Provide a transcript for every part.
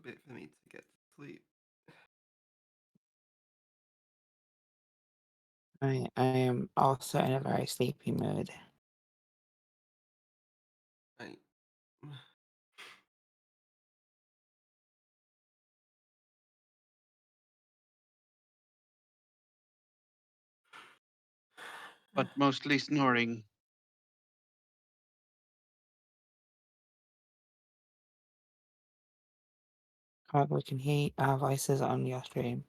bit for me to get to sleep. I am also in a very sleepy mood. I but mostly snoring. We can hear our voices on your stream.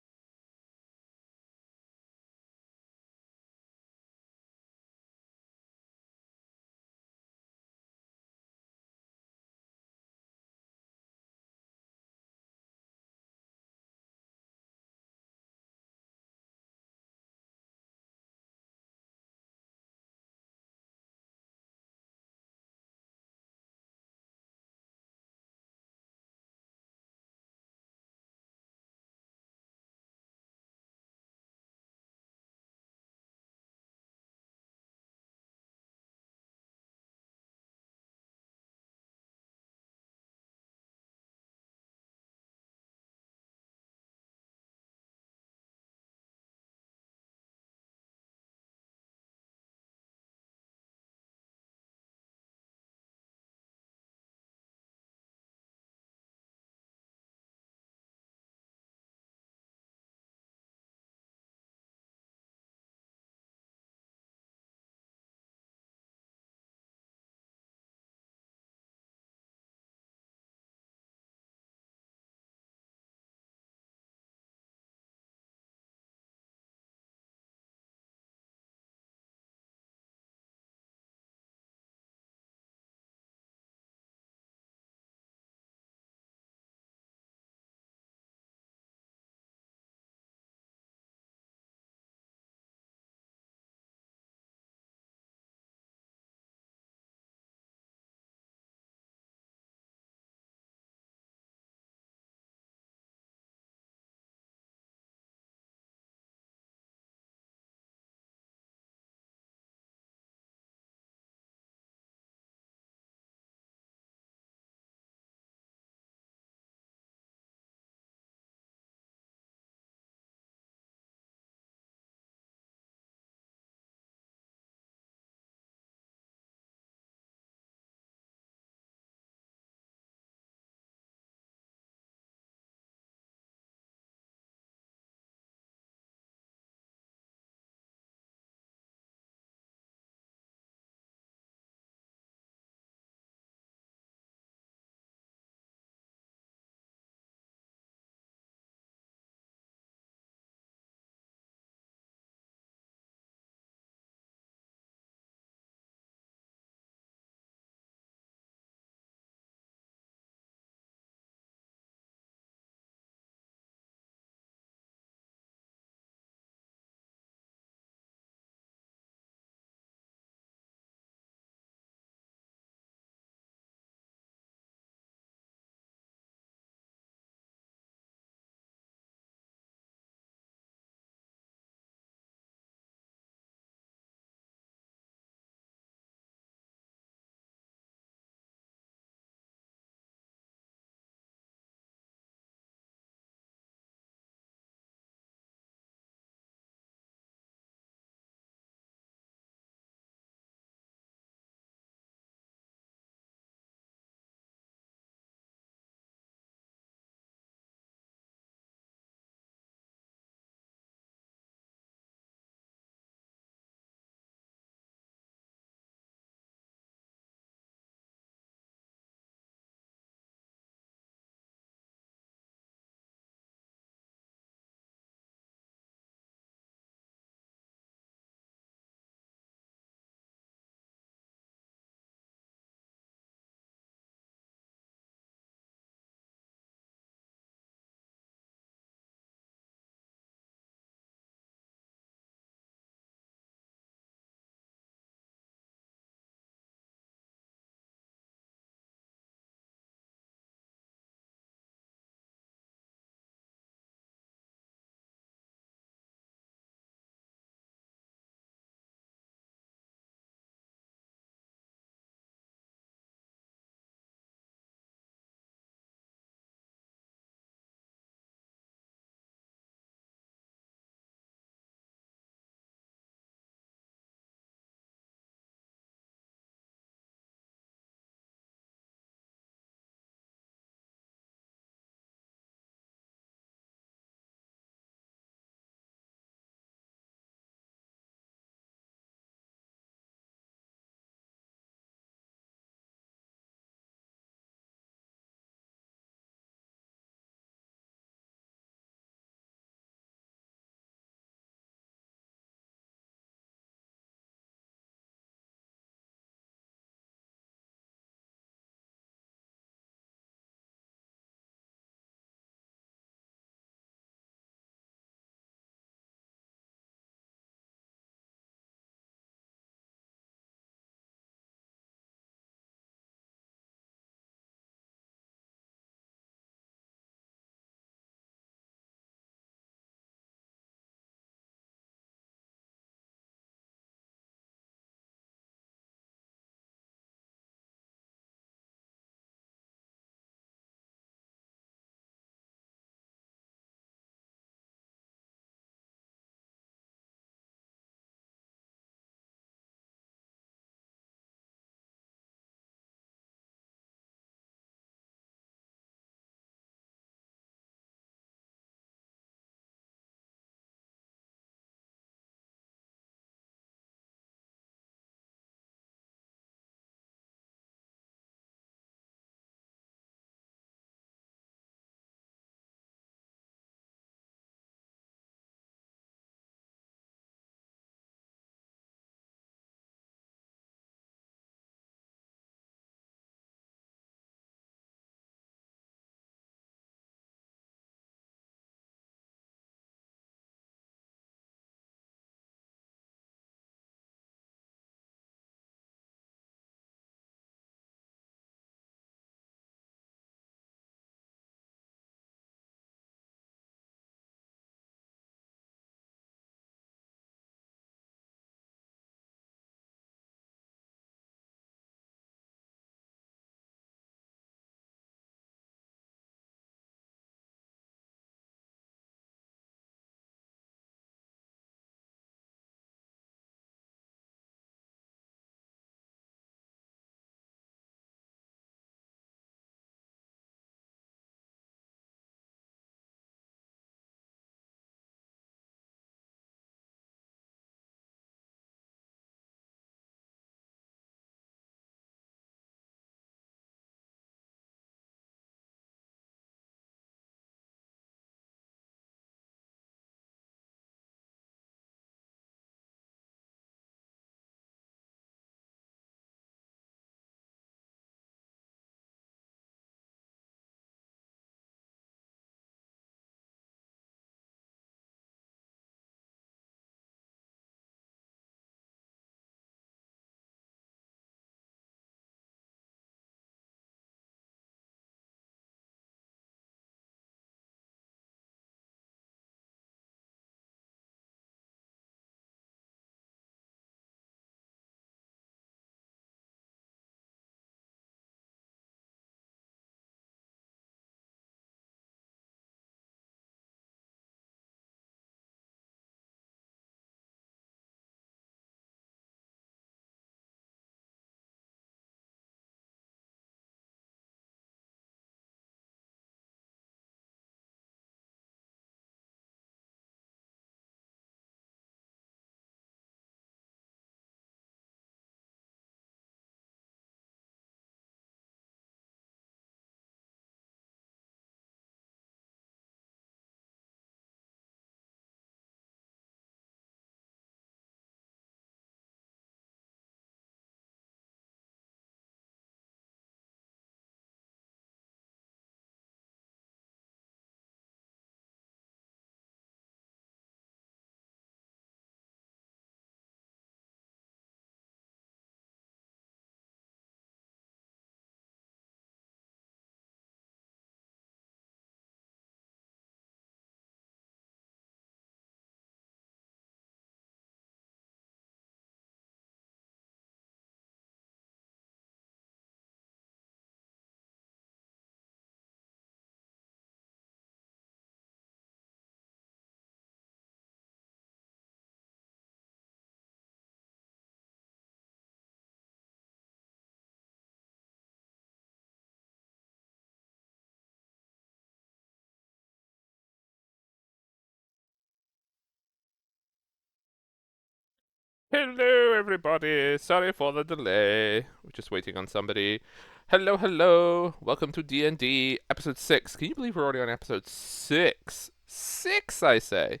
Hello, everybody. Sorry for the delay. We're just waiting on somebody. Hello, hello. Welcome to D&D episode 6. Can you believe we're already on episode 6? 6, I say.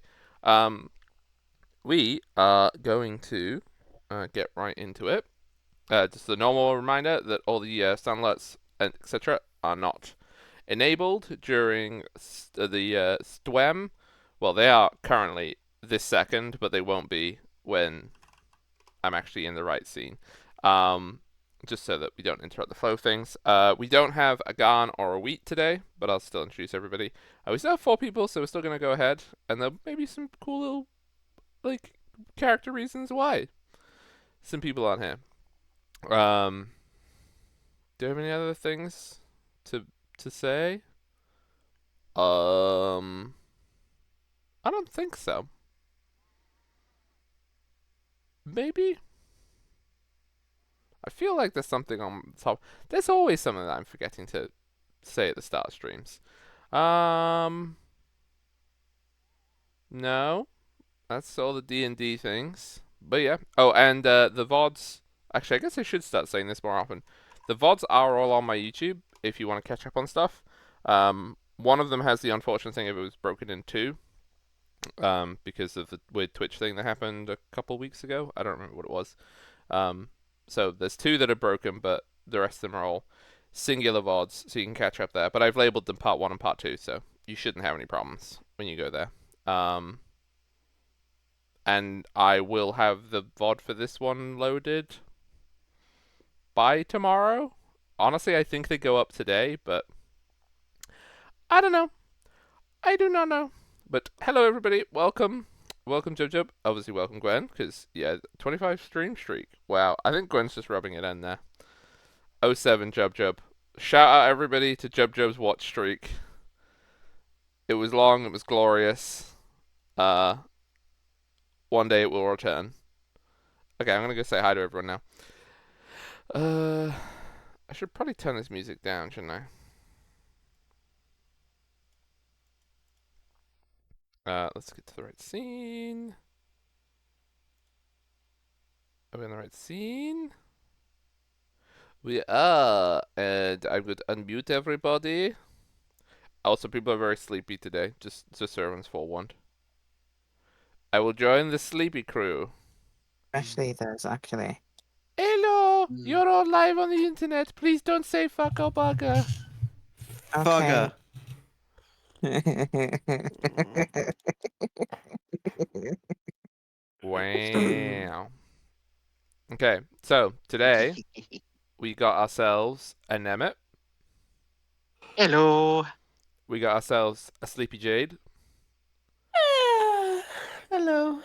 We are going to get right into it. Just a normal reminder that all the sound alerts and etc. are not enabled during the STWEM. Well, they are currently this second, but they won't be when I'm actually in the right scene. Just so that we don't interrupt the flow of things. We don't have a Garn or a Wheat today, but I'll still introduce everybody. We still have 4 people, so we're still going to go ahead. And there may be some cool little, like, character reasons why some people aren't here. Do you have any other things to say? I don't think so. Maybe? I feel like there's something on top. There's always something that I'm forgetting to say at the start of streams. No, that's all the D&D things. But yeah. Oh, and the VODs. Actually, I guess I should start saying this more often. The VODs are all on my YouTube if you want to catch up on stuff. One of them has the unfortunate thing of it was broken in two. Because of the weird Twitch thing that happened a couple weeks ago. I don't remember what it was. So there's 2 that are broken, but the rest of them are all singular VODs, so you can catch up there. But I've labeled them part 1 and part 2, so you shouldn't have any problems when you go there. And I will have the VOD for this one loaded by tomorrow. Honestly, I think they go up today, but I don't know. I do not know. But hello, everybody. Welcome. Welcome, Jub. Obviously, welcome, Gwen, because, yeah, 25 stream streak. Wow, I think Gwen's just rubbing it in there. 07 Jub. Shout out, everybody, to Jub's watch streak. It was long, it was glorious. One day it will return. Okay, I'm gonna go say hi to everyone now. I should probably turn this music down, shouldn't I? Let's get to the right scene. Are we in the right scene? We are, and I'm going to unmute everybody. Also, people are very sleepy today, just so everyone's forewarned. I will join the sleepy crew. Especially those, actually. Hello! You're all live on the internet. Please don't say fuck or bugger. Fugger. Wow. Okay, so today we got ourselves a Nemeth. Hello. We got ourselves a Sleepy Jade. Hello.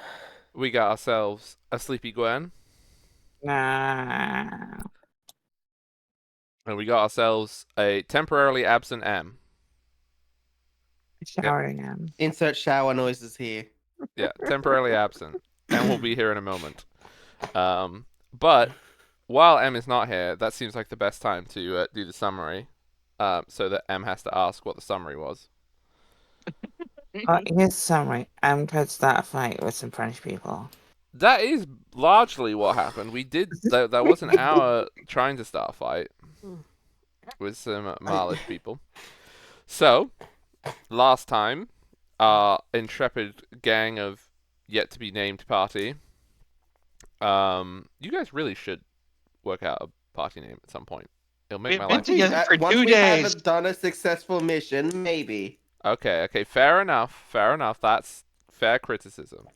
We got ourselves a Sleepy Gwen. Nah. And we got ourselves a temporarily absent M. Showering him. Insert shower noises here. Yeah, temporarily absent. M will be here in a moment. But while M is not here, that seems like the best time to do the summary. So that M has to ask what the summary was. Here's the summary. I'm trying to start a fight with some French people. That is largely what happened. We did that was an hour trying to start a fight with some Malish people. So last time, our intrepid gang of yet to be named party. You guys really should work out a party name at some point. It'll make We've my been life. together for Once 2 we days. haven't done a successful mission, maybe. Okay, fair enough. That's fair criticism.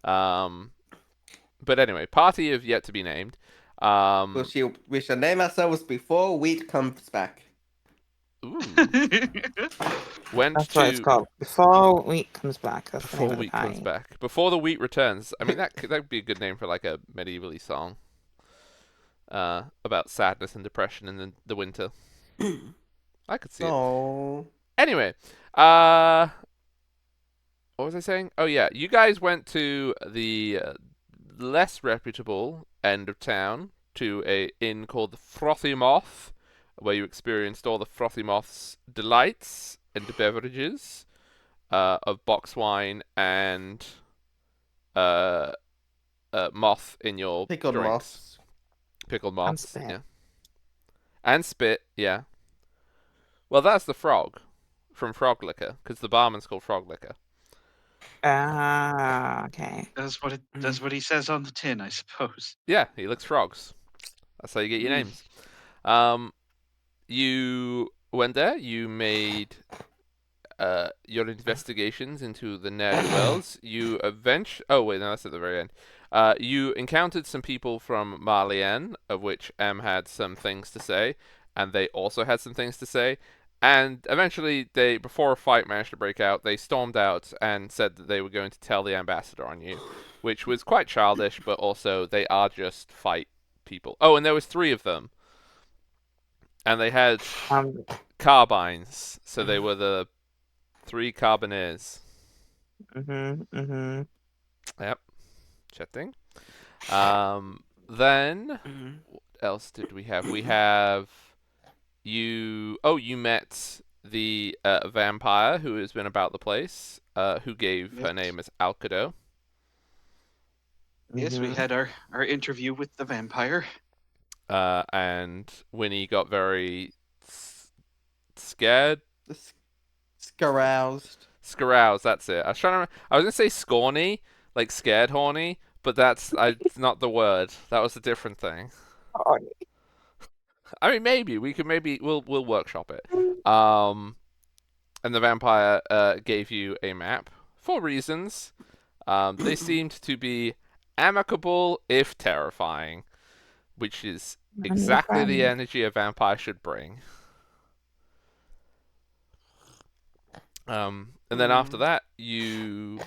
But anyway, party of yet to be named. We shall name ourselves before wheat comes back. Ooh. Went That's to what it's called. Before wheat comes back. That's the name before of the wheat comes party. back. Before the wheat returns. I mean, that'd be a good name for like a medievally song. About sadness and depression in the winter. I could see it. Oh. Anyway, what was I saying? Oh yeah, you guys went to the less reputable end of town to a inn called the Frothy Moth, where you experienced all the Frothy Moth's delights and beverages of box wine and moth in your Pickled drinks. moths. Pickled And moths. spit. Yeah. And spit. Yeah. Well, that's the frog from Frog Liquor, because the barman's called Frog Liquor. Ah, okay. That's what he says on the tin, I suppose. Yeah, he licks frogs. That's how you get your Mm. names. You went there. You made your investigations into the ne'er-do-wells. You Oh wait, no, that's at the very end. You encountered some people from Marlienne, of which M had some things to say, and they also had some things to say. And eventually, before a fight managed to break out, they stormed out and said that they were going to tell the ambassador on you, which was quite childish, but also they are just fight people. Oh, and there was 3 of them, and they had Um. carbines, so they were the 3 carbineers. Mhm. Yep, chatting. Then what else did we have? We have you. Oh, you met the vampire who has been about the place. Who gave her Yes. name as Alcado. Yes, we had our interview with the vampire. And Winnie got very scared. Scaroused. Scaroused, that's it. I was trying to. I was gonna say scorny, like scared horny, but that's not the word. That was a different thing. Oh, I mean, we'll workshop it. And the vampire gave you a map for reasons. They seemed to be amicable if terrifying, which is exactly the friend. energy a vampire should bring. And then after that, you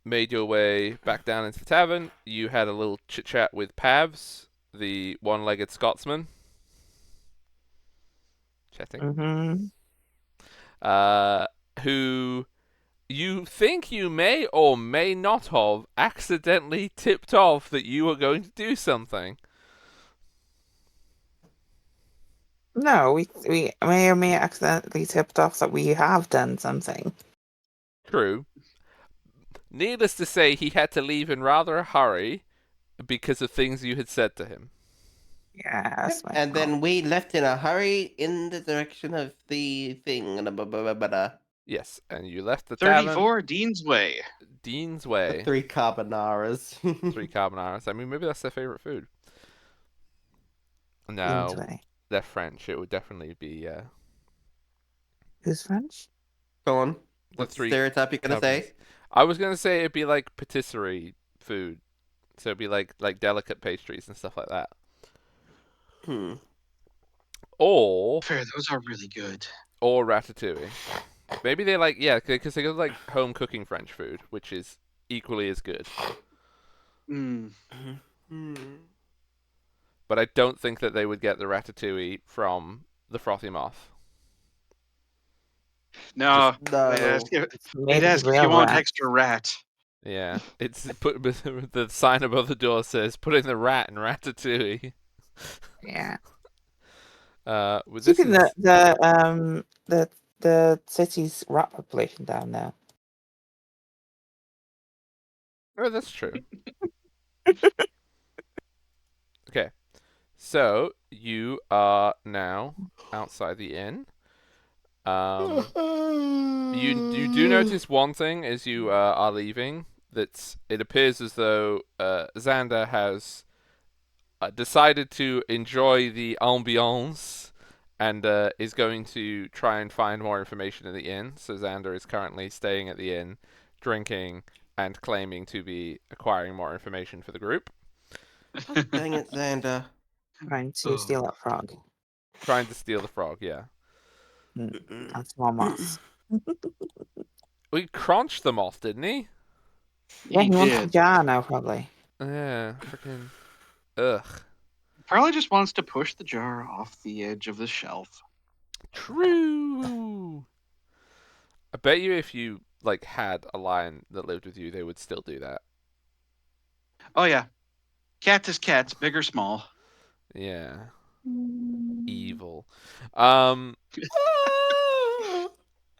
made your way back down into the tavern. You had a little chit chat with Pavs, the one-legged Scotsman. Chatting. Who you think you may or may not have accidentally tipped off that you were going to do something. No, we may or may accidentally tipped off that we have done something. True. Needless to say, he had to leave in rather a hurry because of things you had said to him. Yes, my And fault. then we left in a hurry in the direction of the thing. Yes, and you left the 34 Dean's Way. Dean's The Way. 3 carbonaras. 3 carbonaras. I mean, maybe that's their favorite food. Dean's Now, Way. they're French. It would definitely be Who's French? Go on. What's the 3 stereotype you're gonna carbonaras. say? I was gonna say it'd be like patisserie food, so it'd be like delicate pastries and stuff like that. Or Fair, those are really good. ratatouille. Maybe they because they go like home cooking French food, which is equally as good. Mm. But I don't think that they would get the ratatouille from the Frothy Moth. No, No. they'd ask if you want extra rat. Yeah, it's put the sign above the door says putting the rat in ratatouille. Yeah. With Keeping this the city's rat population down now. Oh, that's true. Okay, so you are now outside the inn. You do notice one thing as you are leaving, that it appears as though Xander has decided to enjoy the ambiance and is going to try and find more information in the inn. So Xander is currently staying at the inn, drinking, and claiming to be acquiring more information for the group. Dang it, Xander. Trying to steal that frog. Trying to steal the frog, yeah. And small moss. We crunched them off, didn't he? Yeah, he wants the did. jar now, probably. Yeah, freaking. Ugh. Probably just wants to push the jar off the edge of the shelf. True. I bet you if you had a lion that lived with you, they would still do that. Oh yeah, cat is cats, big or small. Yeah. Evil. I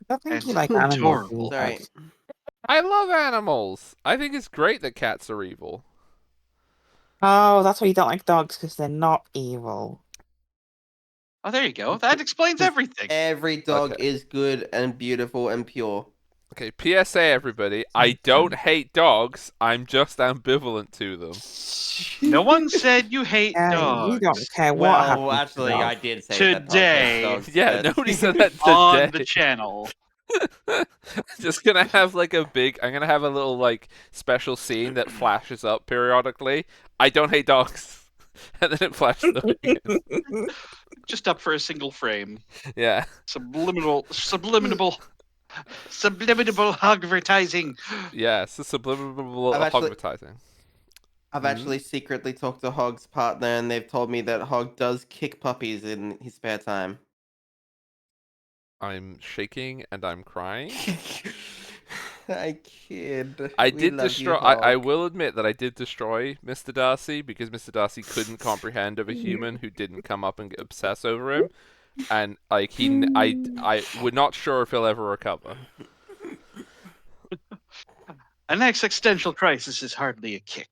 don't think And you like adorable. animals. Sorry. I love animals. I think it's great that cats are evil. Oh, that's why you don't like dogs, because they're not evil. Oh, there you go. That explains Because everything. every dog Okay. is good and beautiful and pure. Okay, PSA everybody, I don't hate dogs, I'm just ambivalent to them. No one said you hate You don't dogs care what Well, happens to actually, I dogs. did say that dog hates today dogs. Yeah, but- nobody said that on the today. channel. Just gonna have like I'm gonna have a little like special scene that flashes up periodically. I don't hate dogs. And then it flashes up again. Just up for a single frame. Yeah. Subliminal advertising. Yeah, it's a subliminal I've actually- advertising. I've Mhm. actually secretly talked to Hog's partner, and they've told me that Hog does kick puppies in his spare time. I'm shaking and I'm crying. I kid. I We did love destroy. You, I Hog. will admit that I did destroy Mr. Darcy because Mr. Darcy couldn't comprehend of a human who didn't come up and obsess over him, and like I we're not sure if he'll ever recover. An existential crisis is hardly a kick.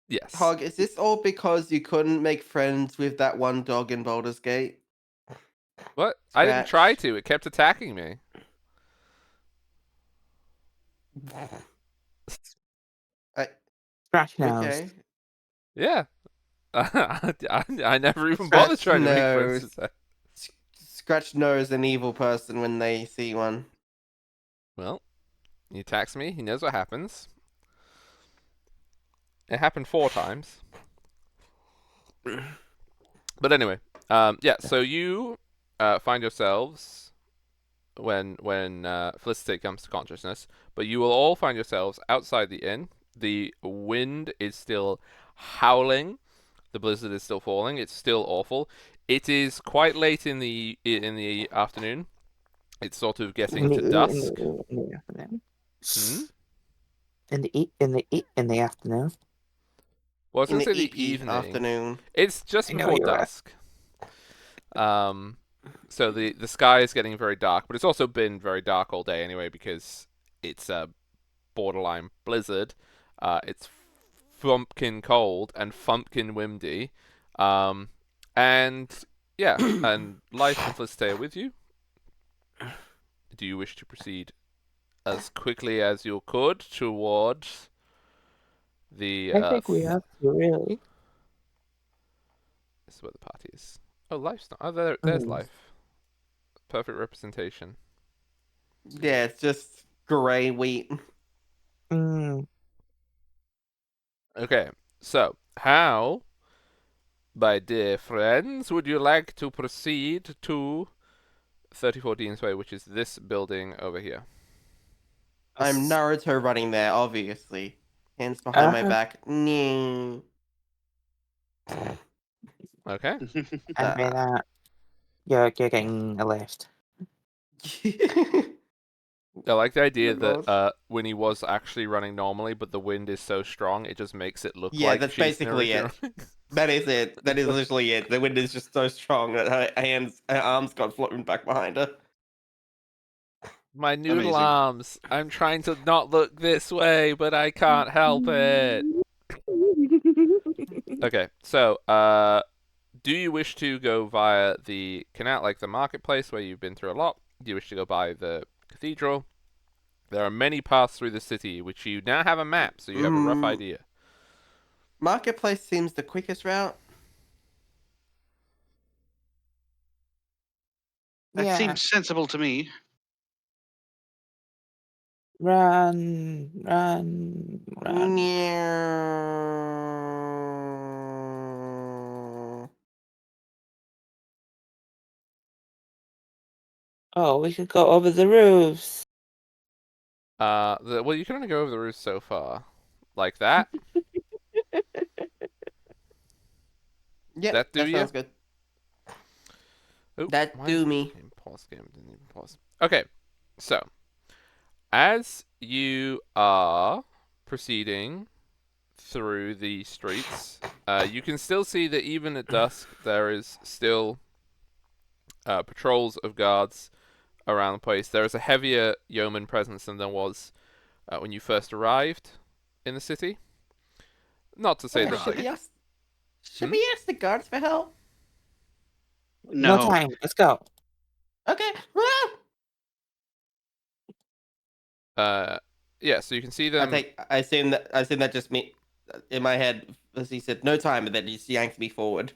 Yes. Hog, is this all because you couldn't make friends with that one dog in Baldur's Gate? What? I didn't try Scratch. to. It kept attacking me. Scratch nose. Okay. Yeah. I never even bothered Scratch trying to make friends nose. with that. Scratch knows an evil person when they see one. Well, he attacks me. He knows what happens. It happened 4 times. But anyway, yeah. So you find yourselves when Felicity comes to consciousness, but you will all find yourselves outside the inn. The wind is still howling. The blizzard is still falling. It's still awful. It is quite late in the afternoon. It's sort of getting to dusk. In the afternoon. Hmm? In the afternoon. Well, I was In gonna the say the EP evening. afternoon. It's just I know, before you're right. dusk. So the sky is getting very dark, but it's also been very dark all day anyway because it's a borderline blizzard. It's fumpkin cold and fumpkin windy. And yeah, and Life and Felicity are with you. Do you wish to proceed as quickly as you could towards the I think we have to, really. This is where the party is. Oh, Life's not. Oh, there's Mm. Life. Perfect representation. Yeah, it's just grey wheat. Mm. Okay, so how, my dear friends, would you like to proceed to 34 Dean's Way, which is this building over here? I'm Naruto running there, obviously. Hands behind my back. Nee. Okay. And by that, you're getting a lift. I like the idea Oh my that when he was actually running normally, but the wind is so strong, it just makes it look Yeah, like that's she's basically it. narrating. That is it. That is literally it. The wind is just so strong that her arms got floating back behind her. My noodle Amazing. arms. I'm trying to not look this way, but I can't help it. Okay, so do you wish to go via the canal, like the marketplace where you've been through a lot? Do you wish to go by the cathedral? There are many paths through the city, which you now have a map, so you have a rough idea. Marketplace seems the quickest route. That Yeah. seems sensible to me. Run. Yeah. Oh, we could go over the roofs. Well, you can only go over the roof so far, like that. Yeah, That do that ya? sounds good. Oop, That why do is- me. Pause game, didn't even pause. Okay, so as you are proceeding through the streets, you can still see that even at dusk there is still patrols of guards around the place. There is a heavier yeoman presence than there was when you first arrived in the city. Not to say Yeah, that shit, like, yes. Should we ask the guards for help? No No. time. Let's go. Okay. Yeah, so you can see them. I assume that just me in my head as he said no time, and then he just yanked me forward.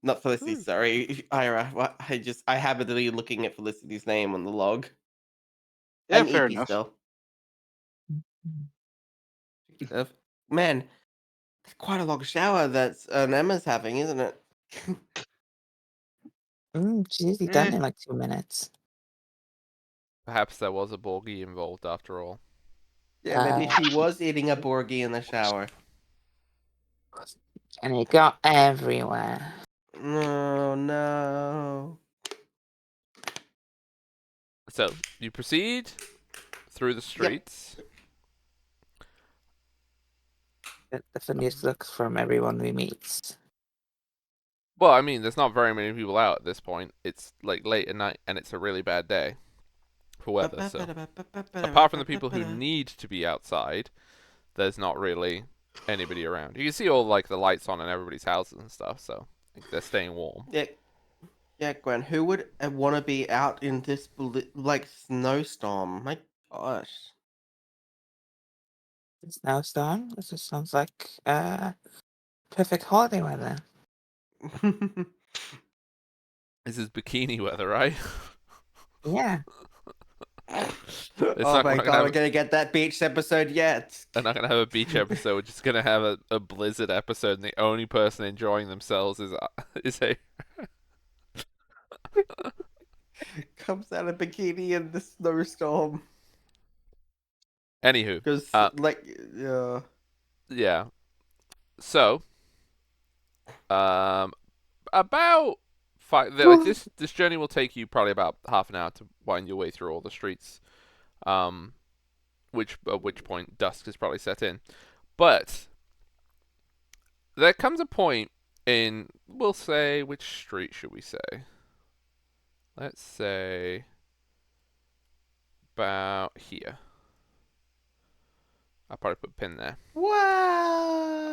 Not Felicity, sorry, Ira. I happened to be looking at Felicity's name on the log. Yeah, I'm fair EP enough. still. Man, that's quite a long shower that Emma's having, isn't it? She's usually Eh. done in like 2 minutes. Perhaps there was a Borgie involved after all. Yeah, maybe she was eating a Borgie in the shower. And it got everywhere. No, no. So you proceed through the streets. The funniest looks from everyone we meet. Well, I mean, there's not very many people out at this point. It's like late at night, and it's a really bad day for weather. So apart from the people who need to be outside, there's not really anybody around. You can see all like the lights on in everybody's houses and stuff, so like, they're staying warm. Yeah, Gwen. Who would want to be out in this like snowstorm? My gosh. Snowstorm. This just sounds like perfect holiday weather. This is bikini weather, right? Yeah. Oh my god, we're gonna get that beach episode yet. They're not gonna have a beach episode. We're just gonna have a blizzard episode, and the only person enjoying themselves is a. Comes out of bikini in the snowstorm. Anywho, Because yeah. So, about like this journey will take you probably about half an hour to wind your way through all the streets. Which at which point dusk is probably set in, but there comes a point in, we'll say, which street should we say? Let's say about here. I'll probably put a pin there. wow.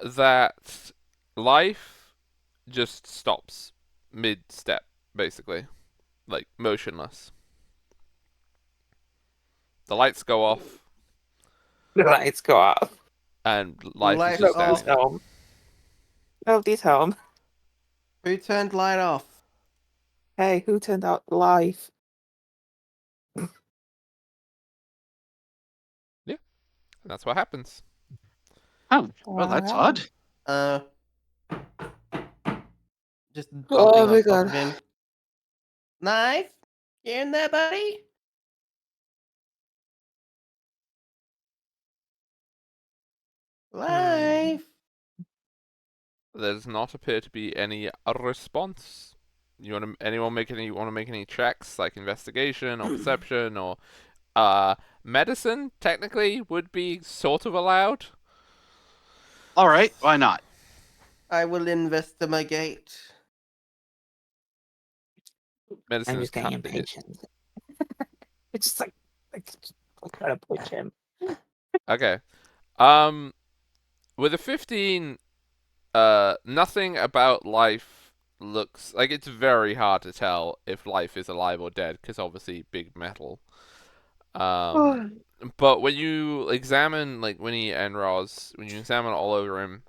That life just stops mid-step, basically. Like, motionless. The lights go off, The lights go off. and life is Lights just off. standing there. Home. Nobody's home. Who turned light off? Hey, who turned out the light? And that's what happens. Oh, well, that's Wow. odd. Just Oh bumping my on top God. of him. Knife? You in there, buddy? Life. There does not appear to be any response. Anyone make any checks, like investigation or perception or medicine? Technically, would be sort of allowed. All right, why not? I will investigate. Medicine I'm is just getting kind of impatient. It's just like I'm trying to push him. okay. With a 15, nothing about life looks like it's very hard to tell if life is alive or dead because obviously big metal. But when you examine like Winnie and Roz, when you examine all over him,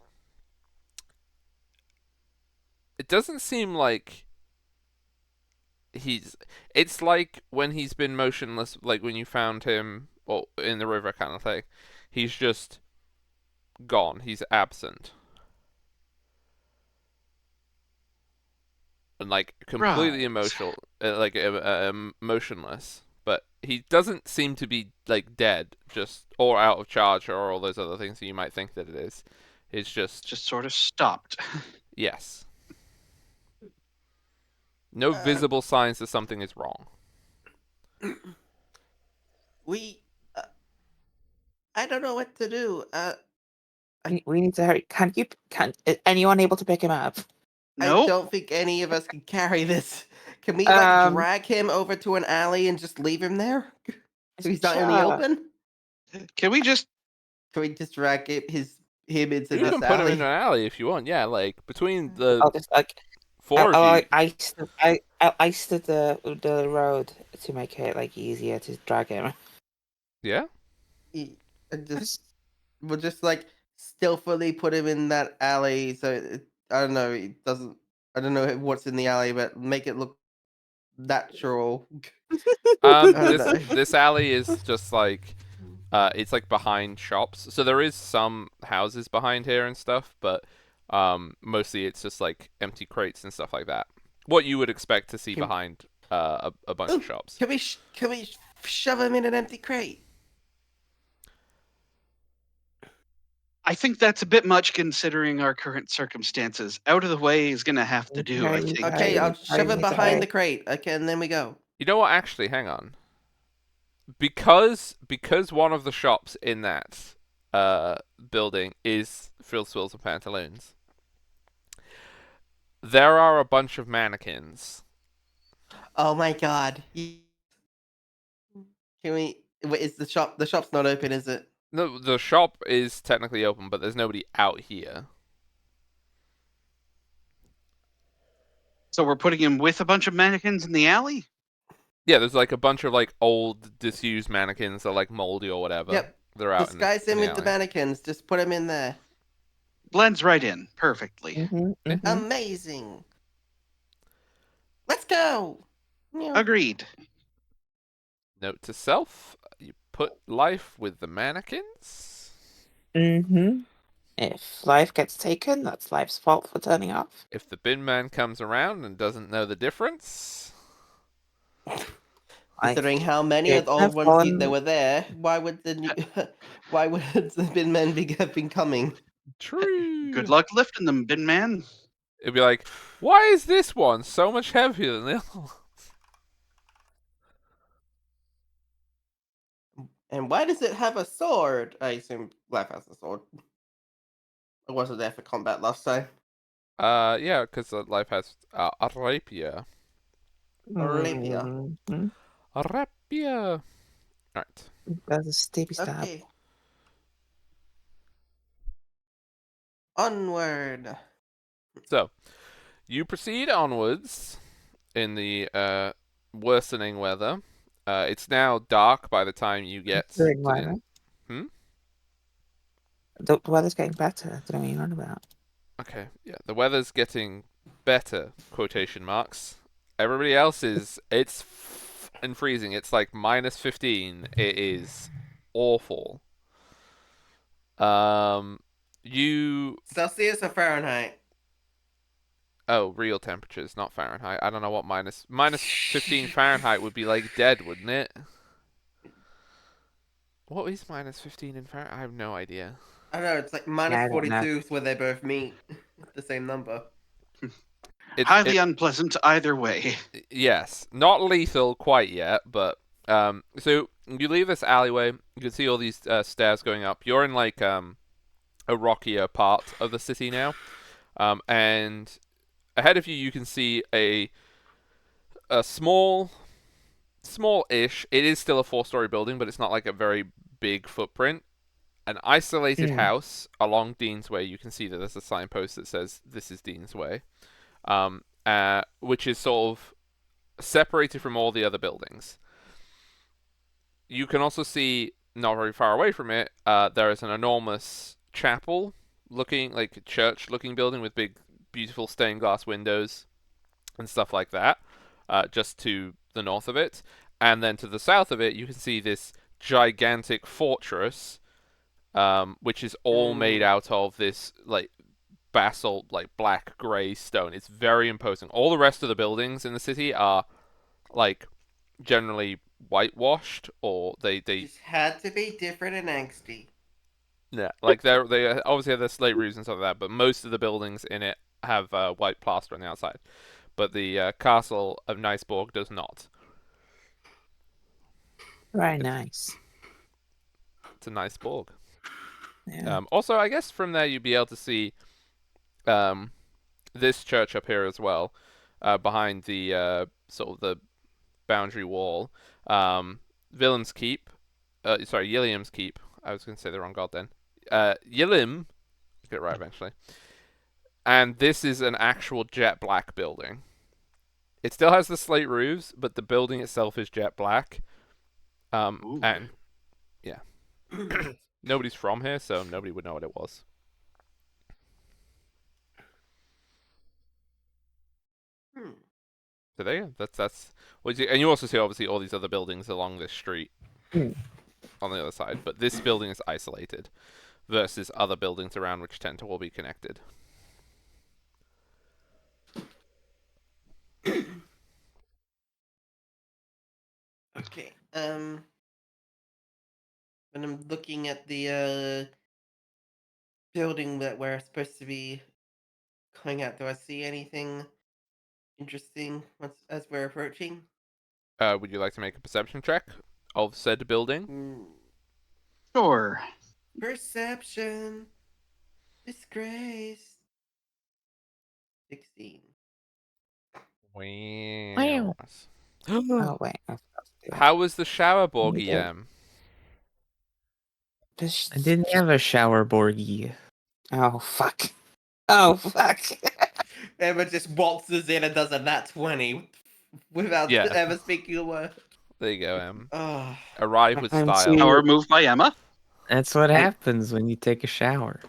it doesn't seem like it's like when he's been motionless, like when you found him or in the river kind of thing. He's just gone. He's absent. And like completely Right. emotional, motionless. But he doesn't seem to be like dead, just or out of charge or all those other things that you might think that it is. It's just Sort of stopped. yes. No visible signs that something is wrong. I don't know what to do. We need to hurry. Is anyone able to pick him up? I Nope. don't think any of us can carry this. Can we drag him over to an alley and just leave him there? So he's not in the Sure. open? Can we just Can we just drag him into You this can put him in alley? an alley if you want. Yeah, like between I'll the just like four of you. I iced the road to make it like easier to drag him. Yeah. And we'll just like stealthily put him in that alley. So I don't know. It doesn't. I don't know what's in the alley, but make it look natural. I don't This know. this alley is just like it's like behind shops. So there is some houses behind here and stuff, but mostly it's just like empty crates and stuff like that. What you would expect to see Can, behind a bunch of oh, shops. can we shove him in an empty crate? I think that's a bit much considering our current circumstances. Out of the way is going to have to do, I think. Okay, I'll shove him behind Okay. the crate. Okay, and then we go. You know what? Actually, hang on. Because one of the shops in that building is Phil Swills and Pantaloons. There are a bunch of mannequins. Oh my god. Can we? Wait, is the shop? The shop's not open, is it? No, the shop is technically open, but there's nobody out here. So we're putting him with a bunch of mannequins in the alley? Yeah, there's like a bunch of like old disused mannequins that are like moldy or whatever. Yep. They're out Disguise in him the with the alley. mannequins. Just put him in there. Blends right in perfectly. Amazing. Let's go. Meow. Agreed. Note to self: you put life with the mannequins. If life gets taken, that's life's fault for turning off. If the bin man comes around and doesn't know the difference, Considering how many of the old ones there were there, why would the new, why would the bin men have been coming? true. Good luck lifting them, bin man. It'd be like, why is this one so much heavier than the other one? And why does it have a sword? I assume life has a sword. I wasn't there for combat last time. Yeah, because life has a rapier. A rapier. A rapier. Alright. That's a steepy stab. Okay. Onward. So, you proceed onwards in the worsening weather. It's now dark by the time you get to During the weather. Hmm? The weather's getting better. I don't know what you're on about. Okay, yeah, the weather's getting better, quotation marks. Everybody else is, it's and freezing. It's like -15. It is awful. You, Celsius or Fahrenheit? oh, real temperatures, not Fahrenheit. I don't know what -15 Fahrenheit would be like dead, wouldn't it? What is -15 in Fahrenheit? I have no idea. I don't know, it's like I don't know. -42 where they both meet the same number. Highly unpleasant either way. Yes, not lethal quite yet, but so you leave this alleyway. You can see all these stairs going up. You're in like a rockier part of the city now, and ahead of you, you can see a small-ish. It is still a 4-story building, but it's not like a very big footprint. An isolated house along Dean's Way. You can see that there's a signpost that says this is Dean's Way, which is sort of separated from all the other buildings. You can also see, not very far away from it, there is an enormous chapel looking, like church looking building with big, beautiful stained glass windows and stuff like that, just to the north of it. And then to the south of it, you can see this gigantic fortress, which is all made out of this, like, basalt, like black gray stone. It's very imposing. All the rest of the buildings in the city are like generally whitewashed, or they Just had to be different and angsty. yeah, like they obviously have their slate roofs and stuff like that, but most of the buildings in it have white plaster on the outside. But the castle of Niceborg does not. Very nice. It's a nice borg. Yeah. Also, I guess from there you'd be able to see this church up here as well, behind the sort of the boundary wall. Willem's Keep. Sorry, Yilliam's Keep. I was going to say the wrong god then. Yilim, get it right eventually. And this is an actual jet black building. It still has the slate roofs, but the building itself is jet black. Ooh. And yeah, nobody's from here, so nobody would know what it was. So there you go. That's what you, and you also see obviously all these other buildings along this street Hmm. on the other side, but this building is isolated versus other buildings around which tend to all be connected. Okay. When I'm looking at the building that we're supposed to be going at, do I see anything interesting as we're approaching? Would you like to make a perception check of said building? Sure. Perception. Disgrace. 16. Wow. Oh wait, How was the shower, we Borgie? go. I didn't have a shower, Borgie. Oh fuck! Oh fuck! Emma just waltzes in and does a nat 20 without Yeah. ever speaking a word. There you go. Oh, Arrive with I'm style. too- Power move by Emma. That's what happens when you take a shower.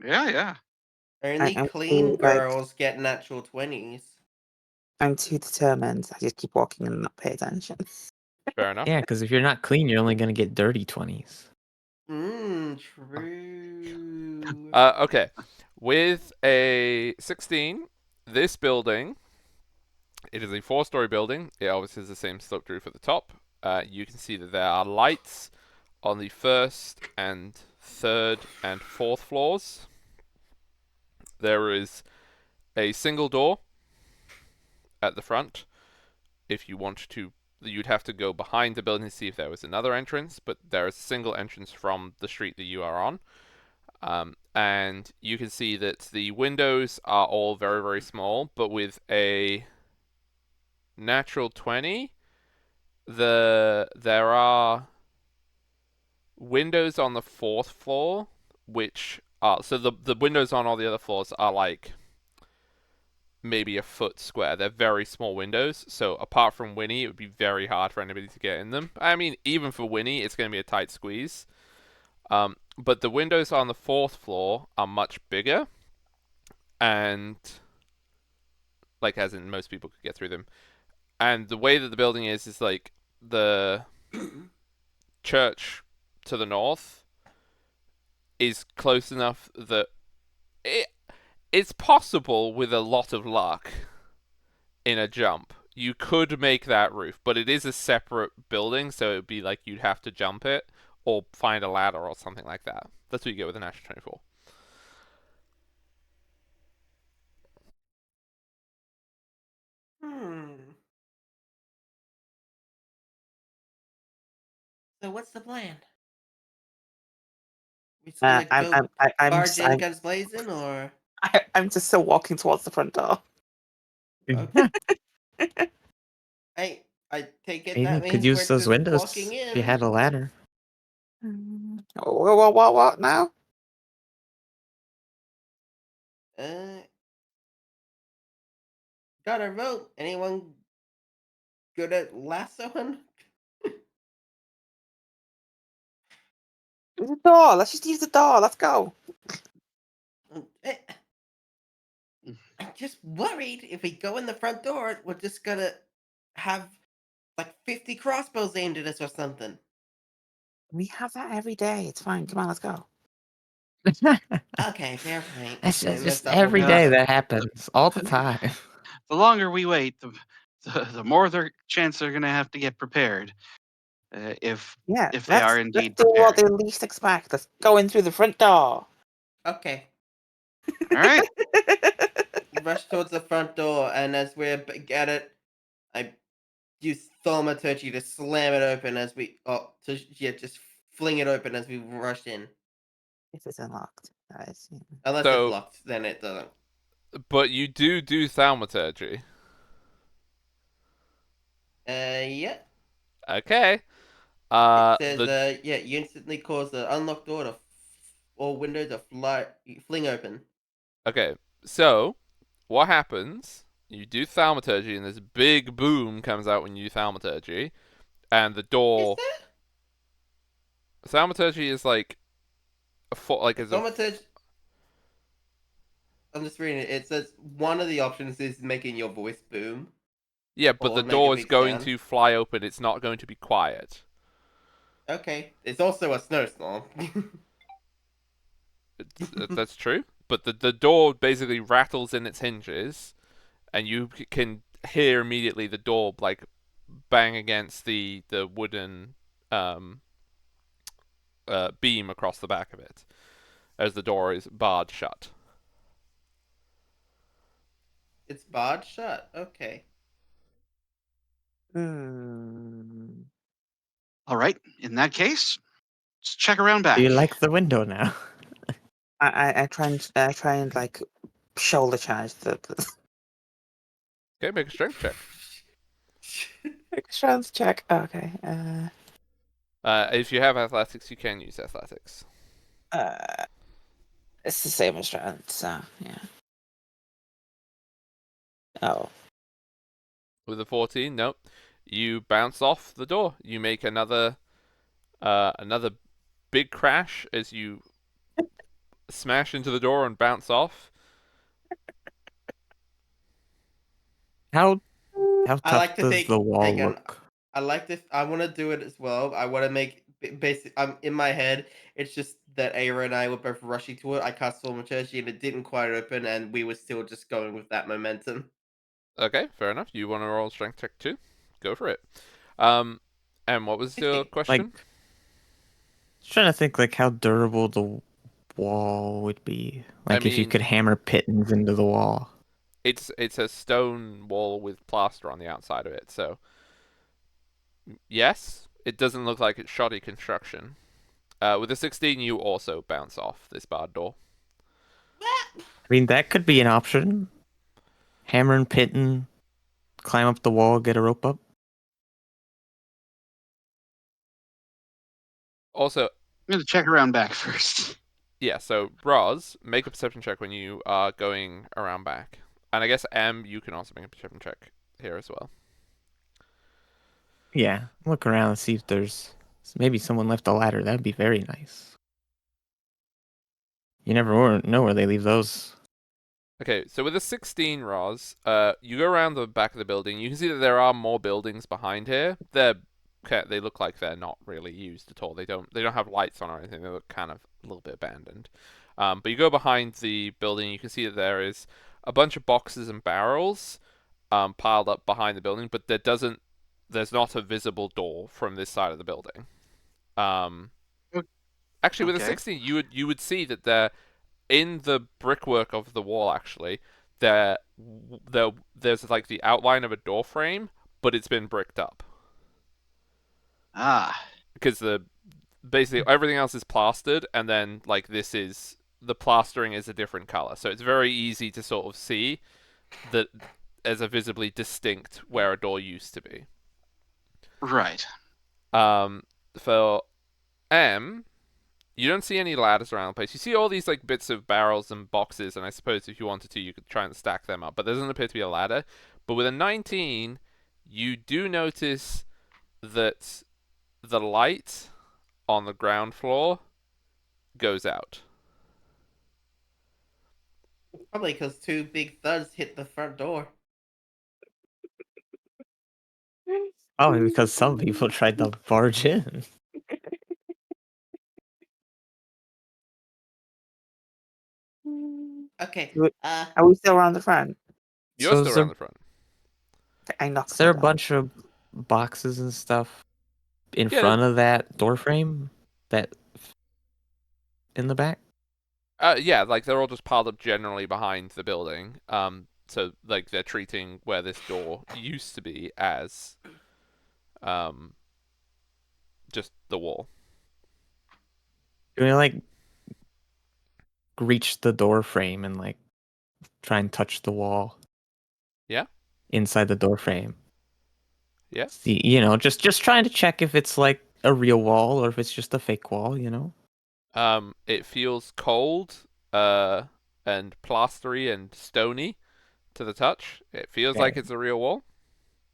Yeah. only I'm clean too, like- girls get natural 20s. I'm too determined. I just keep walking and not pay attention. Fair enough. Yeah, because if you're not clean, you're only gonna get dirty 20s. True. Okay. With a 16, this building, it is a 4-story building. It obviously has the same sloped roof at the top. You can see that there are lights on the 1st and 3rd and 4th floors. There is a single door at the front. If you want to, you'd have to go behind the building to see if there was another entrance, but there is a single entrance from the street that you are on. And you can see that the windows are all very, very small, but with a natural 20, there are windows on the 4th floor, which are, so the windows on all the other floors are like maybe a foot square. They're very small windows, so apart from Winnie, it would be very hard for anybody to get in them. I mean, even for Winnie, it's going to be a tight squeeze. But the windows on the 4th floor are much bigger, and like as in most people could get through them. And the way that the building is like the church to the north is close enough that it's possible with a lot of luck in a jump. You could make that roof, but it is a separate building, so it would be like you'd have to jump it or find a ladder or something like that. That's what you get with a natural 24. So what's the plan? We just gonna go barge in, guns blazing, or I'm just still walking towards the front door. okay. I take it that Aiden means could we're use those just windows walking in. if you had a ladder. What now? Got a rope. Anyone good at lassoing? Use the door. Let's just use the door. Let's go. Eh, I'm just worried if we go in the front door, we're just gonna have like 50 crossbows aimed at us or something. We have that every day. It's fine. Come on, let's go. Okay, fair point. That's Then just double every down. day that happens, all the time. The longer we wait, the more their chance they're going to have to get prepared. If Yeah. they are indeed let's do what prepared. they least expect. Let's go in through the front door. Okay. All right. Rush towards the front door, and as we're at it, I use thaumaturgy to slam it open as we just fling it open as we rush in. If it's unlocked, guys. Unless So- it's locked, then it doesn't. But you do thaumaturgy. Yeah. Okay. It says, The you instantly cause the unlocked door to or window to fling open. Okay, so what happens? You do thaumaturgy, and this big boom comes out when you do thaumaturgy, and the Is door. there? Thaumaturgy is like like as a Thaumaturgy. I'm just reading it. It says one of the options is making your voice boom yeah, but the or make a door is big going sound. to fly open. It's not going to be quiet. Okay. It's also a snowstorm. That's true. But the door basically rattles in its hinges, and you can hear immediately the door like bang against the wooden um, beam across the back of it as the door is barred shut. It's barred shut. Okay. Hmm. All right. In that case, let's check around Do back. you like the window now? I try and like shoulder charge the Okay, make a strength check. strength check. Okay. If you have athletics, you can use athletics. It's the same as strength. So yeah. Oh. With a 14, nope. You bounce off the door. You make another big crash as you smash into the door and bounce off. How I tough like to does the think. wall Hang on. look? I like this. I want to do it as well. I want to make basic. I'm in my head. It's just that Ava and I were both rushing to it. I cast Thaumaturgy and it didn't quite open, and we were still just going with that momentum. Okay, fair enough. You want to roll strength check too? Go for it. Um, and what was your 16. Like, question? trying to think like how durable the wall would be. I Like if you mean, could hammer pittons into the wall. it's a stone wall with plaster on the outside of it. So yes, it doesn't look like it's shoddy construction. With a 16, you also bounce off this barred door. I mean, that could be an option. Hammer and pitton, climb up the wall, get a rope up. Also, I'm going to check around back first. yeah. So Roz, make a perception check when you are going around back, and I guess M, you can also make a perception check here as well. Yeah, look around and see if there's maybe someone left a ladder. That'd be very nice. You never know where they leave those. Okay, so with a 16, Roz, you go around the back of the building. You can see that there are more buildings behind here. They look like they're not really used at all. They don't have lights on or anything. They look kind of a little bit abandoned. But you go behind the building. You can see that there is a bunch of boxes and barrels piled up behind the building, but there's not a visible door from this side of the building. Um, Actually, with a Okay. 16, you would see that in the brickwork of the wall, actually, there's like the outline of a door frame, but it's been bricked up Ah, because the basically everything else is plastered, and then like the plastering is a different color, so it's very easy to sort of see that as a visibly distinct where a door used to be. right. Um, for M, you don't see any ladders around the place. You see all these like bits of barrels and boxes, and I suppose if you wanted to, you could try and stack them up. But there doesn't appear to be a ladder. But with a 19, you do notice that the light on the ground floor goes out. Probably because two big thuds hit the front door. Probably because some people tried to barge in. Okay. Wait, are we still around the front? You're So still around the front. I knock is on there a the door. bunch of boxes and stuff in Yeah. front of that door frame that in the back? Yeah, like they're all just piled up generally behind the building. So like they're treating where this door used to be as um just the wall. Can we like reach the door frame and like try and touch the wall? Yeah. Inside the door frame. Yeah. See, just trying to check if it's like a real wall or if it's just a fake wall. It feels cold, and plastery and stony to the touch. It feels like Okay. it's a real wall.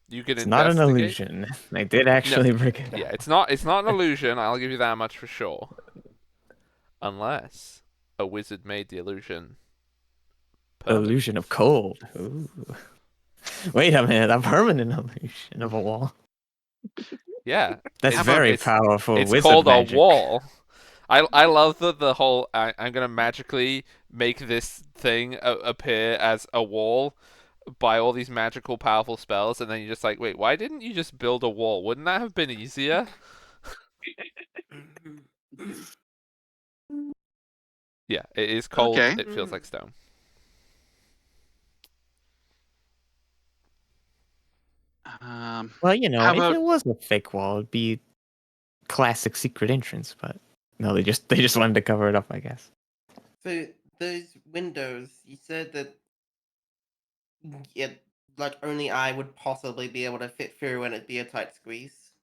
You can It's not an investigate. illusion. They did No, actually break it yeah, out. it's not an illusion. I'll give you that much for sure. Unless a wizard made the illusion permanent. Illusion of cold. Ooh. Wait a minute, a permanent illusion of a wall. Yeah, That's How about very it's powerful it's wizard called magic. a wall. I love the whole I'm gonna magically make this thing appear as a wall by all these magical powerful spells, and then you're just like, wait, why didn't you just build a wall? Wouldn't that have been easier? Yeah, it is cold. Okay. It feels like stone. Well, you know, How if about it was a fake wall, it'd be classic secret entrance, but no, they just wanted to cover it up, I guess. So those windows, you said that it like only I would possibly be able to fit through and it'd be a tight squeeze.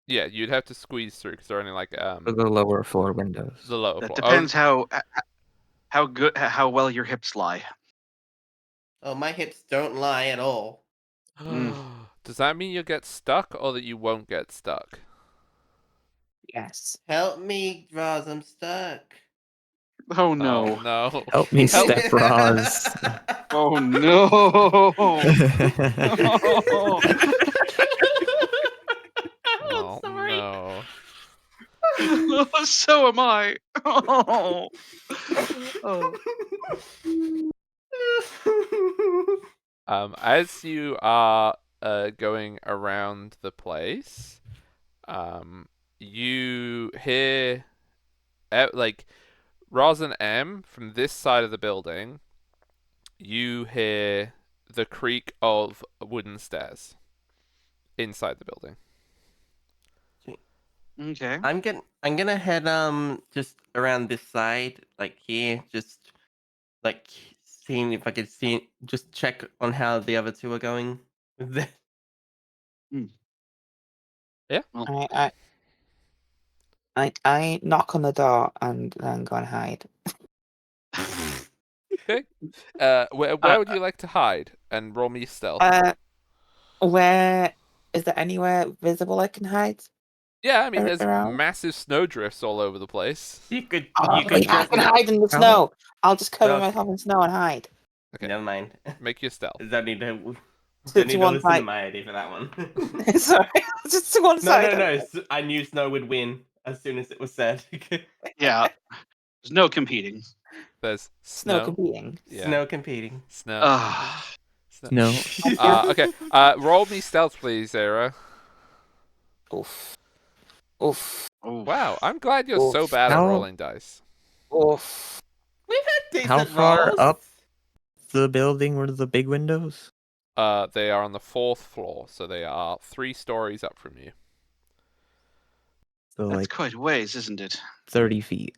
Yeah, you'd have to squeeze through because they're only like For the lower floor windows. the lower that floor. depends how well your hips lie. Oh, my hips don't lie at all. Does that mean you'll get stuck or that you won't get stuck? Yes. Help me, Roz, I'm stuck. Oh Oh no. no. Help me, Help- Step Roz. Oh no. Oh Sorry. no. So am I. Oh. Oh. As you are going around the place, you hear like Roz and M from this side of the building. You hear the creak of wooden stairs inside the building. Okay. I'm gonna head just around this side, like here, just like seeing if I could see just check on how the other two are going. Well, I knock on the door and then go and hide. Okay. Where would you like to hide? And roll me stealth. Where is there anywhere visible I can hide? Yeah, I mean, there's around? massive snowdrifts all over the place. You could Oh, you could wait, I dress can it. hide in the How- snow. I'll just cover Okay. myself in snow and hide. Okay. Never mind. Make your stealth. Don't need to. To Don't need to one listen to side. my idea for that one. Sorry, just to one No, side. no, no. I knew Snow would win as soon as it was said. yeah. There's no competing. There's Snow snow. competing. Yeah. Snow competing. Snow. Ah. Snow. No. Okay. Roll me stealth, please, Zara. Oof. Oof. Oh. Wow, I'm glad you're so Oof. bad at How- rolling dice. Oof. We've had decent How far rolls. up the building were the big windows? They are on the 4th floor, so they are 3 stories up from you. So That's like quite a ways, isn't it? 30 feet.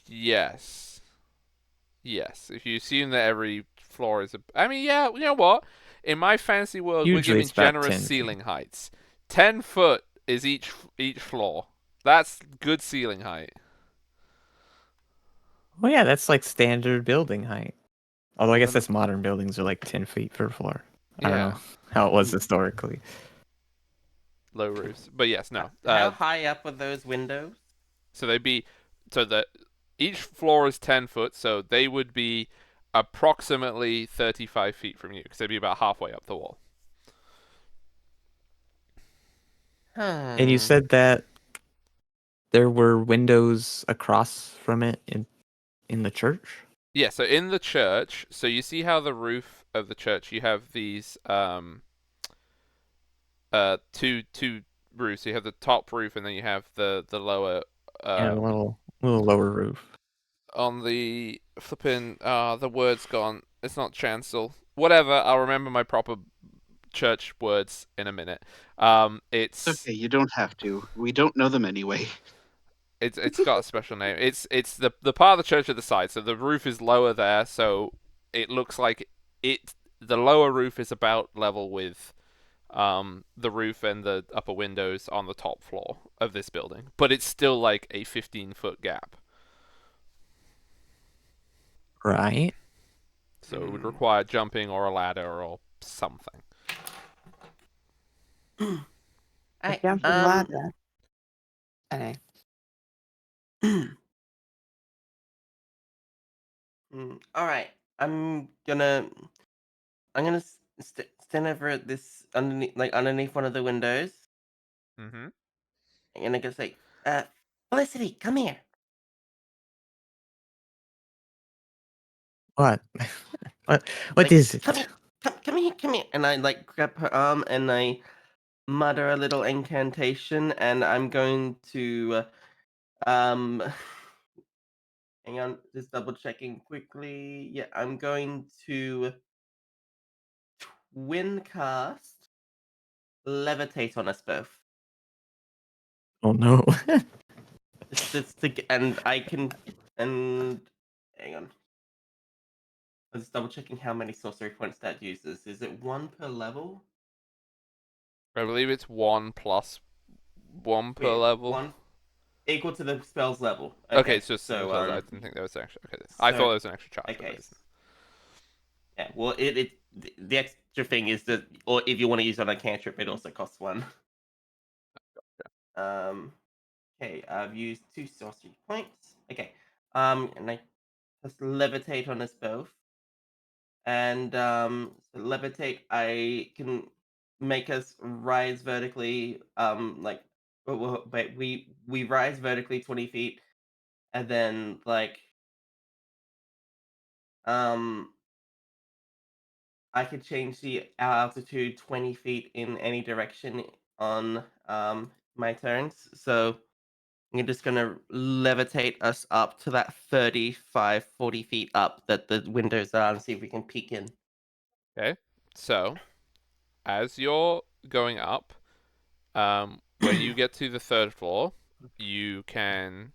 Yes. Yes. If you assume that every floor is I mean, yeah, you know what? In my fantasy world, we're Usually giving it's about generous 10 feet. ceiling heights. 10 foot is each floor. That's good ceiling height. Well, yeah, that's like standard building height. Although I guess Then- that's modern buildings are like 10 feet per floor. I don't Yeah. know how it was historically. Low roofs. But yes, no. How high up are those windows? So they'd be each floor is 10 foot, so they would be approximately 35 feet from you because they'd be about halfway up the wall. And you said that there were windows across from it in the church? Yeah, so in the church, so you see how the roof of the church, you have these two roofs. You have the top roof and then you have the lower Yeah, a little lower roof. on the flipping the word's gone. It's not chancel. Whatever, I'll remember my proper church words in a minute. It's Okay, you don't have to. We don't know them anyway. It's got a special name. It's the part of the church at the side. So the roof is lower there, so it looks like the lower roof is about level with the roof and the upper windows on the top floor of this building, but it's still like a 15-foot gap. Right. So it would require jumping or a ladder or something. I Jumping ladder. Anyway. All right. I'm gonna stand over at this underneath one of the windows. Mm-hmm. And I'm gonna say, Felicity, come here. What? What Like, is it? come here, come here. And I like grab her arm and I mutter a little incantation, and I'm going to hang on, just double checking quickly. Yeah, I'm going to twin cast levitate on us both. Oh no. And I can and hang on. I'm just double checking how many sorcery points that uses. Is it one per level? I believe it's 1 plus 1 per Wait, level. one equal to the spell's level. Okay, Okay, it's just so I didn't think there was an extra. Okay, I thought there was an extra charge, but there okay, isn't. yeah. Well, the extra thing is that, or if you want to use it on a cantrip, it also costs one. Okay, I've used 2 sorcery points. Okay, and I just levitate on us both, and so levitate. I can make us rise vertically. Wait, we rise vertically 20 feet, and then um I could change the altitude 20 feet in any direction on my turns. So I'm just gonna levitate us up to that 35, 40 feet up that the windows are, and see if we can peek in. Okay, so as you're going up, when you get to the 3rd floor, you can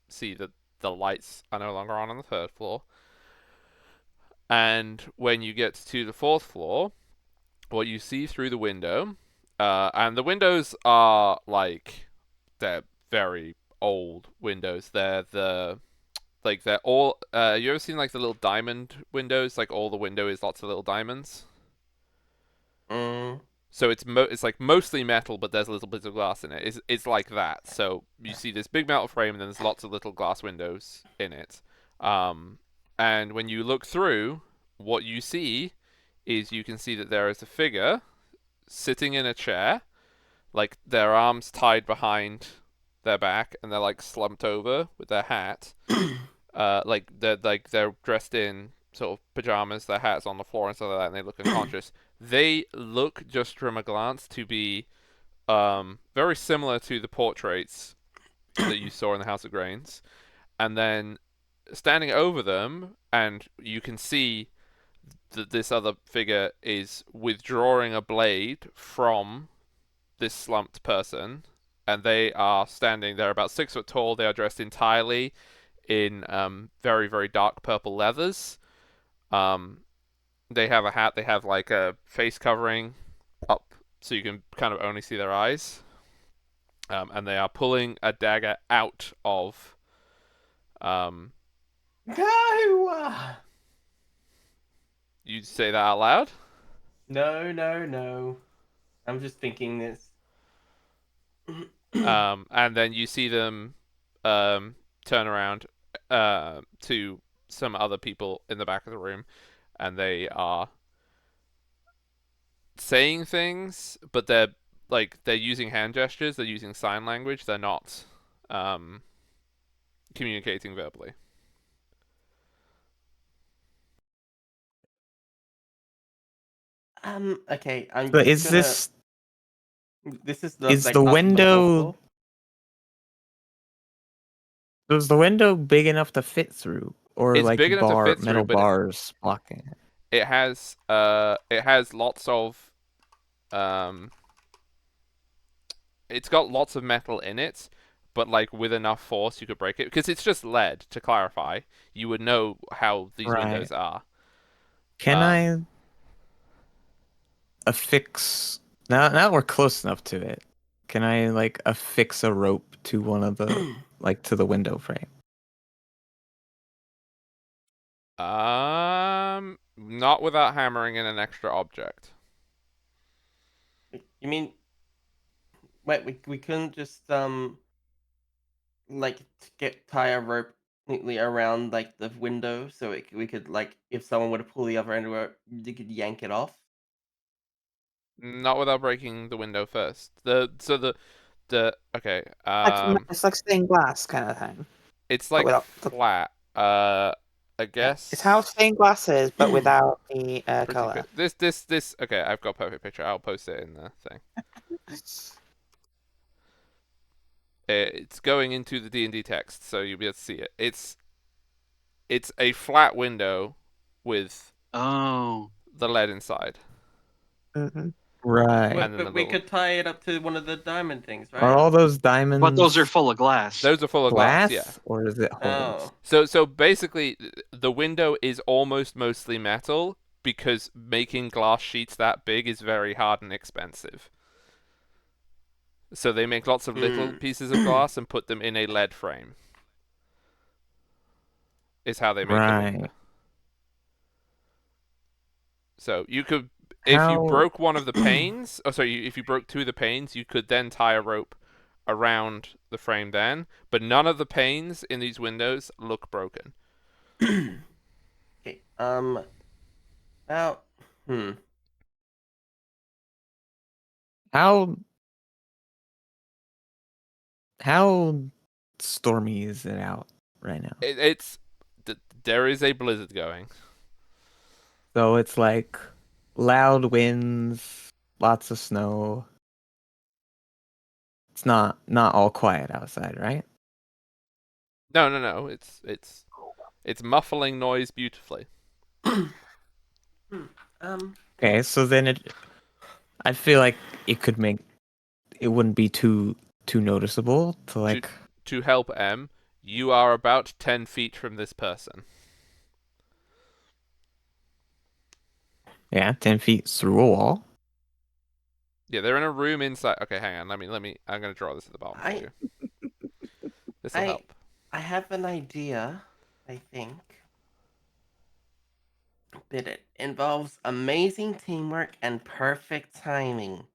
see that the lights are no longer on the 3rd floor. And when you get to the 4th floor, what you see through the window, and the windows are like, they're very old windows. They're all. You ever seen like the little diamond windows? Like all the window is lots of little diamonds. Mm. So it's like mostly metal, but there's a little bit of glass in it. It's like that. So you see this big metal frame, and then there's lots of little glass windows in it. And when you look through, what you see is you can see that there is a figure sitting in a chair, like their arms tied behind their back, and they're like slumped over with their hat. They're dressed in sort of pajamas, their hats on the floor and stuff like that, and they look unconscious. They look, just from a glance, to be very similar to the portraits that you saw in the House of Grains. And then standing over them, and you can see that this other figure is withdrawing a blade from this slumped person, and they are standing. They're about 6 foot tall. They are dressed entirely in very, very dark purple leathers. They have a hat. They have like a face covering up, so you can kind of only see their eyes. And they are pulling a dagger out of. No! You say that out loud? No, no, no. I'm just thinking this. And then you see them turn around to some other people in the back of the room, and they are saying things, but they're using hand gestures. They're using sign language. They're not communicating verbally. Okay, I'm So just is gonna. This is is like the up on the 4th window floor. was the window big enough to fit through, or It's like big enough to fit through, metal but bars blocking it? it has lots of it's got lots of metal in it, but like with enough force you could break it, because it's just lead. To clarify, you would know how these Right. windows are. Can I affix Now we're close enough to it. Can I like affix a rope to one of the to the window frame? Not without hammering in an extra object. You mean wait? We couldn't just like tie a rope neatly around like the window so we could like if someone were to pull the other end of it, you could yank it off. Not without breaking the window first. The okay. It's like stained glass kind of thing, It's but like without the. flat. I It's how guess. stained glass is, but without the Pretty color. good. This. Okay, I've got a perfect picture. I'll post it in the thing. It's going into the D&D text, so you'll be able to see it. It's a flat window with Oh. the lead inside, Mm-hmm. Right. and then the But we little. could tie it up to one of the diamond things, Are right? all those diamonds But those are full of glass. Those are full of glass. Yeah. glass or is it holes? Oh. So basically, the window is almost mostly metal because making glass sheets that big is very hard and expensive. So they make lots of little pieces of glass and put them in a lead frame. Is how they make the window. Right. So you could, if you How broke one of the panes, if you broke two of the panes, you could then tie a rope around the frame then. But none of the panes in these windows look broken. Okay. Now. how how stormy is it out right now? There is a blizzard going. So it's like loud winds, lots of snow. It's not all quiet outside, right? No. It's muffling noise beautifully. Okay, so then I feel like it wouldn't be too noticeable to like To help M, you are about 10 feet from this person. 10 feet through a wall. Yeah, they're in a room inside. Okay, hang on. Let me. I'm gonna draw this at the bottom for you. This will I help. I have an idea. I think. But it involves amazing teamwork and perfect timing.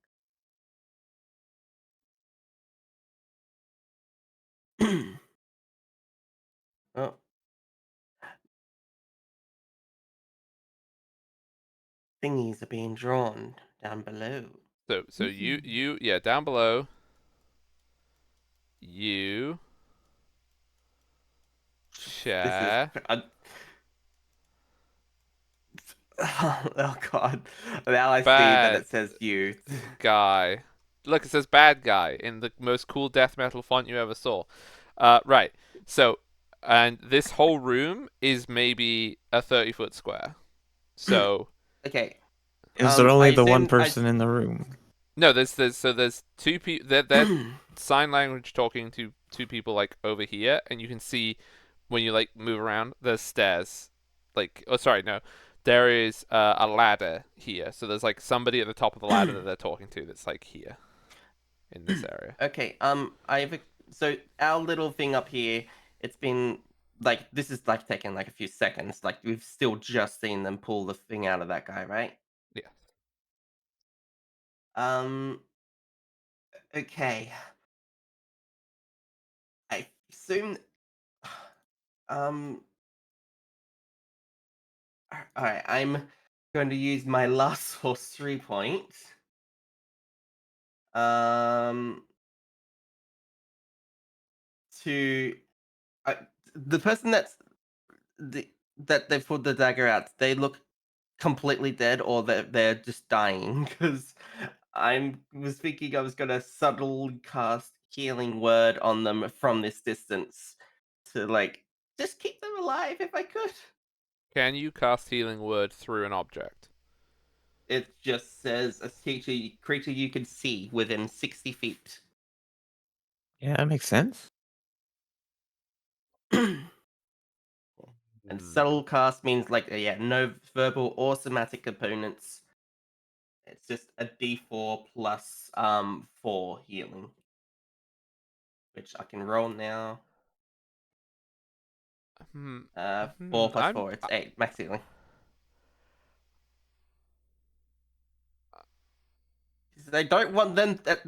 Oh, thingies are being drawn down below. So you yeah down below. You This is. share Oh God! Now I see that bad it says you. guy. Look, it says bad guy in the most cool death metal font you ever saw. Right. So, and this whole room is maybe a 30-foot square. So Okay. Is there only I the one assume person in the room? no, there's two people. They're sign language talking to two people like over here, and you can see when you like move around, there's stairs. Like, oh, sorry, no, there is a ladder here. So there's like somebody at the top of the ladder that they're talking to that's like here in this area. Okay. So our little thing up here. It's been like this is like taking like a few seconds. Like we've still just seen them pull the thing out of that guy, right? Yeah. Um. Okay. I assume. Um. All right. I'm going to use my last sorcery point. Um. To uh, the person the that they pulled the dagger out. They look completely dead, or they're just dying. Because I was thinking I was gonna subtly cast healing word on them from this distance to like just keep them alive if I could. Can you cast healing word through an object? It just says a creature you can see within 60 feet. Yeah, that makes sense. And subtle cast means like yeah, no verbal or somatic components. It's just a D4 plus 4 healing, which I can roll now. Hmm. 4 plus I'm 4, it's 8 max healing. I don't want them I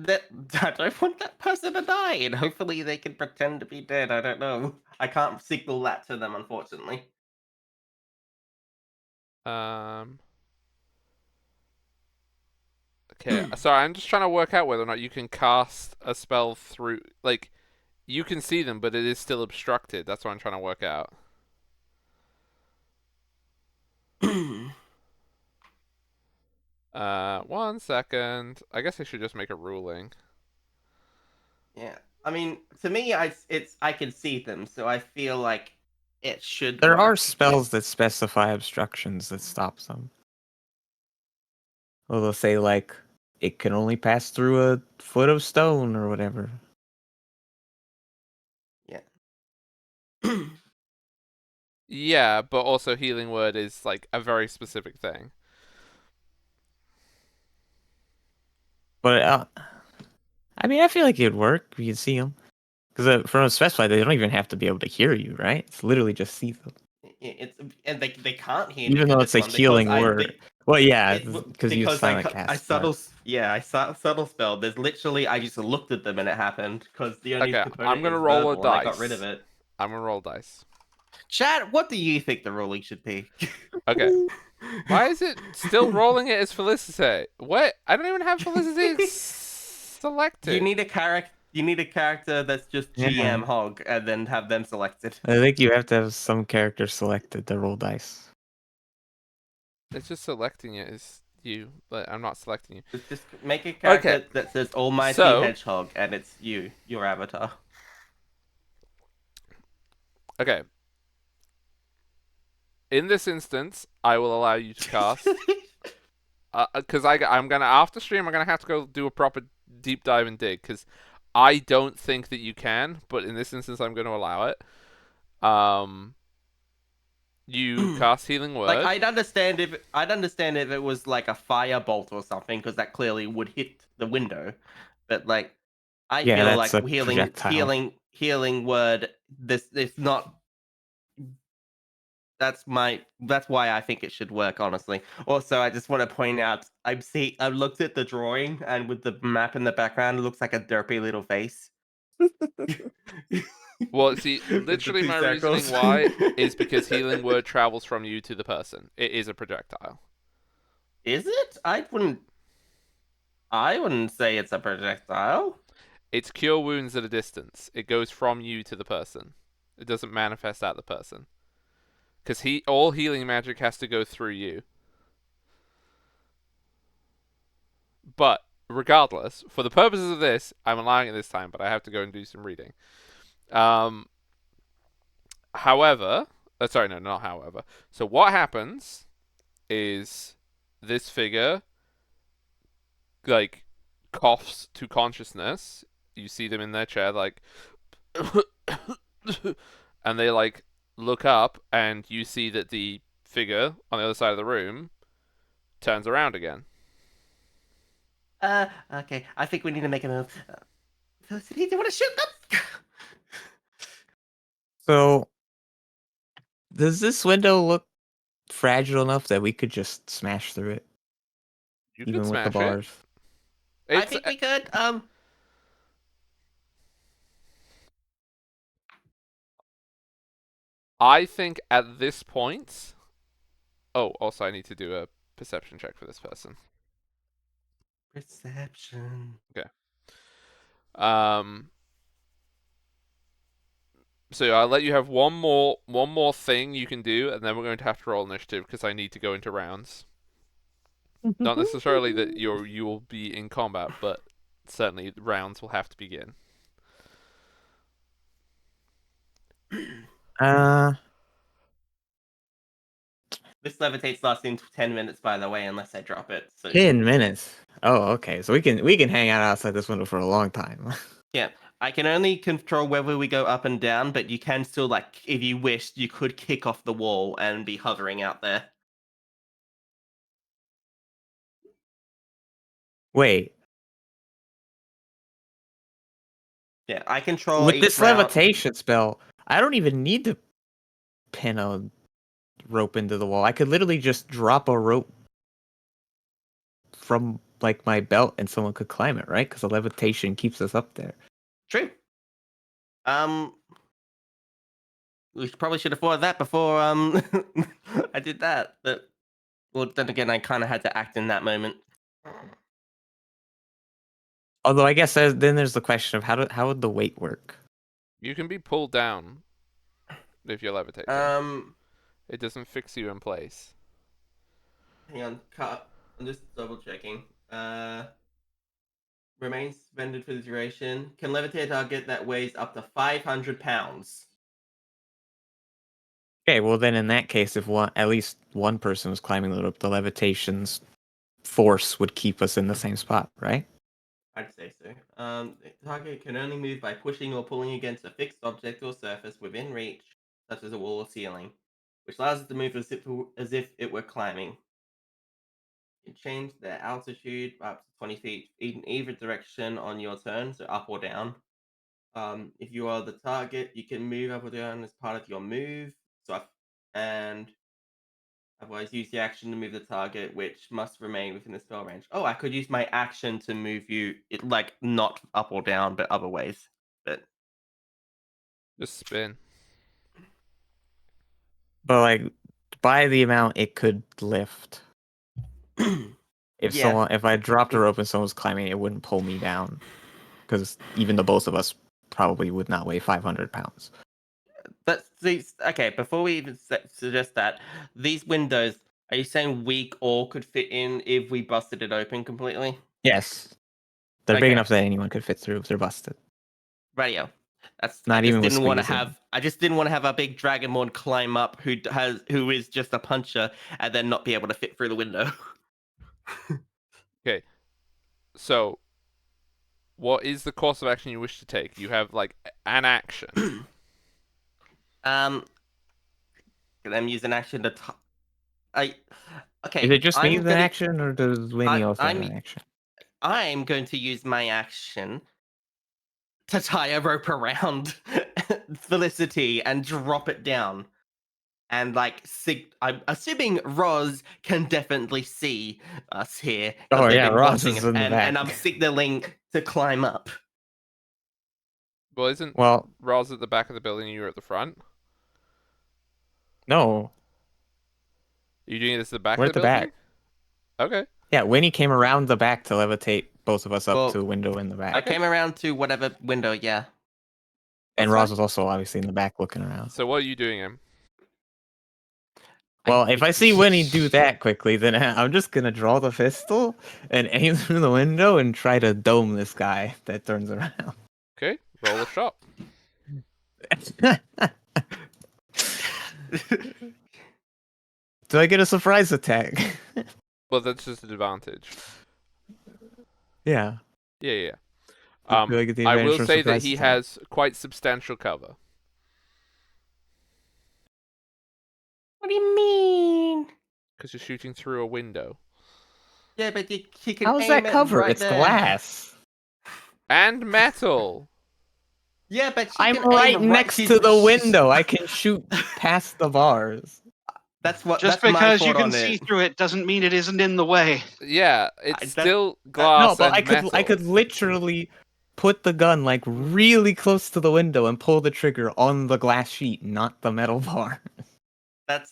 don't want that person to die, and hopefully they can pretend to be dead. I don't know. I can't signal that to them, unfortunately. Okay, sorry, I'm just trying to work out whether or not you can cast a spell through. Like, you can see them, but it is still obstructed. That's what I'm trying to work out. One second. I guess I should just make a ruling. Yeah, I mean, to me, I can see them, so I feel like it should There are work. spells that specify obstructions that stop them. Well, they'll say like it can only pass through a foot of stone or whatever. Yeah. Yeah, but also healing word is like a very specific thing. But I mean, I feel like it'd work. You can see them because from a specify, they don't even have to be able to hear you, right? It's literally just see them. It's and they can't hear me Even for though this it's a one because healing word. Well, yeah, because you because silent cast. I subtle spell. There's literally I just looked at them and it happened because the only Okay, I'm component gonna is roll a verbal and I got rid of dice. it. I'm gonna roll dice. Chad, what do you think the ruling should be? Okay. Why is it still rolling it as Felicity? What? I don't even have Felicity You selected. need a character. You need a character that's just Yeah. GM hog, and then have them selected. I think you have to have some character selected to roll dice. It's just selecting it as you, but I'm not selecting you. Just make a Okay. character that says Almighty So, Hedgehog, and it's you, your avatar. okay. In this instance, I will allow you to cast. Because I'm gonna after stream, I'm gonna have to go do a proper deep dive and dig. Because I don't think that you can, but in this instance, I'm going to allow it. You cast healing word. Like I'd understand if it was like a firebolt or something, because that clearly would hit the window. But like, I Yeah, feel that's like a projectile. healing word. This it's not. That's why I think it should work, honestly. Also, I just want to point out I've looked at the drawing, and with the map in the background, it looks like a derpy little face. Well, see, With the literally two my circles. reasoning why is because healing word travels from you to the person. It is a projectile. Is it? I wouldn't say it's a projectile. It's cure wounds at a distance. It goes from you to the person. It doesn't manifest at the person. Because all healing magic has to go through you. But regardless, for the purposes of this, I'm allowing it this time, but I have to go and do some reading. However, sorry, no, not however. So what happens is this figure like coughs to consciousness. You see them in their chair, like, and they like look up, and you see that the figure on the other side of the room turns around again. Okay. I think we need to make a move. Felicity, do you want to shoot them? So, does this window look fragile enough that we could just smash through it, You could even with the smash it. bars? I It's. think we could. I think at this point. Oh, also I need to do a perception check for this person. Perception. Okay. So I'll let you have one more thing you can do, and then we're going to have to roll initiative because I need to go into rounds. Not necessarily that you will be in combat, but certainly rounds will have to begin. Uh, This levitate's lasting 10 minutes, by the way, unless I drop it. So 10 minutes. Oh, okay. So we can hang out outside this window for a long time. yeah, I can only control whether we go up and down, but you can still, like, if you wished, you could kick off the wall and be hovering out there. Wait, Yeah, I control with each this route. levitation spell, I don't even need to pin a rope into the wall. I could literally just drop a rope from like my belt, and someone could climb it, right? Because the levitation keeps us up there. True. We probably should have thought of that before I did that. But well, then again, I kind of had to act in that moment. Although I guess then there's the question of how would the weight work? You can be pulled down if you're levitating. It doesn't fix you in place. Hang on, cut. I'm just double checking. Remains suspended for the duration. Can levitate a target that weighs up to 500 pounds. Okay, well then in that case, if at least one person was climbing the rope, the levitation's force would keep us in the same spot, right? I'd say so. The target can only move by pushing or pulling against a fixed object or surface within reach, such as a wall or ceiling, which allows it to move as if it were climbing. You can change the altitude up to 20 feet in either direction on your turn, so up or down. If you are the target, you can move up or down as part of your move. And otherwise, use the action to move the target, which must remain within the spell range. Oh, I could use my action to move you, like not up or down, but other ways. But Just spin. But like by the amount it could lift. yeah, If I dropped a rope and someone was climbing, it wouldn't pull me down. Because even the both of us probably would not weigh 500 pounds. but these okay. Before we even suggest that, these windows, are you saying we all could fit in if we busted it open completely? Yes. They're big Okay. enough that anyone could fit through if they're busted. Radio. That's Not I just even with didn't want to squeezing. have. I just didn't want to have a big dragonborn climb up who is just a puncher and then not be able to fit through the window. Okay. So, what is the course of action you wish to take? You have like an action. Can I use an action to? I okay. Is it just me I'm with an gonna. action, or does Winnie also have an action? I'm going to use my action to tie a rope around Felicity and drop it down. And like, I'm assuming Roz can definitely see us here because Oh they've yeah, been Ross watching, is in the and back. I'm signaling to climb up. Well, isn't Well, Roz at the back of the building and you're at the front? no, Are you doing this at the back we're of at the the building? back. Okay. Yeah, Winnie came around the back to levitate both of us up Well, to a window in the back. I came around to whatever window, yeah. And That's Ross fine. was also obviously in the back looking around. So what are you doing, Em? Well, if I see Winnie do that quickly, then I'm just gonna draw the pistol and aim through the window and try to dome this guy that turns around. Okay, roll a shot. Do I get a surprise attack? Well, that's just an advantage. Yeah. Yeah. Do I get the I advantage will from say that surprise he attack? has quite substantial cover. What do you mean? Because you're shooting through a window. Yeah, but he can How's aim that it cover? right It's there. glass. And metal! Yeah, but she I'm can right aim next she's- to the window. I can shoot past the bars. That's Just that's my because you thought can on see it. through it doesn't mean it isn't in the way. Yeah, it's that- still No, glass but and metal. I could literally put the gun like really close to the window and pull the trigger on the glass sheet, not the metal bar. That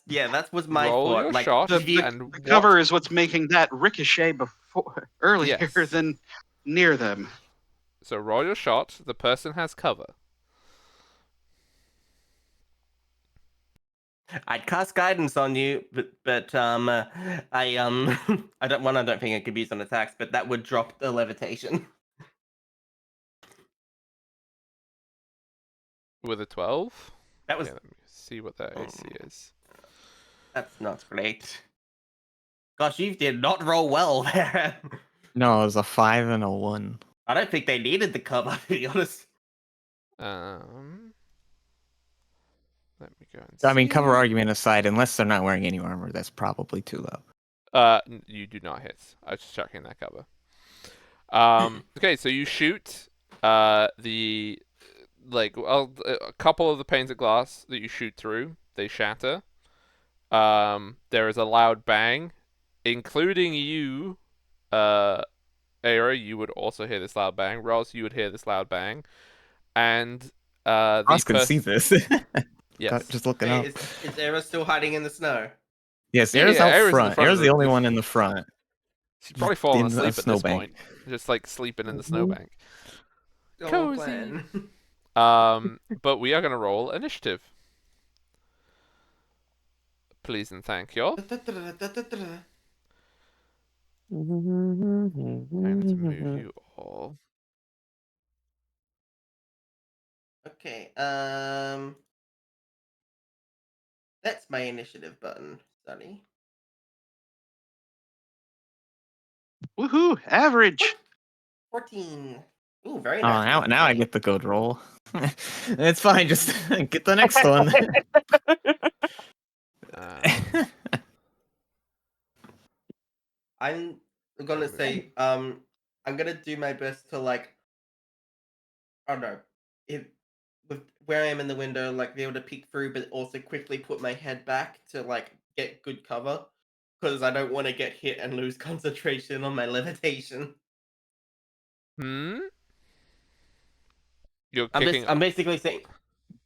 was my Roll thought. your Like, shot if you- and The cover is what's making that ricochet earlier Yes. than near them. So roll your shot. The person has cover. I'd cast guidance on you, but I I don't think it could be used on attacks, but that would drop the levitation. With a 12? That was Okay, let me see what that AC is. that's not great. Gosh, you did not roll well there. No, it was a 5 and a 1. I don't think they needed the cover, to be honest. Let me go and I mean, cover see. argument aside, unless they're not wearing any armor, that's probably too low. You do not hit. I was just checking that cover. Okay, so you shoot the a couple of the panes of glass that you shoot through. They shatter. There is a loud bang, including you, Aira. You would also hear this loud bang. Roz, you would hear this loud bang, and the Ross can see person. this. Yes. Just looking Wait, up. is Era still hiding in the snow? Yes, Yeah, Aira's yeah. out Aira's in the front. front of Aira's the only the one in the front. She's probably fallen In the asleep at this snowbank. point, just like sleeping in the snowbank. Still Cozy. playing. But we are gonna roll initiative. Please and thank you. I need to move you all. Okay, that's my initiative button, Sunny. Woohoo! Average. 14. Ooh, very Oh, nice. now I get the good roll. It's fine. Just get the next one. I'm gonna say, I'm gonna do my best to like, I don't know, if with where I am in the window, like be able to peek through, but also quickly put my head back to like get good cover, because I don't want to get hit and lose concentration on my levitation. Hmm. You're kicking. I'm basically saying,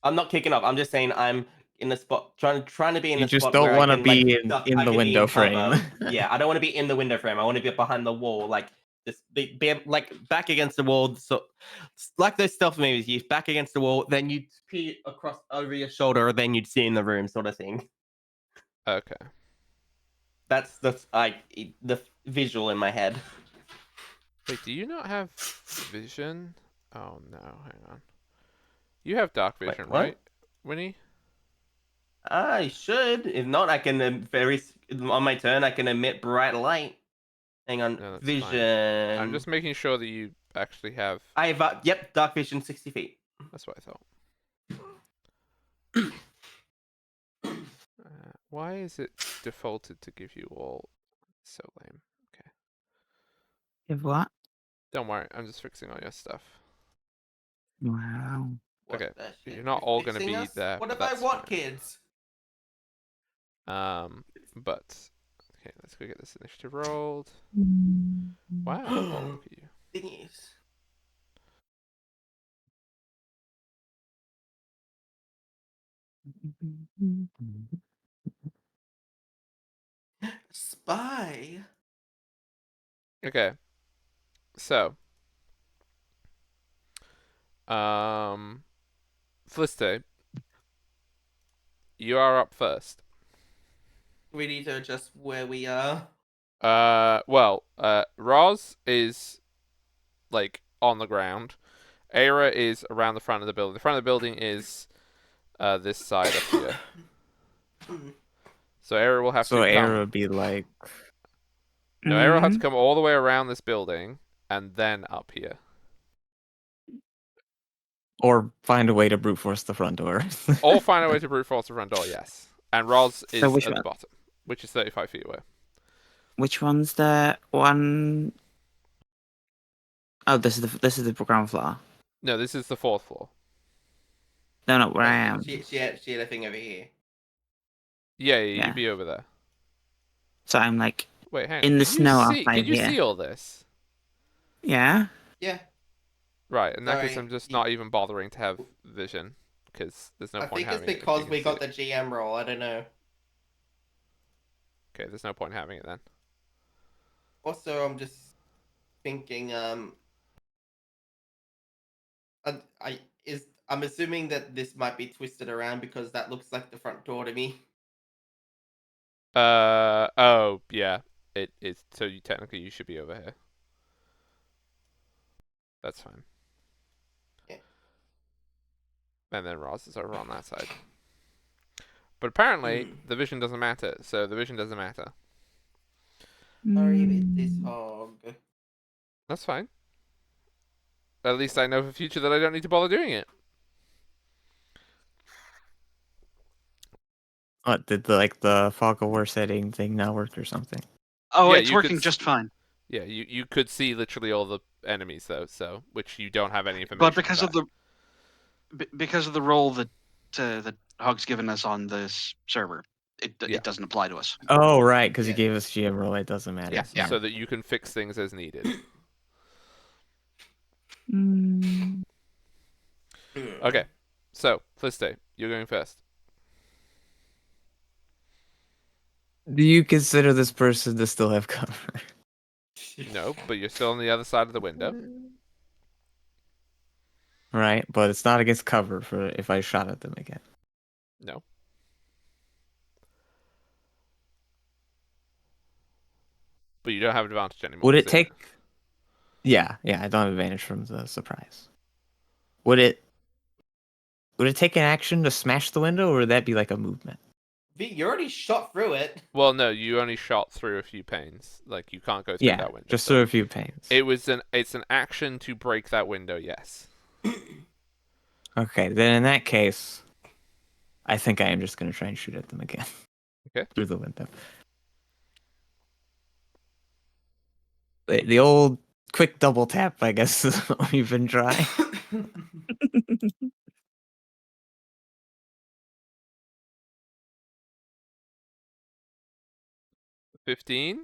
I'm not kicking up. I'm just saying I'm in the spot, trying to be in You a just spot don't where I want to can like be duck, in I the can be in window frame. cover. Yeah, I don't want to be in the window frame. I want to be behind the wall, like just be like back against the wall. So like those stealth movies, you back against the wall, then you peer across over your shoulder, then you'd see in the room, sort of thing. Okay. That's the visual in my head. Wait, do you not have vision? Oh no, hang on. You have dark Wait, vision, what? right, Winnie? I should. If not, I can on my turn. I can emit bright light. Hang on, No, that's vision. fine. I'm just making sure that you actually have. I have yep, dark vision, 60 feet. That's what I thought. Why is it defaulted to give you all? So lame. Okay. If what? Don't worry, I'm just fixing all your stuff. Wow. What Okay, the shit? you're not You're all gonna fixing be us? there, What but if I that's want fine. kids? But okay, let's go get this initiative rolled. Wow. Oh, look at you. Thingies. Spy. Okay. So, Fliste, you are up first. We need to adjust where we are. Roz is like on the ground. Aira is around the front of the building. The front of the building is this side up here. So Aira will have So to Air come. would be like, No, Aira will have to come all the way around this building and then up here. or find a way to brute force the front door. Or find a way to brute force the front door, yes. And Roz So is which at the one? bottom, which is 35 feet away. Which one's the one? Oh, this is the ground floor. No, this is the 4th floor. No, not where I am. She had a thing over here. Yeah, Yeah. you'd be over there. So I'm like Wait, hang on. in the Can you snow see? outside Can you here. see all this? Yeah. Yeah. Right. In that case, Sorry, I'm just not even bothering to have vision because there's no I point think it's having it. If you because can we see got it. the GM role. I don't know. Okay, there's no point having it then. Also, I'm just thinking. I'm assuming that this might be twisted around because that looks like the front door to me. Oh yeah, it is. So you should be over here. That's fine. Yeah. And then Roz is over on that side. But apparently the vision doesn't matter. So the vision doesn't matter. Sorry with this hog. That's fine. At least I know for future that I don't need to bother doing it. What did the fog of war setting thing not work or something? Oh, Yeah, it's you could working just fine. Yeah, you could see literally all the enemies though, so which you don't have any information. But because about. of the role that Hog's given us on this server, Yeah. it doesn't apply to us. Oh, right, because he Yeah. gave us GM role. It doesn't matter. Yes, Yeah. so that you can fix things as needed. Mm, Okay, so Fliste, you're going first. Do you consider this person to still have cover? No, but you're still on the other side of the window. Right, but it's not against cover for if I shot at them again. No. But you don't have advantage anymore. Would it 'cause take? Yeah, I don't have advantage from the surprise. Would it take an action to smash the window, or would that be like a movement? You already shot through it. Well, no, you only shot through a few panes. Like you can't go through Yeah, that window. just so through a few panes. it's an action to break that window. Yes. Okay, then in that case, I think I am just gonna try and shoot at them again. Okay. Through the window. The old quick double tap, I guess, is what we've been trying. 15.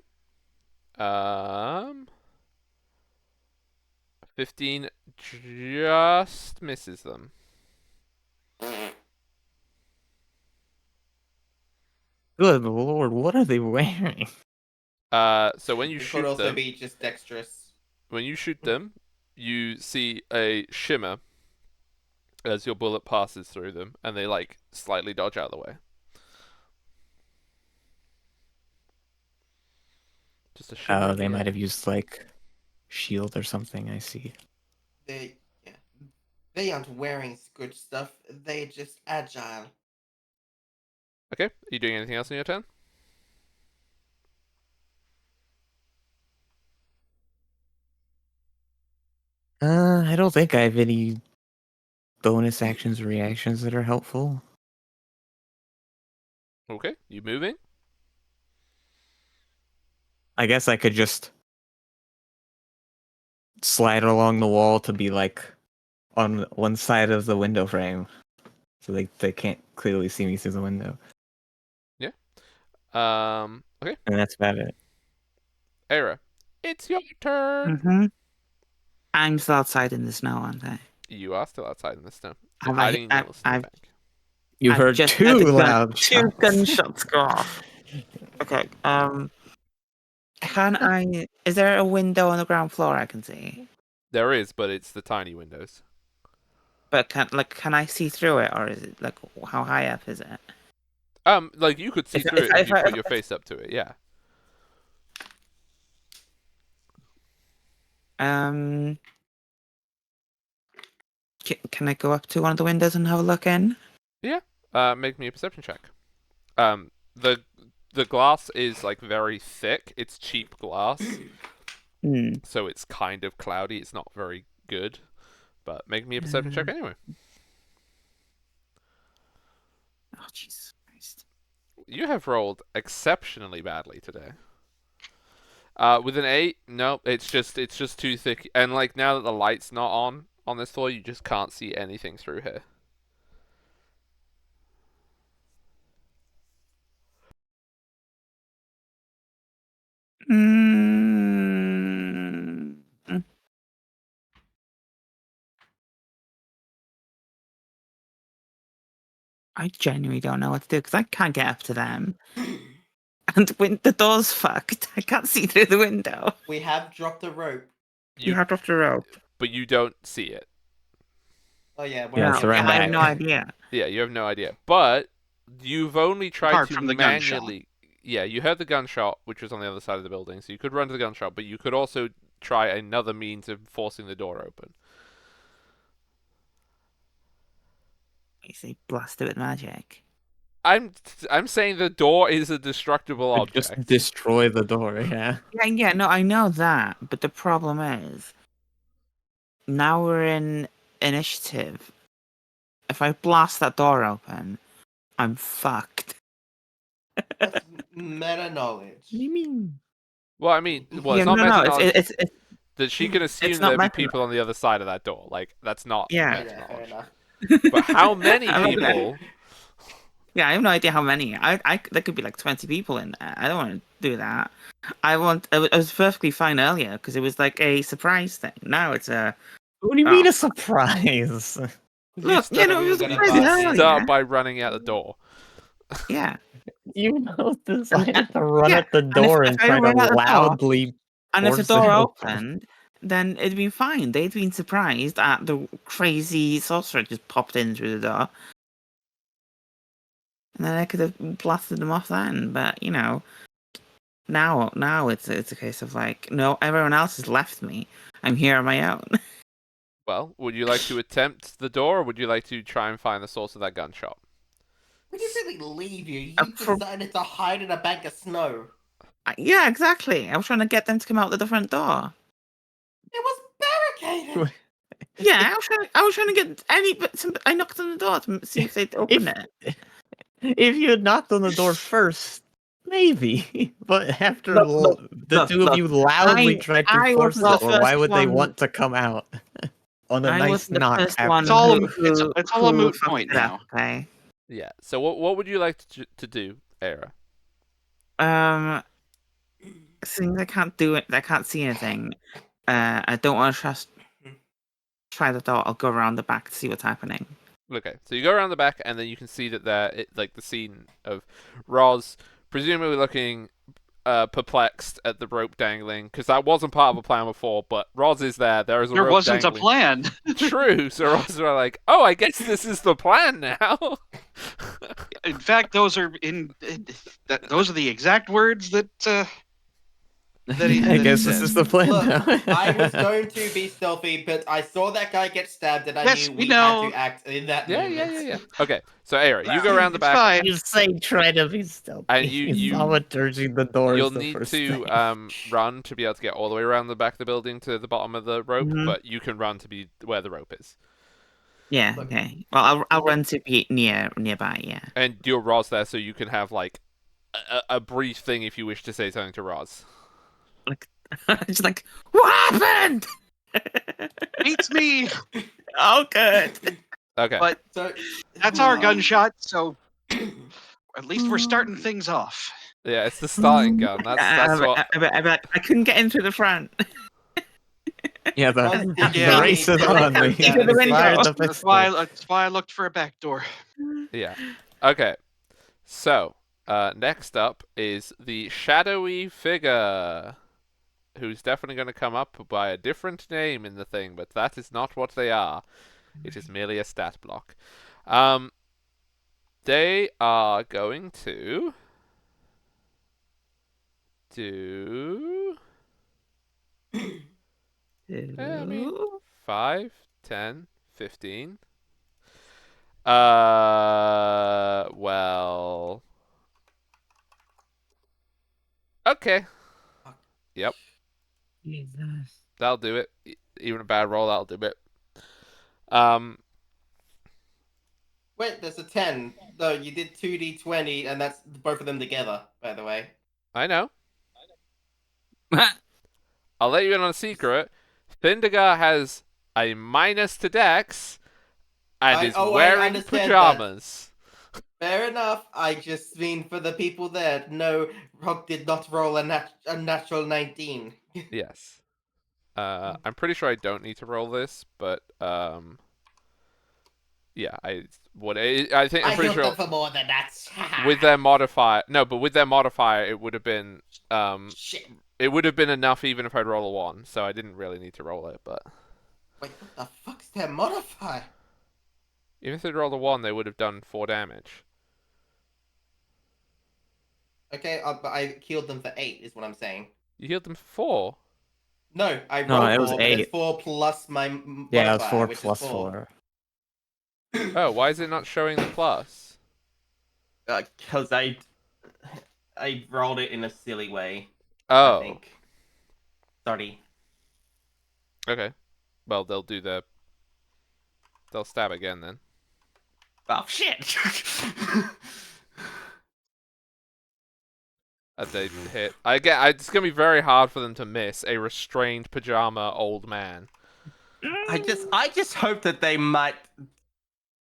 15 just misses them. Good lord, what are they wearing? So when you It could shoot also them, be just dexterous. when you shoot them, you see a shimmer as your bullet passes through them, and they like slightly dodge out of the way. Just a shimmer. Oh, in they the might air. have used like shield or something. I see. Yeah. They aren't wearing good stuff. They're just agile. Okay. Are you doing anything else in your turn? I don't think I have any bonus actions or reactions that are helpful. Okay. You moving? I guess I could just slide along the wall to be like on one side of the window frame, so they can't clearly see me through the window. Okay. And that's about it. Era, it's your turn. mm-hmm. I'm still outside in the snow, aren't I? You are still outside in the snow. You're Have I- hiding in your little I've- snowbank. You I've heard just two heard the loud two shots. gunshots go off. Okay. Can I? Is there a window on the ground floor I can see? There is, but it's the tiny windows. But can I see through it, or is it like how high up is it? Like you could see If- through if it I- if if you I- put if your I- face up to it. Yeah. Can I go up to one of the windows and have a look in? Make me a perception check. The glass is like very thick. It's cheap glass, Hmm. so it's kind of cloudy. It's not very good, but make me a perception check anyway. Oh Jesus Christ! You have rolled exceptionally badly today. With an 8, nope, it's just too thick. And like now that the light's not on this floor, you just can't see anything through here. Mm. I genuinely don't know what to do because I can't get up to them, and when the door's fucked, I can't see through the window. We have dropped a rope. You have to rope. But you don't see it. Oh yeah, Yeah, it's No, around I have back. no idea. Yeah, you have no idea. But you've only tried Apart to from the gunshot. manually. Yeah, you heard the gunshot, which was on the other side of the building, so you could run to the gunshot, but you could also try another means of forcing the door open. You say blast it with magic. I'm saying the door is a destructible Or object. just destroy the door, yeah. Yeah, no, I know that, but the problem is, now we're in initiative. If I blast that door open, I'm fucked. That's meta knowledge. What do you mean? Well, I mean, well, Yeah, it's not no, meta no, knowledge. it's That she can assume It's not there'd be meant. people on the other side of that door. Like, that's not Yeah. meant to Yeah, be fair launched. enough. But how many I don't know. people? Yeah, I have no idea how many. There could be like 20 people in there. I don't want to do that. It was perfectly fine earlier because it was like a surprise thing. Now it's a What do you Oh. mean a surprise? look. thought It we was were a gonna surprise buy You these. start earlier. by running out the door. Yeah. You decided to run Yeah, at the and door if and I try to ran out the door, loudly and if the force it door open. opened, then it'd been fine. They'd been surprised at the crazy sorcerer just popped in through the door. And then I could have blasted them off then. But, now it's a case of like, no, everyone else has left me. I'm here on my own. Well, would you like to attempt the door, or would you like to try and find the source of that gunshot? We didn't really leave you. Uh, You for- decided to hide in a bank of snow. Yeah, exactly. I was trying to get them to come out the front door. It was barricaded. Yeah, I was trying to get I knocked on the door to see if they'd open it. If you had knocked on the door first, maybe. But after Look, the two of look, you loudly tried to I force wasn't the the door, why first would they one- want to come out on a I nice wasn't the knock first after? one It's all who a moot fucked point it up, now. okay? Yeah. So what would you like to do, Era? Since I can't do it, I can't see anything. I don't want to try the door. I'll go around the back to see what's happening. Okay, so you go around the back, and then you can see that like the scene of Roz presumably looking perplexed at the rope dangling, because that wasn't part of a plan before. But Roz is there. There is a There rope wasn't dangling. a plan. True. So Roz was like, "Oh, I guess this is the plan now." In fact, those are those are the exact words that I guess this said. is the plan Look, now. I was going to be stealthy, but I saw that guy get stabbed, and I Yes, knew we we know. had to act in that Yeah. moment. Okay, so Era, you go around the It's back, fine. You say try to be stealthy. and you Thaumaturgy the door you'll is the need first to thing. run to be able to get all the way around the back of the building to the bottom of the rope, Mhm. but you can run to be where the rope is. Yeah, Look, okay. Well, I'll run to be nearby. Yeah. And you're Roz there, so you can have like a brief thing if you wish to say something to Roz. Just like, what happened? Beats me. Oh, good. Okay. But So that's our gunshot, so at least we're starting things off. Yeah, it's the starting gun. That's what. I couldn't get in through the front. Yeah, Roz did the Yeah. race is really on. come We down and fired see the That's why pistol. that's why I looked for a back door. Yeah. Okay. So, next up is the shadowy figure, who's definitely going to come up by a different name in the thing, but that is not what they are. It is merely a stat block. They are going to do. I mean, 5, 10, 15. Well. Okay. Yep, Jesus. that'll do it. Even a bad roll, that'll do it. Um, Wait, there's a 10. No, you did 2d20, and that's both of them together, by the way. I know. I'll let you in on a secret. Thyndagar has a minus to Dex and is I wearing understand pajamas. Fair enough. I just mean for the people there, no, Rob did not roll a natural 19. Yes. I'm pretty sure I don't need to roll this, but yeah, I think I'm I pretty healed them sure for more than that. with their modifier. No, but with their modifier, it would have been Shit. it would have been enough even if I'd roll a 1, so I didn't really need to roll it. But Wait, what the fuck's their modifier? even if they'd rolled a 1, they would have done 4 damage. Okay, but I healed them for 8, is what I'm saying. You healed them for 4. No, I No, rolled it was 4, but it's 8. 4 plus my Yeah, it's modifier, 4 which plus is 4. 4. Oh, why is it not showing the plus? Because I rolled it in a silly way, I Oh, think. Sorry. okay. Well, they'll stab again then. Oh, shit! They hit. It's gonna be very hard for them to miss a restrained pajama old man. I just hope that they might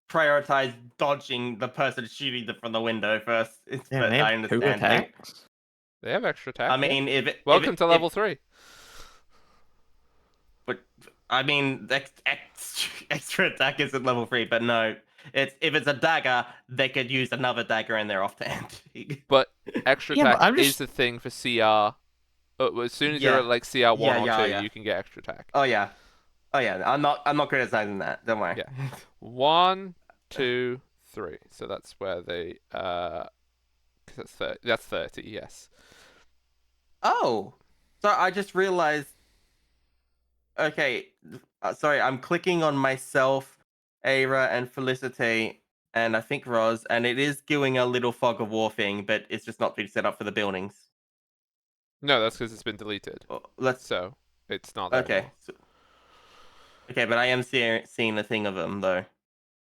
prioritize dodging the person shooting them from the window first. Damn, But they have I 2 understand. attacks. They have extra attack. I Yeah. mean, Welcome to level 3. But I mean, extra attack isn't level 3, but no, if it's a dagger, they could use another dagger and they're off to antique. But extra Yeah, but attack I'm is just the thing for CR. As soon as you're Yeah. at like CR 1 Yeah, or yeah, 2, yeah. you can get extra attack. Oh yeah, oh yeah. I'm not criticizing that. Don't worry. Yeah. 1, 2, 3. So that's where they 'cause that's 30. Yes. Oh, so I just realized. Okay, sorry. I'm clicking on myself, Aira, and Felicity, and I think Roz, and it is doing a little fog of war thing, but it's just not been set up for the buildings. No, that's because it's been deleted. Let's. So it's not there Okay. anymore. Okay, but I am seeing a thing of them though.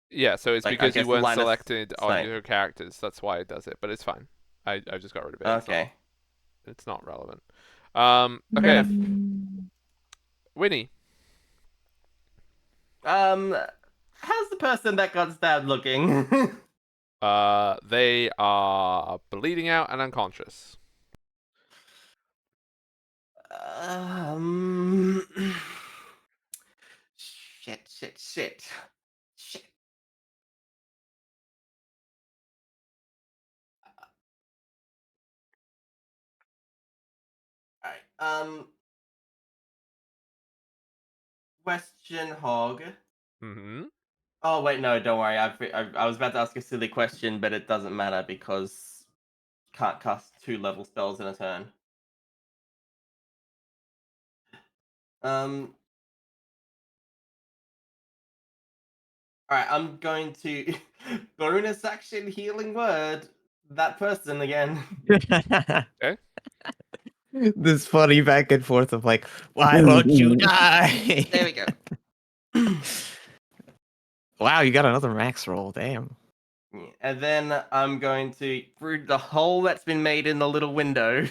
Yeah, so it's Like, I because you guess weren't line of selected on sight. your characters. That's why it does it, but it's fine. I just got rid of it. Okay. It's not relevant. Okay. Winnie. How's the person that got stabbed looking? They are bleeding out and unconscious. um. Shit. Alright. Question hog. Mm-hmm. Oh wait, no, don't worry. I was about to ask a silly question, but it doesn't matter because can't cast 2 level spells in a turn. Alright, I'm going to bonus action healing word that person again. Okay. This funny back and forth of like, why won't you die? There we go. Wow, you got another max roll. Damn. And then I'm going to, through the hole that's been made in the little window,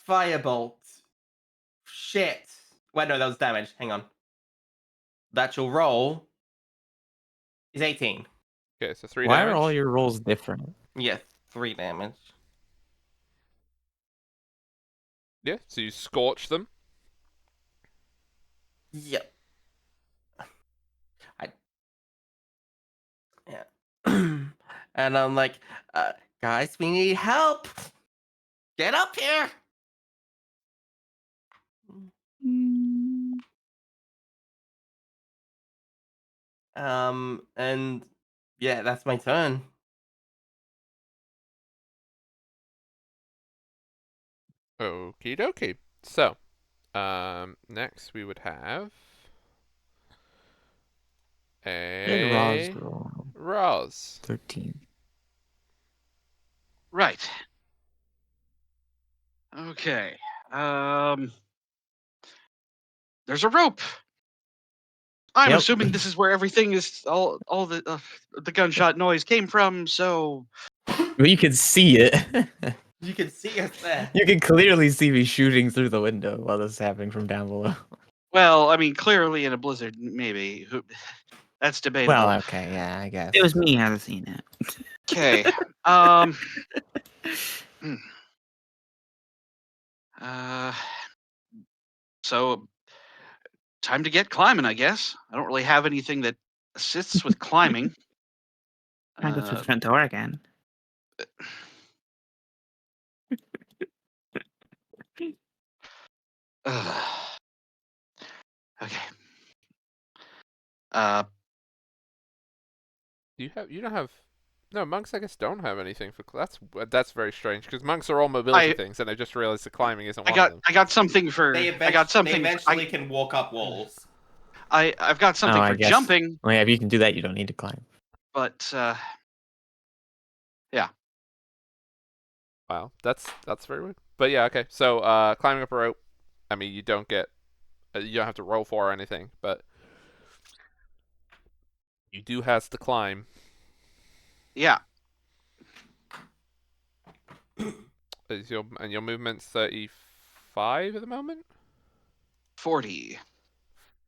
firebolt. Shit. Wait, no, that was damage. Hang on. The actual roll is 18. Okay, so 3 Why damage. are all your rolls different? Yeah, 3 damage. Yeah, so you scorch them. Yep. Yeah. And I'm like, guys, we need help. Get up here. And yeah, that's my turn. Okie dokie. So, next we would have Hey, Roz a roll. Roz. 13. Right. Okay. There's a rope. I'm Yep. assuming this is where everything is all the gunshot noise came from. So Well, you can see it. You can see us there. You can clearly see me shooting through the window while this is happening from down below. well, I mean, clearly in a blizzard, maybe. That's debatable. Well, okay, yeah, I guess. It was me who hasn't seen it. Okay. Hmm. So time to get climbing, I guess. I don't really have anything that assists with climbing. Can't go through the front door again. Okay. You don't have. No, monks I guess don't have anything for. That's very strange because monks are all mobility things, and I just realized the climbing isn't one of them. I got something for. They I got something. eventually can walk up walls. I've got something I for guess. jumping, Well, yeah, if you can do that, you don't need to climb. but yeah. Wow, that's very weird. But yeah, okay. So climbing up a rope. I mean, you don't have to roll for or anything, but you do has to climb. Yeah. And your movement's 35 at the moment? 40.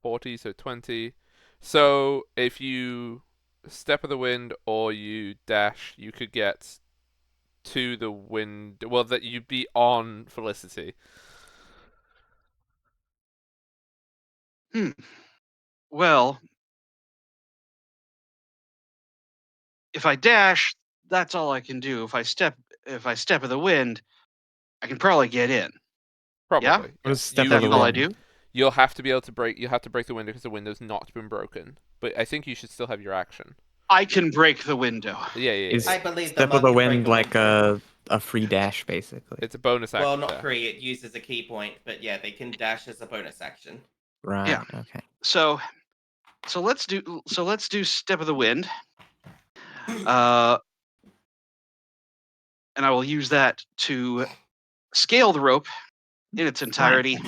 40, so 20. So if you step of the wind or you dash, you could get to the wind. Well, that you'd be on Felicity. Well, if I dash, that's all I can do. If I step of the wind, I can probably get in. Yeah? Probably. What Yeah. is step of That's the all I wind? do? You'll have to be able to break. You have to break the window because the window's not been broken. But I think you should still have your action. I can break the window. Yeah, yeah, Is yeah. I believe the step of monk the can break wind a like window. a free dash, basically? It's a bonus action. Well, not there. free. It uses a key point, but yeah, they can dash as a bonus action. Right. Yeah. Okay. So let's do step of the wind. And I will use that to scale the rope in its entirety.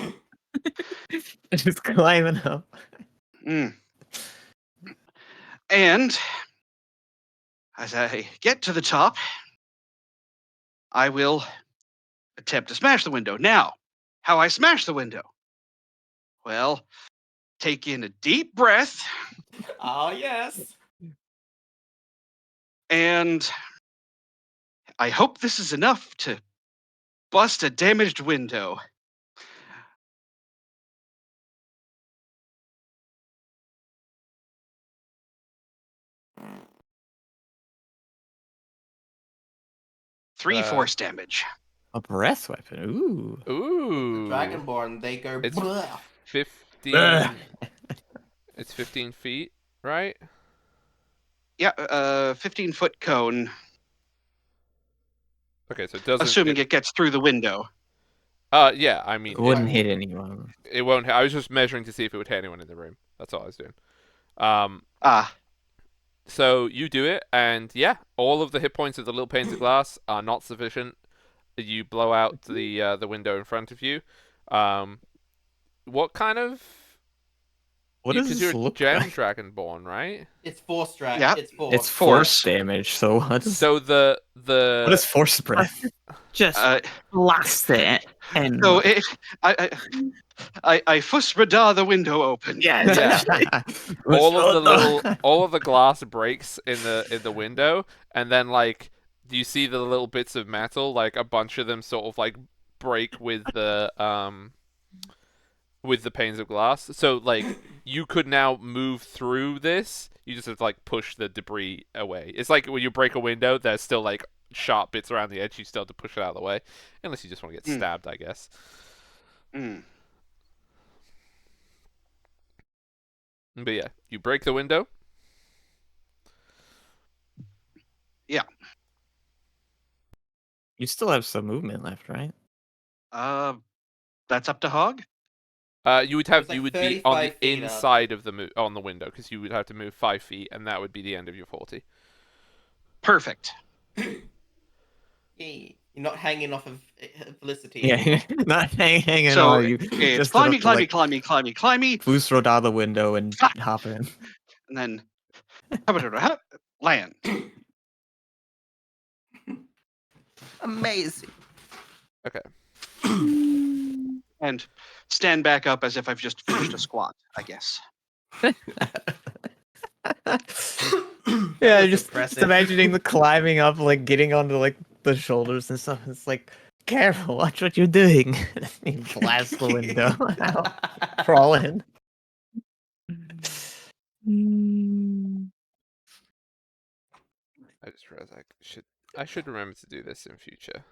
Just climbing up. Mm. And as I get to the top, I will attempt to smash the window. Now, how I smash the window? Well, take in a deep breath, Oh yes. and I hope this is enough to bust a damaged window. Three force damage. A breath weapon. Ooh. The Ooh. Dragonborn, they go. It's Blah. 15. It's 15 feet, right? Yeah, 15-foot cone, Okay, so it doesn't. assuming it gets through the window. Yeah. I mean, It wouldn't hit anyone. it won't. I was just measuring to see if it would hit anyone in the room. That's all I was doing. Um. Ah, So you do it, and yeah, all of the hit points of the little panes of glass are not sufficient. You blow out the window in front of you. Um. What kind of? What does Because this you're a look gem like? dragonborn, right? It's force drag. Yeah. It's force. It's force. force damage. So what is So what is force breath? Just uh, blast it and so I fussbada the window open. yeah, Yeah. What all of the glass breaks in the window, and then like you see the little bits of metal, like a bunch of them sort of like break with the panes of glass. So like you could now move through this. You just have to like push the debris away. It's like when you break a window, there's still like sharp bits around the edge. You still have to push it out of the way, unless you just want to get stabbed, I guess. Mm. But yeah, you break the window. Yeah. You still have some movement left, right? That's up to Hog. You would It's like be on the 35 feet up. inside of on the window because you would have to move 5 feet, and that would be the end of your 40. Perfect. Yay. You're not hanging off of Felicity. Yeah, not hanging So on. You it's just stood up climby, to, like, climby, boost roll out the window and Ah! hop in. and then land. Amazing. Okay. And stand back up as if I've just finished a squat, I guess. Yeah, was just impressive. imagining the climbing up, like getting onto like the shoulders and stuff. It's like, careful, watch what you're doing. You blast the window out, crawl in. I just realized I should remember to do this in future.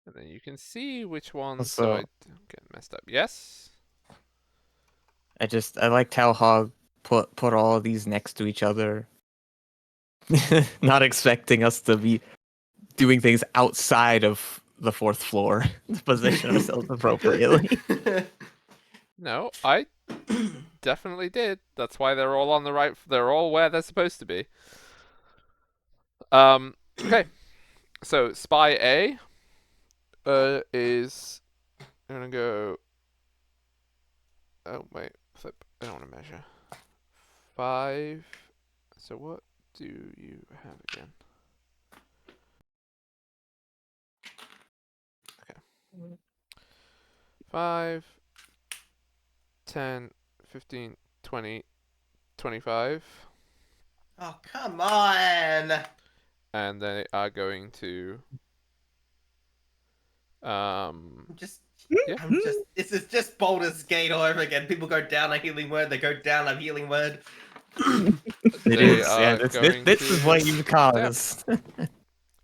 And then you can see which ones so I Also, don't get messed up. Yes? I liked how Hog put all of these next to each other, not expecting us to be doing things outside of the fourth floor to position ourselves appropriately. No, I definitely did. That's why they're all on the right. They're all where they're supposed to be. Okay. So spy A is I'm gonna go. Oh wait, flip. I don't want to measure. 5. So what do you have again? 5, 10, 15, 20, 25. Oh, come on! And they are going to Just, yeah. this is just Baldur's Gate all over again. People go down a healing word, they go down a healing word. It They is. Yeah, are this going this is to what you stab. caused.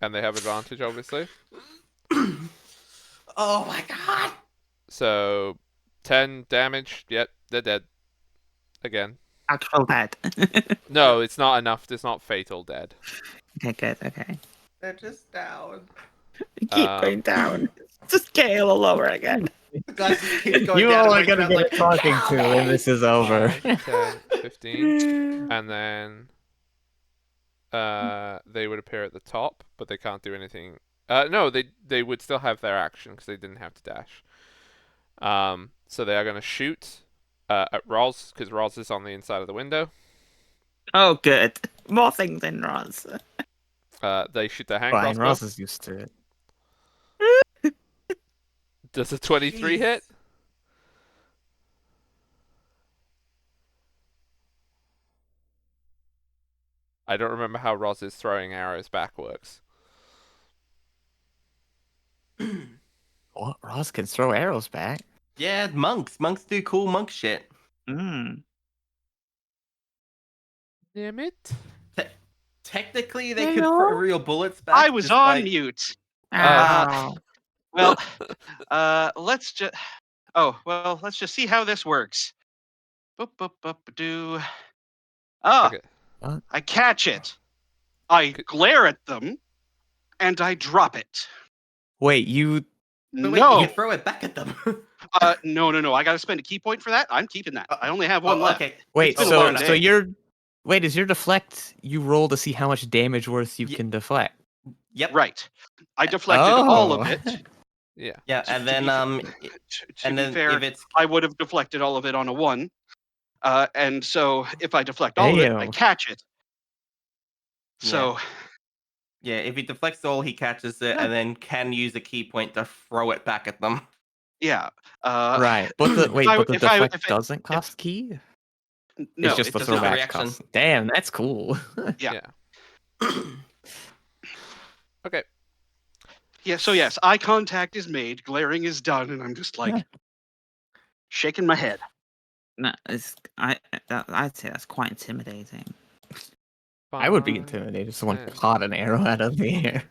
And they have advantage obviously. Oh my god! So 10 damage. Yep, they're dead. Again. Actual dead. No, it's not enough. It's not fatal dead. Okay, good. Okay. They're just down. Keep going down. Just Gale all over again. The guys just keep going You down all and are waking gonna up get like, a talking to when this is over. 5, 10, 15. And then they would appear at the top, but they can't do anything. No, they would still have their action because they didn't have to dash. So they are going to shoot at Roz because Roz is on the inside of the window. Oh, good. More things in Roz. They shoot their hand Fine, crossbow. Ross is used to it. Does a 23 hit? jeez. I don't remember how Roz's throwing arrows back works. What? Ross can throw arrows back. Yeah, monks. Monks do cool monk shit. Mm. Damn it. Technically, they could Hello? throw real bullets back. I was just on like- mute. Oh. Well, let's just. Oh well, let's just see how this works. Boop boop boop do. Ah, Okay. I catch it. I Could- glare at them, and I drop it. Wait, you? But wait, No, you can throw it back at them. no. I gotta spend a key point for that. I'm keeping that. I only have one Oh, left. okay. Wait, It's been a so long so day. you're? Wait, is your deflect? You roll to see how much damage worth you Ye- can deflect. Yep. Right. I deflected all of Oh. it. Yeah. Yeah, To- and to then be f- i- To and be then fair, if it's I would have deflected all of it on a 1. And so if I deflect all of it, I Damn. catch it. Yeah. So yeah, if he deflects all, he catches it, and then can use a key point to throw it back at them. yeah. Right, but the wait, I- but the if I- deflect if it- doesn't cost key. no, It's just it the does just a not. throwback reaction. cost. Damn, that's cool. Yeah. Okay. Yeah. So yes, eye contact is made, glaring is done, and I'm just like shaking my head. No, I'd say that's quite intimidating. I would be 5, intimidated if someone 10. caught an arrow out of the air.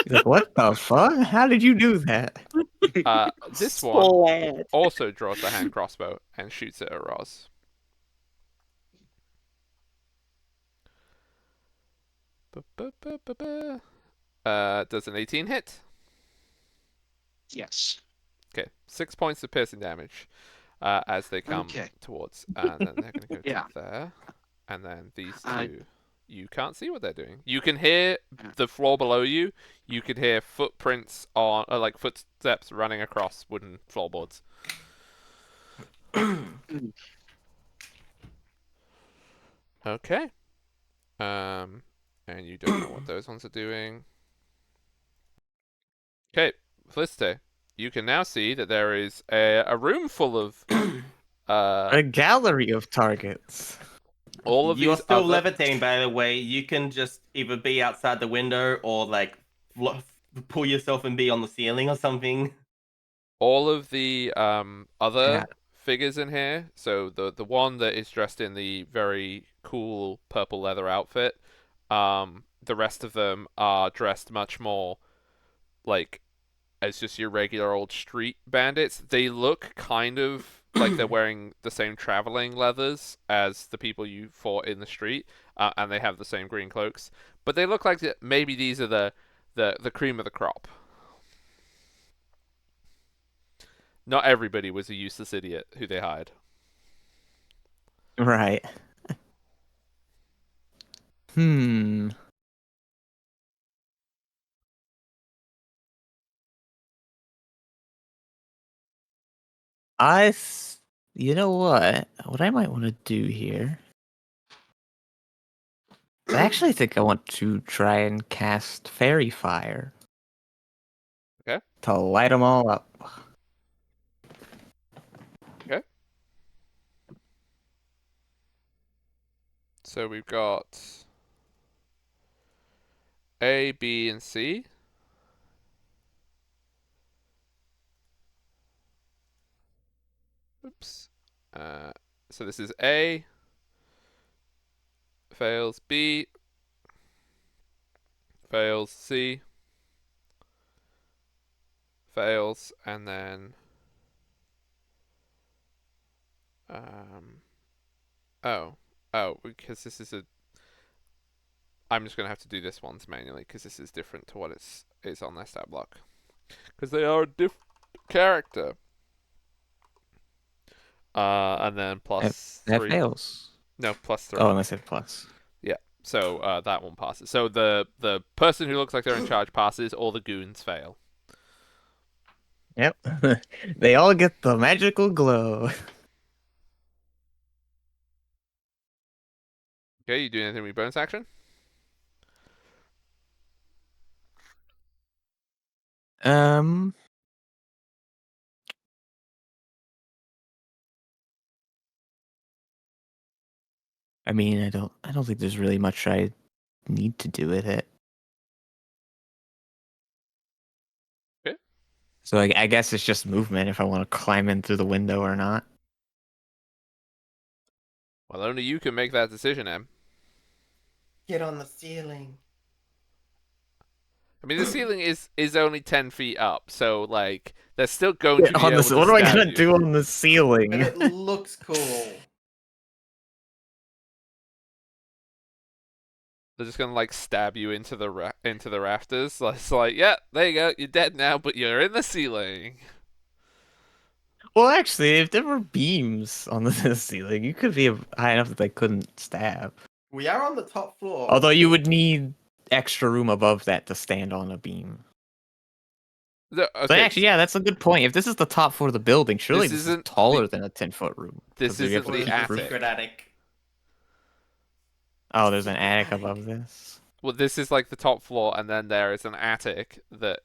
He's like, what the fuck? How did you do that? This one also draws a hand crossbow and shoots it at Roz. Does an 18 hit? Yes. Okay, 6 points of piercing damage as they come Okay. towards, and then they're going to go Yeah. to there, and then these I- two. You can't see what they're doing. You can hear the floor below you. You can hear footprints on, like footsteps running across wooden floorboards. Okay. And you don't know what those ones are doing. Okay, Felicite, you can now see that there is a room full of A gallery of targets. all of You are these still other. levitating, by the way. You can just either be outside the window or like pull yourself and be on the ceiling or something. All of the other Yeah. figures in here. So the one that is dressed in the very cool purple leather outfit. The rest of them are dressed much more like as just your regular old street bandits. They look kind of like they're wearing the same traveling leathers as the people you fought in the street, and they have the same green cloaks. But they look like maybe these are the cream of the crop. Not everybody was a useless idiot who they hired. Right. Hmm. You know what? What I might want to do here. I actually think I want to try and cast Fairy Fire. Okay. to light them all up. So we've got A, B, and C. Oops. So this is A, fails, B, fails, C, fails, and then because this is a. I'm just gonna have to do this ones manually because this is different to what is on their stat block because they are a different character. And then plus That 3. fails. No, plus 3. Oh, unless it plus. Yeah. So that one passes. So the person who looks like they're in charge passes. All the goons fail. Yep. They all get the magical glow. Okay, you do anything with bonus action? Um. I mean, I don't think there's really much I need to do with it. Okay. So I guess it's just movement if I want to climb in through the window or not. Well, only you can make that decision, Em. Get on the ceiling. I mean, the ceiling is only 10 feet up, so like they're still going to be On able the, to what am I stab gonna you. do on the But ceiling? it looks cool. They're just gonna like stab you into the into the rafters. So it's like, yeah, there you go, you're dead now, but you're in the ceiling. Well, actually, if there were beams on the ceiling, you could be high enough that they couldn't stab. We are on the top floor. Although you would need extra room above that to stand on a beam. Okay, But actually, yeah, that's a good point. If this is the top floor of the building, surely This this is isn't taller than a 10-foot room. This 'Cause you have isn't to Or the is keep it the roof- attic. secret attic? Oh, there's an Secret attic attic. above this. Well, this is like the top floor, and then there is an attic that,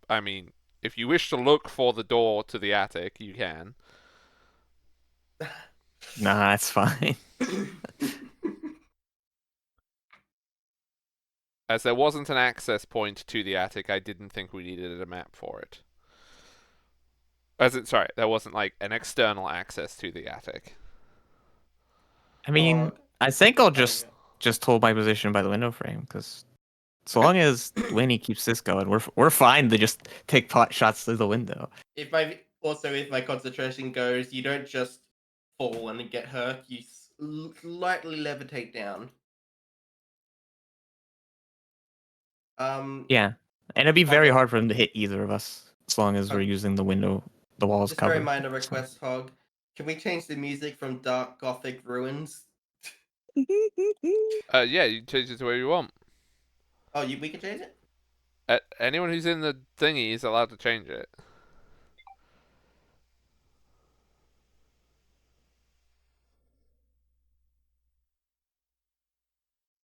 I mean, if you wish to look for the door to the attic, you can. Nah, that's fine. As there wasn't an access point to the attic, I didn't think we needed a map for it. Sorry, there wasn't like an external access to the attic. I mean, Dog. I think I'll There you just hold my position by the window frame because so long as Winnie keeps this going, we're fine to just take pot shots through the window. If my concentration goes, you don't just fall and get hurt. You slightly levitate down. Yeah, and it'd be very Hog, hard for him to hit either of us as long as we're using the window, the walls just a covered. reminder request, Hog. Can we change the music from dark gothic ruins? Yeah, you can change it to where you want. Oh, we can change it. Anyone who's in the thingy is allowed to change it.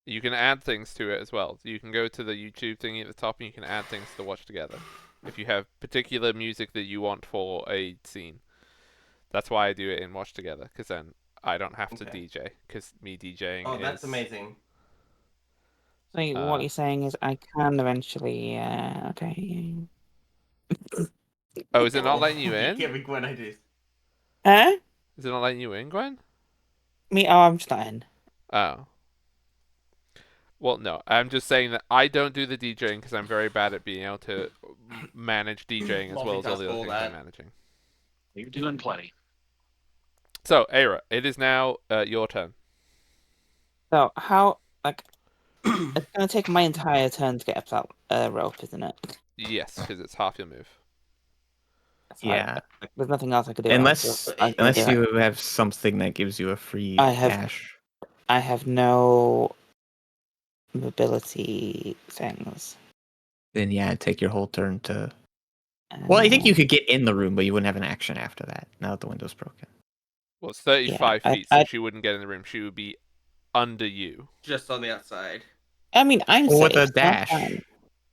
You can add things to it as well. You can go to the YouTube thingy at the top and you can add things to watch together. If you have particular music that you want for a scene. That's why I do it in watch together, because then I don't have to Okay. DJ, because me DJing Oh, that's is... amazing. So what you're saying is I can eventually, okay. Oh, is it not letting you in? Give me Gwen ideas. Huh? Is it not letting you in, Gwen? I'm just not in. Oh. Well, no. I'm just saying that I don't do the DJing because I'm very bad at being able to manage DJing as well as all the other Multitask all things I'm that. managing. You're doing plenty. So, Aira, it is now your turn. So how, like, it's gonna take my entire turn to get up that rope, isn't it? Yes, because it's half your move. So Yeah, there's nothing else I could do. unless I- unless yeah. you have something that gives you a free I have- dash. I have no mobility things. Then yeah, it'd take your whole turn to. Well, I think you could get in the room, but you wouldn't have an action after that. Now that the window's broken. Well, it's 35 Yeah, feet, so she wouldn't get in the room. She would be under you. Just on the outside. I mean, I'm Well, with safe. a so I'm dash. fine.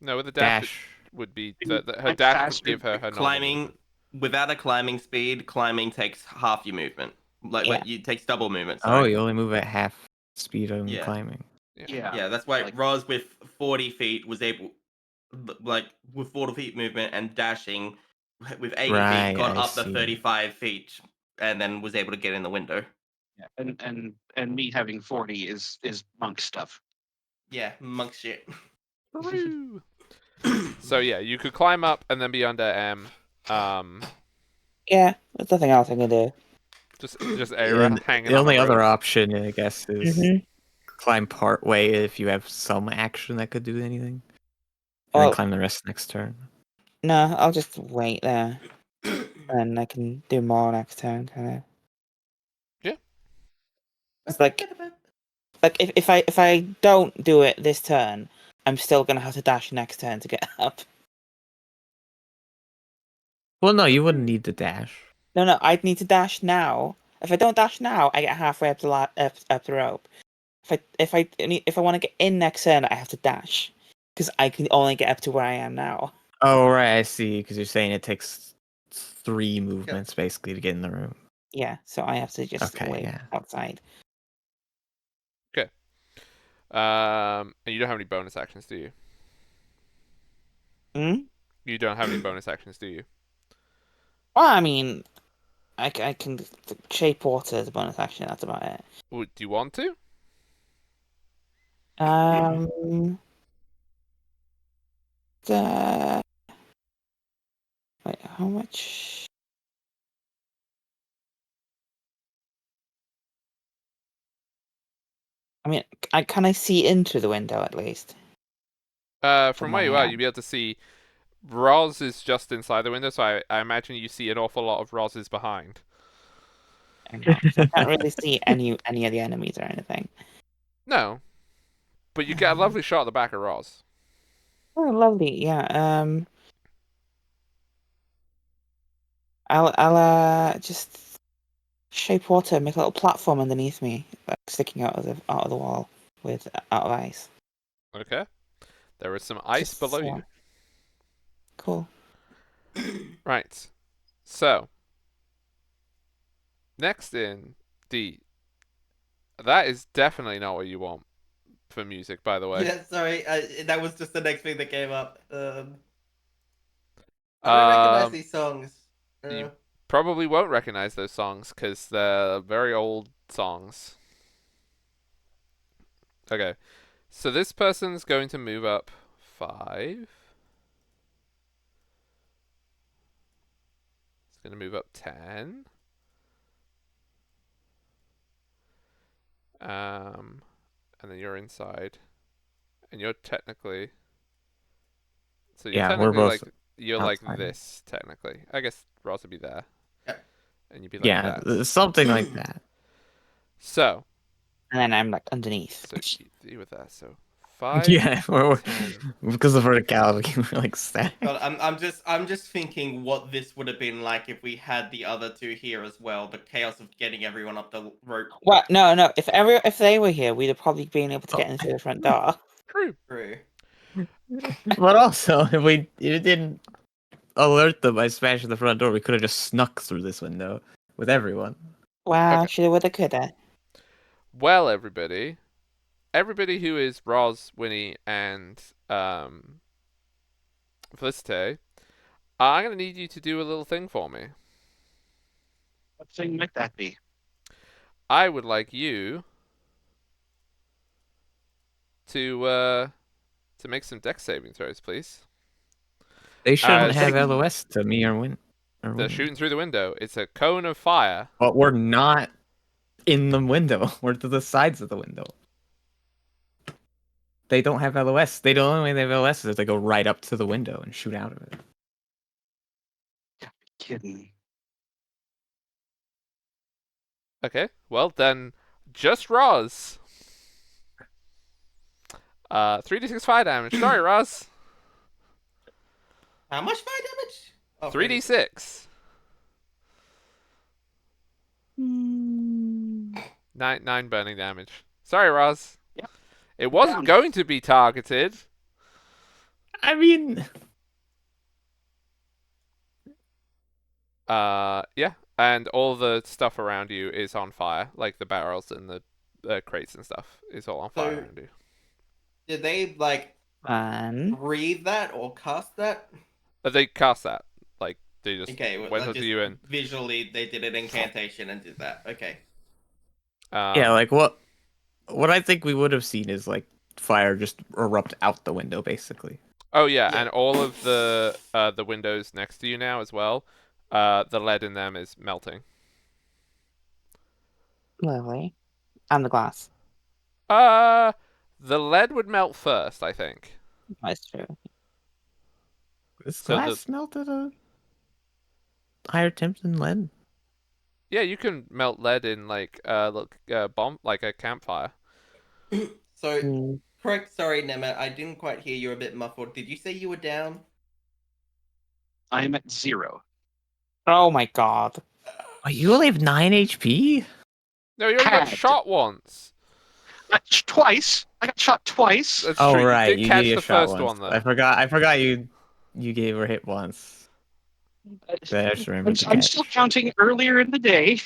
No, with a Dash. would be that her Like dash would faster give her her normal Climbing movement. without a climbing speed, climbing takes half your movement. Like, Yeah. it takes double movement. Oh, Sorry. you only move at half speed on Yeah. climbing. Yeah. Yeah, that's why Like- Roz with 40 feet was able, like with 40 feet movement and dashing with 80 feet, Right, got I up to see. 35 feet and then was able to get in the window. Yeah. And me having 40 is monk stuff. Yeah, monk shit. Woo! So yeah, you could climb up and then be under M. Yeah, there's nothing else I can do. Just Aira And hanging the on a only other rope. option, I guess, is Mm-hmm. climb part way if you have some action that could do anything. And then Well, climb the rest next turn. no, I'll just wait there, and I can do more next turn. Kind of. Yeah. It's like if I don't do it this turn, I'm still gonna have to dash next turn to get up. Well, no, you wouldn't need to dash. No, I'd need to dash now. If I don't dash now, I get halfway up up the rope. If I want to get in next turn, I have to dash because I can only get up to where I am now. Oh, right, I see. Because you're saying it takes 3 movements basically to get in the room. Yeah, so I have to just Okay, wait yeah. outside. And you don't have any bonus actions, do you? Hmm? You don't have any bonus actions, do you? Well, I mean, I can shape water as a bonus action. That's about it. Do you want to? The wait, how much? I mean, can I see into the window at least? From my where you are, hand. you'll be able to see Roz is just inside the window, so I imagine you see an awful lot of Roz's behind. I know. So I can't really see any of the enemies or anything. No, but you get a lovely shot at the back of Roz. Oh, lovely. Yeah. I'll just shape water, make a little platform underneath me, like sticking out of the wall with out of ice. Okay. There is some ice Just below so- you. Cool. Right. So, next in D. That is definitely not what you want for music, by the way. Yeah, sorry. That was just the next thing that came up. I don't recognize these songs. You probably won't recognize those songs because they're very old songs. Okay. So this person's going to move up 5. It's going to move up 10. And then you're inside. And you're technically... So you're Yeah, we're technically both like... You're like outside. this, technically. I guess Ross would be there. Yep. And you'd be like Yeah, that. something like that. So... And then I'm like underneath. So you were there, so... 5, Yeah, we're 10... because of verticality, we're like stacked. God, I'm just thinking what this would have been like if we had the other two here as well. The chaos of getting everyone up the rope. Well, no. If they were here, we'd have probably been able to get into the front door. True. Through. But also, if it didn't alert them by smashing the front door, we could have just snuck through this window with everyone. Wow, Okay. shoulda, woulda, coulda. Well, everybody who is Roz, Winnie, and Felicite, I'm going to need you to do a little thing for me. What thing might that be? I would like you to make some dex saving throws, please. They shouldn't As have LOS to me or Win. Or they're Winnie. shooting through the window. It's a cone of fire. But we're not in the window. We're to the sides of the window. They don't have LOS. The only way they have LOS is if they go right up to the window and shoot out of it. Kidding. Okay, well then, just Roz. 3d6 fire damage. Sorry, Roz. How much fire damage? Oh, 3d6. 9 burning damage. Sorry, Roz. Yeah. It wasn't Down. going to be targeted. I mean, Yeah, and all the stuff around you is on fire, like the barrels and the crates and stuff is all on fire So around you. did they like Fun. breathe that or cast that? But they cast that, like they just Okay, well, went I up to just you and visually they did an incantation and did that. Okay. Yeah, um, like what I think we would have seen is like fire just erupt out the window, basically. oh yeah, Yeah. and all of the windows next to you now as well, the lead in them is melting. Lovely. And the glass. Uh, the lead would melt first, I think. That's true. Is So the glass melted a higher temp than lead? yeah, you can melt lead in like look bomb like a campfire. So Mm. correct. Sorry, Nema. I didn't quite hear. You're a bit muffled. Did you say you were down? I am at 0. Oh my god. Wait, you only have 9 HP? No, you only got Had. shot once. Twice. I got shot twice. That's Oh true. You right, did you catch gave the a shot first once. one though. I forgot you gave her hit once. I just remembered the I'm catch. still counting earlier in the day.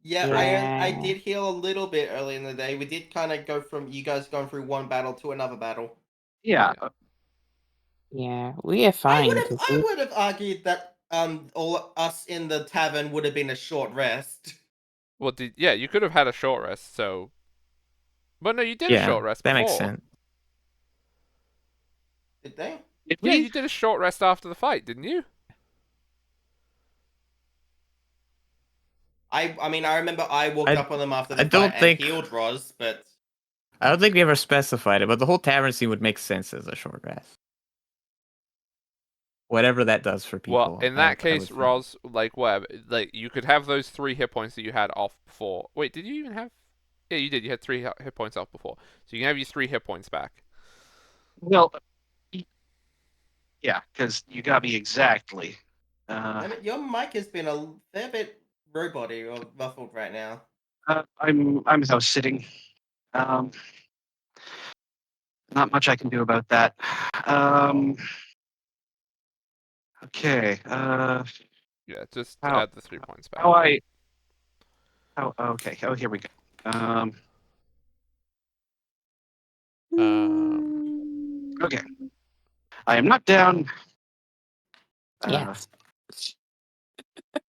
Yeah, I Yeah. did heal a little bit early in the day. We did kind of go from you guys going through one battle to another battle. Yeah. Yeah. We are I fine. would have 'Cause I would have argued that all us in the tavern would have been a short rest. Well, yeah, you could have had a short rest. So, but no, you did a Yeah, short rest that makes before. sense. Did they? Did Yeah, you we? did a short rest after the fight, didn't you? I mean I remember I walked I up on them after I the fight don't and think healed Roz, but I don't think we ever specified it, but the whole tavern scene would make sense as a short rest. Whatever that does for Well, people, in I that would case, think. Roz, like whatever, like you could have those 3 hit points that you had off before. Wait, did you even have? Yeah, you did. You had 3 hit points off before, so you can have your 3 hit points back. Well, yeah, because you got me exactly. your mic has been a fair bit roboty or muffled right now. I'm house sitting. Um, not much I can do about that. Okay. Yeah, just How add the 3 points back. how I how okay. Oh, here we go. Okay. I am not down. yes.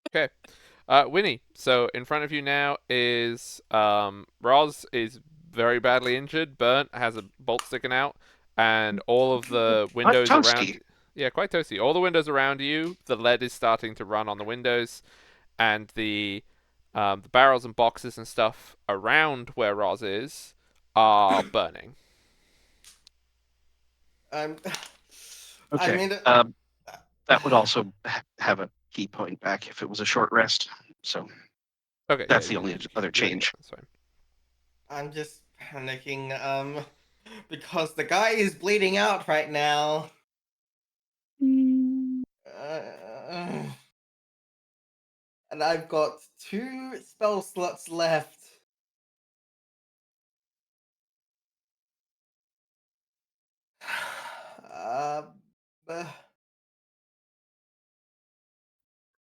Okay. Winnie. So in front of you now is Roz is very badly injured, burnt, has a bolt sticking out, and all of the windows Toasty. around. Yeah, quite toasty. All the windows around you, the lead is starting to run on the windows, and the barrels and boxes and stuff around where Roz is are burning. I Okay. mean, That would also have a key point back if it was a short rest. So Okay, that's yeah, the only other yeah, change. that's fine. I'm just panicking, because the guy is bleeding out right now. Uh, and I've got 2 spell slots left. Uh, uh,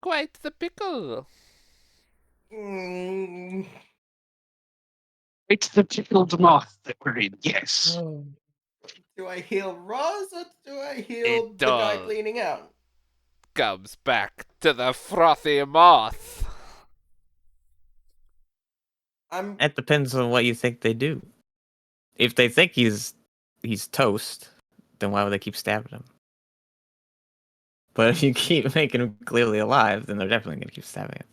Quite the pickle. mm, It's the tickled moth that we're in. Yes. do I heal Roz or do I It heal the guy does. bleeding out? Comes back to the frothy moth. I'm It depends on what you think they do. If they think he's toast, then why would they keep stabbing him? But if you keep making him clearly alive, then they're definitely going to keep stabbing him.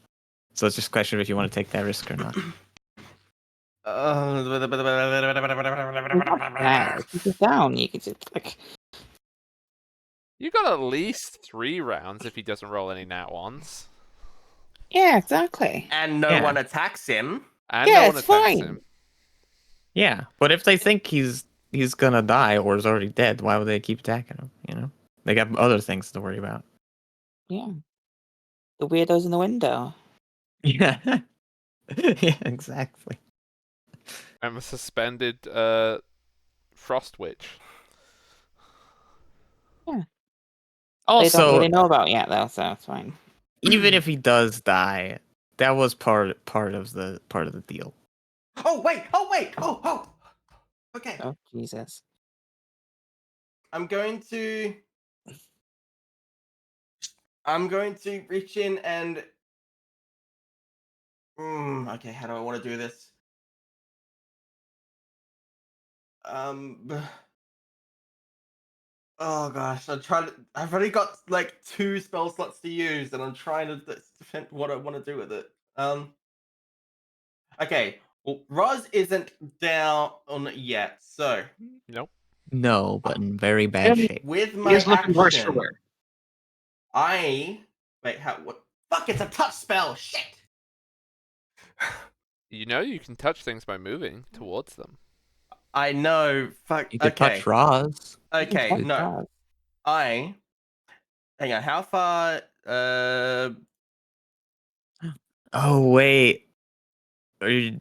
So it's just a question of if you want to take that risk or not. Yeah. Keep it down. You can just like. You got at least 3 rounds if he doesn't roll any nat ones. Yeah, exactly. and no Yeah. one attacks him. And Yeah, no one it's attacks fine. him. Yeah, but if they think he's gonna die or is already dead, why would they keep attacking him? You know, they got other things to worry about. Yeah. The weirdos in the window. Yeah, yeah, exactly. I'm a suspended frost witch. They don't Also, really know about yet, though, so it's fine. Even if he does die, that was part of the deal. Oh wait! Oh wait! Oh! Okay, Oh Jesus. I'm going to. I'm going to reach in and. Okay, how do I want to do this? Um. Oh gosh, I'm trying to. I've already got like 2 spell slots to use, and I'm trying to defend what I want to do with it. Okay. Well, Roz isn't down on yet, so Nope. No, but in very bad Him shape. with He my is looking worse for action, wear. I wait. How? What? Fuck! It's a touch spell. Shit. You know you can touch things by moving towards them. I know. Fuck. You could touch Okay. Roz. Okay. Oh, No. God. I. Hang on. How far? Oh wait, are you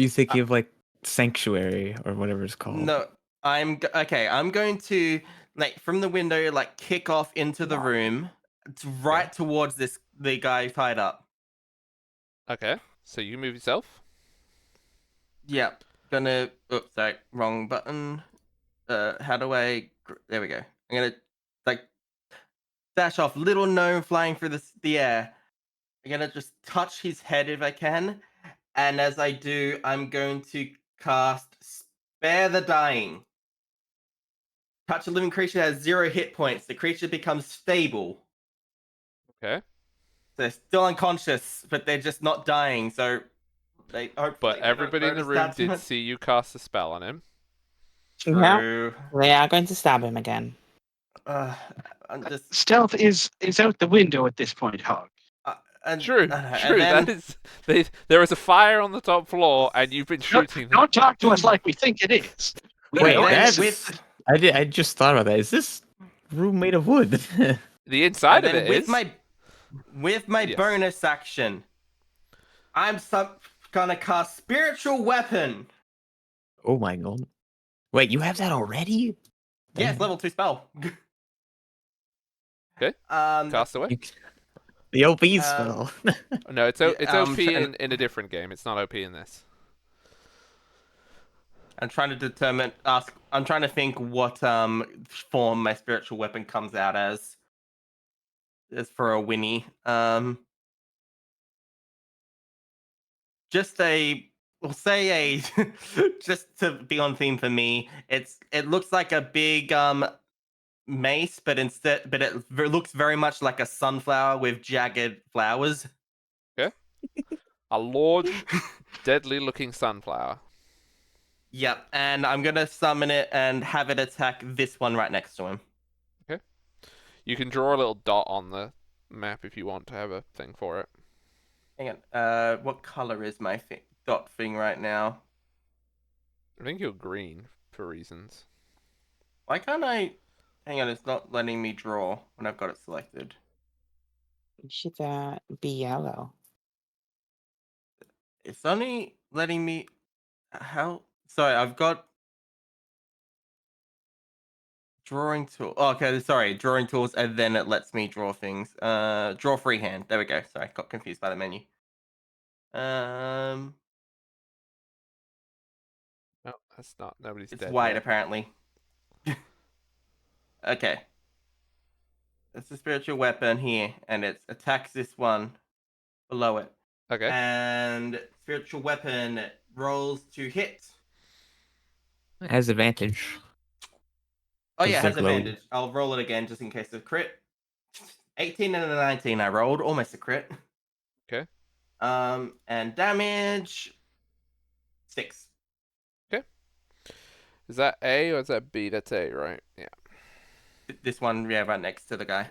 thinking of like Sanctuary or whatever it's called? No. Okay. I'm going to like from the window, like kick off into the room, right towards the guy tied up. Okay. So you move yourself. Yep. Gonna. Oops. Sorry. Wrong button. How do I? There we go. I'm gonna like dash off. Little gnome flying through the air. I'm gonna just touch his head if I can, and as I do, I'm going to cast Spare the Dying. Touch a living creature that has 0 hit points. The creature becomes stable. Okay. They're still unconscious, but they're just not dying. So But hopefully they don't everybody in burn the us room down too did much. see you cast a spell on him. Yeah. True. They are going to stab him again. Uh, I'm just. Stealth is out the window at this point, Hog. True, And true. That then is. There is a fire on the top floor, and you've been shooting them. Don't talk to us like we think it is. We Wait, know then this. I just thought about that. Is this room made of wood? The inside of then it with is. my Yes. bonus action, I'm gonna cast Spiritual Weapon. Oh my god. Wait, you have that already? Yes, Damn. level 2 spell. Okay. Cast away. You- The OP Um, spell. No, it's yeah, it's OP in a different game. It's not OP in this. I'm trying to determine. I'm trying to think what form my spiritual weapon comes out as. As for a Winnie. Just a. We'll say a. Just to be on theme for me, it looks like a big mace, but it looks very much like a sunflower with jagged flowers. A large, deadly-looking sunflower. Yep, and I'm gonna summon it and have it attack this one right next to him. Okay. You can draw a little dot on the map if you want to have a thing for it. Hang on. What color is my dot thing right now? I think you're green for reasons. Why can't I? Hang on, it's not letting me draw when I've got it selected. It should be yellow. It's only letting me. How? Sorry, I've got drawing tool. Oh, okay, sorry, drawing tools, and then it lets me draw things. Draw freehand. There we go. Sorry, got confused by the menu. No, that's not. Nobody's It's dead white yet. apparently. Okay. It's a spiritual weapon here, and it attacks this one below it. Okay. And spiritual weapon rolls to hit. Has advantage. Oh yeah, it has Because they're glowy. advantage. I'll roll it again just in case of crit. 18 and a 19 I rolled, almost a crit. Okay. And damage 6. Is that A or is that B? That's A, right? Yeah. This one, yeah, right next to the guy.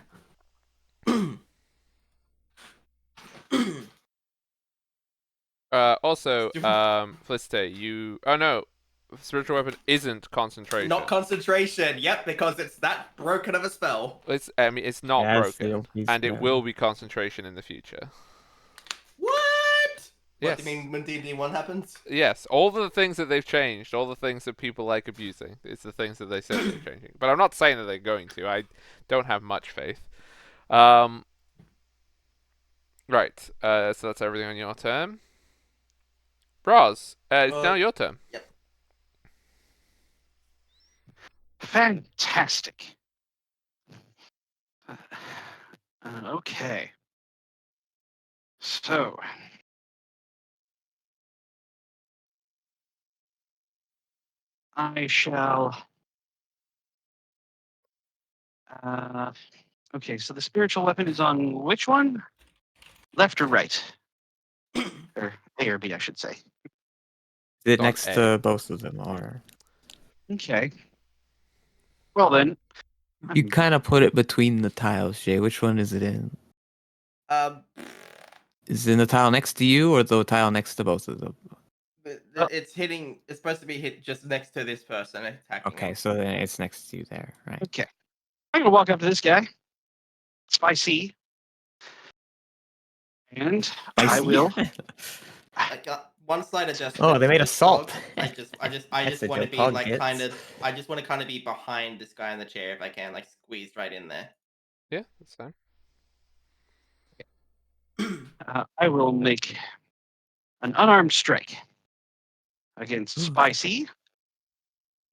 Also, Felicite, you. Oh no, spiritual weapon isn't concentration. Not concentration. Yep, because it's that broken of a spell. I mean, it's not That's the broken, OP and it spell. will be concentration in the future. What? What Yes. do you mean when D&D 1 happens? Yes, all the things that they've changed, all the things that people like abusing, it's the things that they said they're changing. But I'm not saying that they're going to. I don't have much faith. Right. So that's everything on your turn. Bros, it's now your turn. Yep. Fantastic. Okay. So. I shall. Okay, so the spiritual weapon is on which one? Left or right? Or A or B, I should say. Is it On next A. to both of them, or Okay. Well then, you kind of put it between the tiles, Jay? Which one is it in? Um, Is it in the tile next to you, or the tile next to both of them? it's hitting. It's supposed to be hit just next to this person attacking Okay, him. so then it's next to you there, right? okay. I'm gonna walk up to this guy, Spicy, and I see. will. Like one slight adjustment. Oh, they made a this salt. dog, I That's just a want to joke be hog like gets. I just want to kind of be behind this guy in the chair if I can, like squeezed right in there. Yeah, that's fine. I will make an unarmed strike against Ooh. Spicy.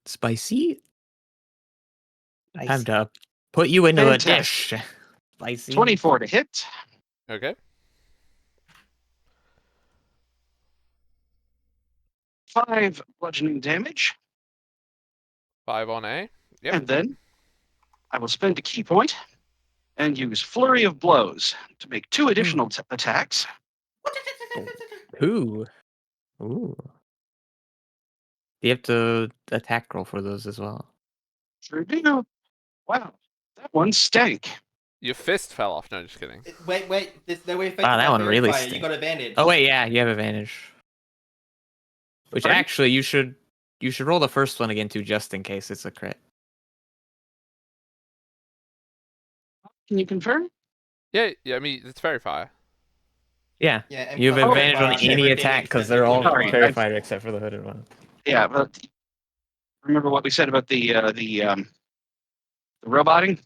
Spicy? Nice. Time to put you into a Fantastic. dish. Spicy. 24 to hit. Okay. 5 bludgeoning damage. 5 on A. Yep. And then I will spend a key point and use Flurry of Blows to make 2 additional attacks. Ooh. Ooh. You have to attack roll for those as well. Sure do. Wow, that one stank. Your fist fell off. No, just kidding. Wait. There's no way Wow, that one really verifier. You stinks. got advantage. Oh wait, yeah, you have advantage. Which Pardon? actually you should roll the first one again too, just in case it's a crit. Can you confirm? Yeah, I mean, it's very fire. Yeah. Yeah, and You have plus advantage on verifier, any everything attack because except the they're all hooded Sorry, one. I've- verified except for the hooded one. Yeah, but remember what we said about the roboting?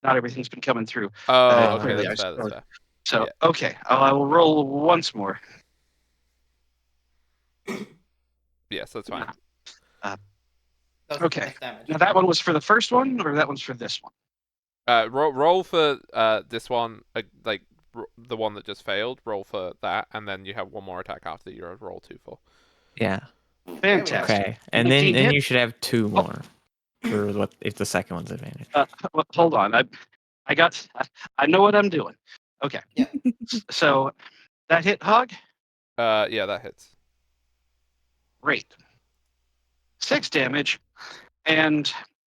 Not everything's been coming through. Oh, okay, clearly that's I fair. That's scored. fair. So, Yeah. okay, I will roll once more. Yes, that's fine. Okay. That's damage. Now that one was for the first one, or that one's for this one? Roll for this one, like the one that just failed. Roll for that, and then you have one more attack after you roll 2 for. Yeah. Fantastic. Okay. And 19 then hit? you should have 2 more for what if the second one's advantage. Well, hold on. I know what I'm doing. Okay. Yeah. So that hit Hog? Yeah, that hits. Great. 6 damage. And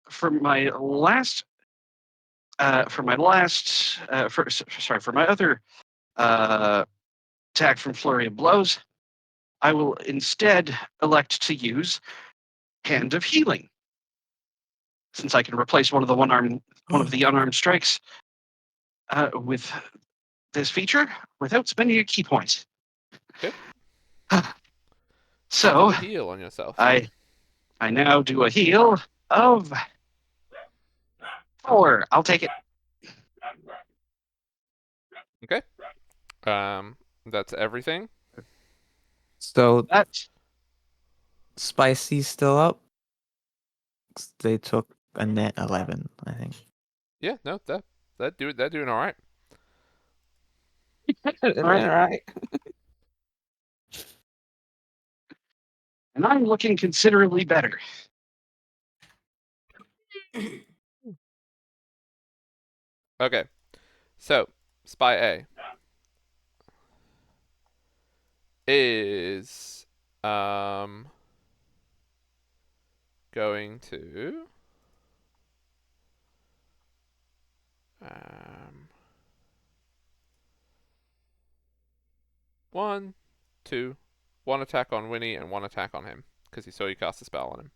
for my last for my other attack from Flurry of Blows, I will instead elect to use Hand of Healing. Since I can replace one of the unarmed strikes with this feature without spending a key point. Okay. So Do a heal on yourself. I now do a heal of 4. I'll take it. Okay. That's everything. So That Spicy's still up. They took a net 11, I think. Yeah, no, that doing all right. All All right. right. And I'm looking considerably better. Okay. So, Spy A is going to 1, 2, 1 attack on Winnie and 1 attack on him because he saw you cast a spell on him.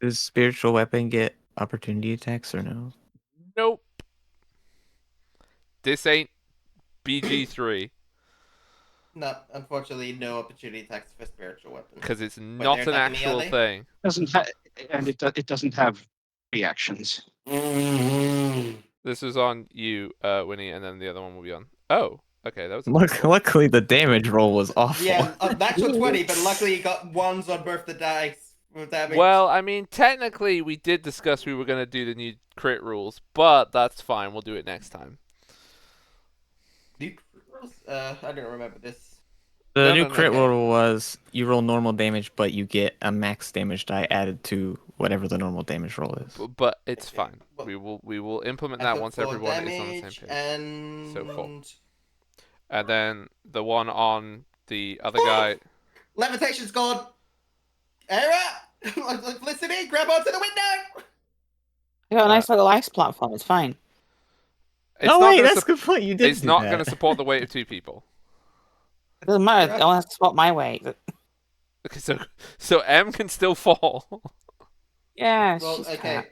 Does spiritual weapon get opportunity attacks or no? Nope. This ain't BG3 No, unfortunately, no opportunity attacks for spiritual weapons. because it's they're not an attacking me, are actual they? thing. It doesn't have reactions. This was on you, Winnie, and then the other one will be on. Oh, okay, that was a Luckily, the damage roll was awful. Yeah, natural 20, but luckily you got ones on both the dice for damage. Well, I mean, technically, we did discuss we were going to do the new crit rules, but that's fine. We'll do it next time. New crit rolls? I don't remember this. The No, new no, no. crit roll was you roll normal damage, but you get a max damage die added to whatever the normal damage roll is. But it's Okay, fine. well, We will implement I that put once 4 everyone is on the damage same page. And... So 4. And then the one on the other guy. Levitation's gone. Era! Felicity, grab onto the window! I got a nice little ice platform. It's fine. It's Oh not wait, gonna that's a good point. You did It's do not that. going to support the weight of 2 people. It doesn't matter. Yeah. I only have to spot my weight. Okay, so M can still fall. Yeah, Well, she's okay.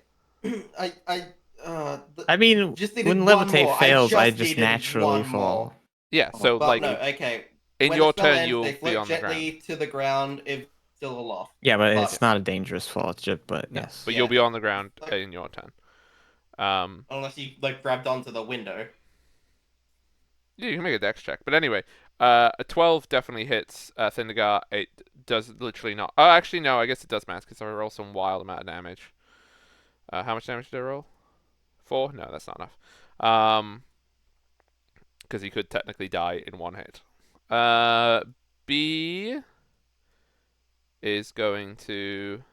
I mean, Just needed when one levitate more. fails, I just just needed naturally one fall. more. Yeah, so But like no, okay. in When your the spell turn ends, you'll they be float on the gently ground. to the ground if still aloft. Yeah, but But- it's not a dangerous fall. It's just, but No, yes. but Yeah. you'll be on the ground Like- in your turn. Unless you like grabbed onto the window. Yeah, you can make a dex check. But anyway, a 12 definitely hits Thundergar. It does literally not. Oh, actually, no, I guess it does matter because I roll some wild amount of damage. How much damage did I roll? 4? No, that's not enough. Because he could technically die in 1 hit. B is going to...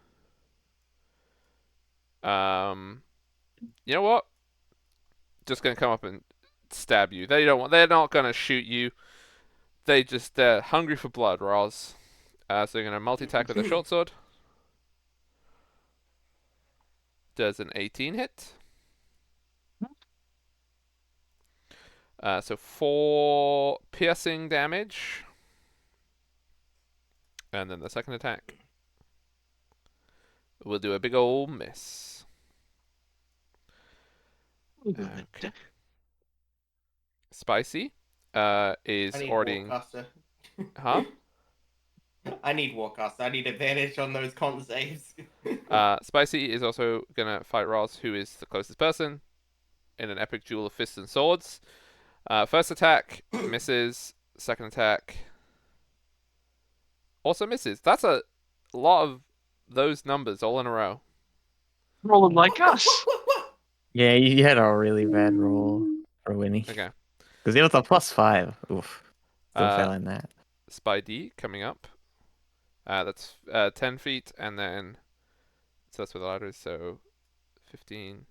you know what? Just going to come up and stab you. They're not going to shoot you. They're hungry for blood, Roz. So they're going to multi-attack with a short sword. Does an 18 hit? So 4 piercing damage. And then the second attack. We'll do a big ol' miss. Okay. Spicy I is need already... Warcaster. Huh? I need Warcaster. I need advantage on those con saves. Spicy is also going to fight Roz, who is the closest person, in an epic duel of fists and swords. First attack, misses. Second attack, also misses. That's a lot of those numbers all in a row. Rolling like us. Yeah, you had a really bad roll for Winnie. Okay. Because it was a +5. Oof. Still failing that. Spidey coming up. That's 10 feet, and then... So that's with the ladders, so 15...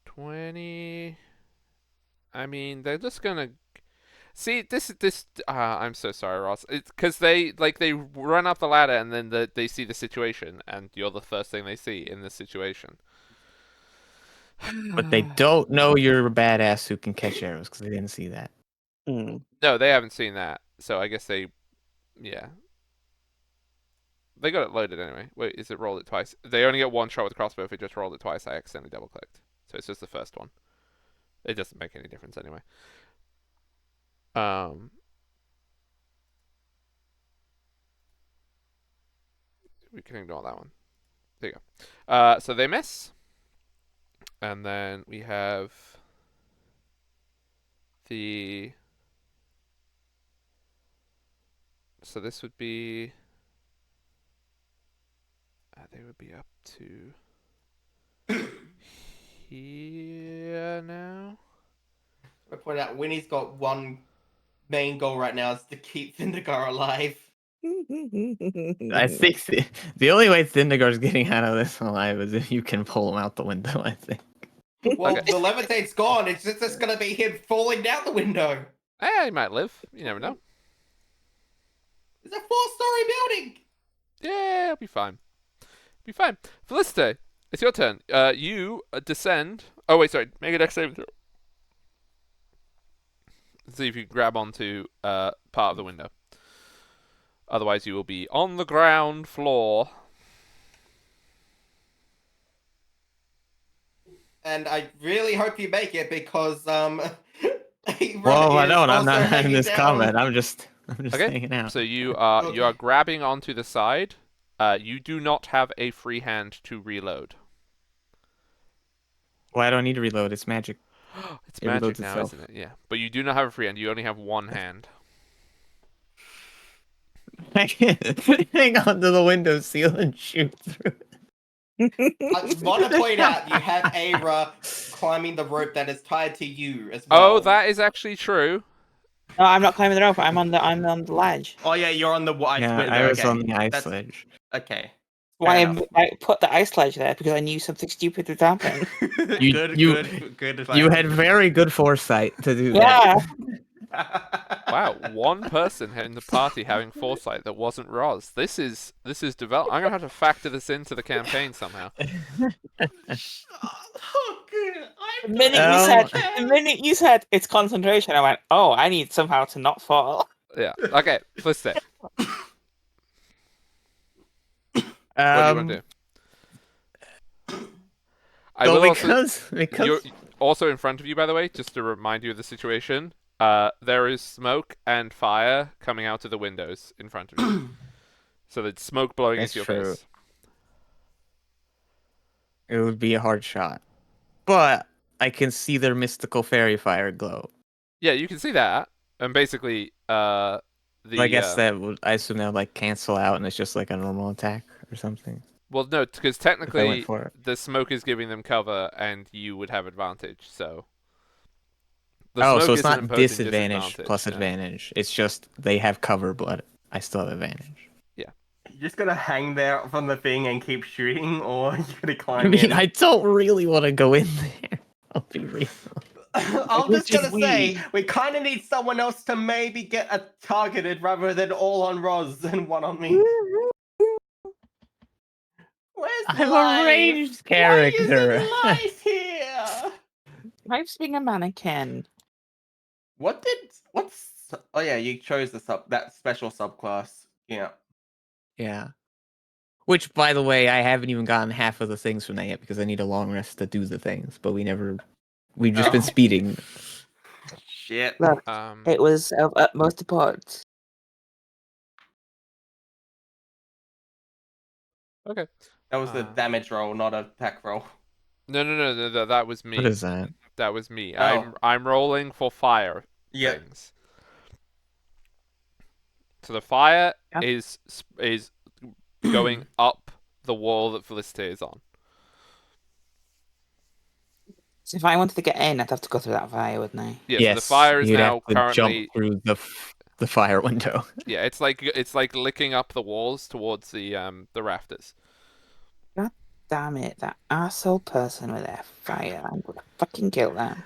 20... I mean, they're just gonna... See, this. I'm so sorry, Ross. It's because they run up the ladder and then they see the situation, and you're the first thing they see in this situation. But they don't know you're a badass who can catch arrows because they didn't see that. No, they haven't seen that, so I guess they, yeah. They got it loaded anyway. Wait, is it rolled it twice? They only get 1 shot with the crossbow. If it just rolled it twice, I accidentally double clicked. So it's just the first one. It doesn't make any difference anyway. We can ignore that one. There you go. So they miss. And then we have the... So this would be... they would be up to here now. I point out Winnie's got one main goal right now is to keep Vindigar alive. I think the only way Thundergar's getting out of this alive is if you can pull him out the window, I think. Well, Okay. the levitate's gone. It's just gonna be him falling down the window. He might live. You never know. It's a 4-story building. Yeah, it'll be fine. Be fine. Felicity, it's your turn. You descend. Oh wait, sorry. Make a dex saving throw. See if you can grab onto part of the window. Otherwise, you will be on the ground floor. And I really hope you make it because Well, I don't. I'm not having this combat. I'm just Okay, hanging out. So you are Okay. grabbing onto the side. You do not have a free hand to reload. Well, I don't need to reload. It's magic. It's It magic reloads now, itself. isn't it? Yeah. But you do not have a free hand. You only have one hand. I can't hang on to the window seal and shoot through. I want to point out you have Aira climbing the rope that is tied to you as Oh, well. that is actually true. No, I'm not climbing the rope. I'm on the ledge. Oh yeah, you're on the ice Yeah, window. I was Okay. on the ice That's ledge. okay. Why Fair enough. I put the ice ledge there because I knew something stupid would happen. You- good, you- good. You had very good foresight to do Yeah. Wow, one person in the party having foresight that wasn't Roz. This is develop. I'm gonna have to factor this into the campaign somehow. Oh, good. The minute Um, the minute you said it's concentration, I went, oh, I need somehow to not fall. Yeah. Okay. Let's say. that. What do you want to do? I So will also. because You're also in front of you, by the way, just to remind you of the situation. There is smoke and fire coming out of the windows in front of you. So there's smoke blowing That's into your true. face. it would be a hard shot, but I can see their mystical fairy fire glow. Yeah, you can see that, and basically, So I guess that would, I assume that would like cancel out, and it's just like a normal attack or something. Well, no, because If I went technically for it. the smoke is giving them cover, and you would have advantage. So the Oh, smoke so it's isn't not imposing disadvantage plus yeah. advantage. It's just they have cover, but I still have advantage. You're just gonna hang there from the thing and keep shooting, or you're gonna I climb mean, in? I don't really want to go in there. I'll be real. I'm Which just is gonna say weird. we kind of need someone else to maybe get targeted rather than all on Roz and one on me. Where's I'm life? a ranged Why character. isn't life here? Life's being a mannequin. What's? Oh yeah, you chose that special subclass. Yeah. Yeah. Which, by the way, I haven't even gotten half of the things from that yet because I need a long rest to do the things. But we've just been Oh. speeding. Shit. Look, it was of utmost importance. Okay. That was the damage roll, not a attack roll. No. That was me. What is that? That was me. Oh. I'm rolling for fire Yep. things. So the fire Yep. is going up the wall that Felicity is on. So if I wanted to get in, I'd have to go through that fire, wouldn't I? Yeah, Yes, so the fire is you'd now have to currently jump through the fire window. yeah, it's like licking up the walls towards the rafters. Damn it, that asshole person with their fire. I'm gonna fucking kill them.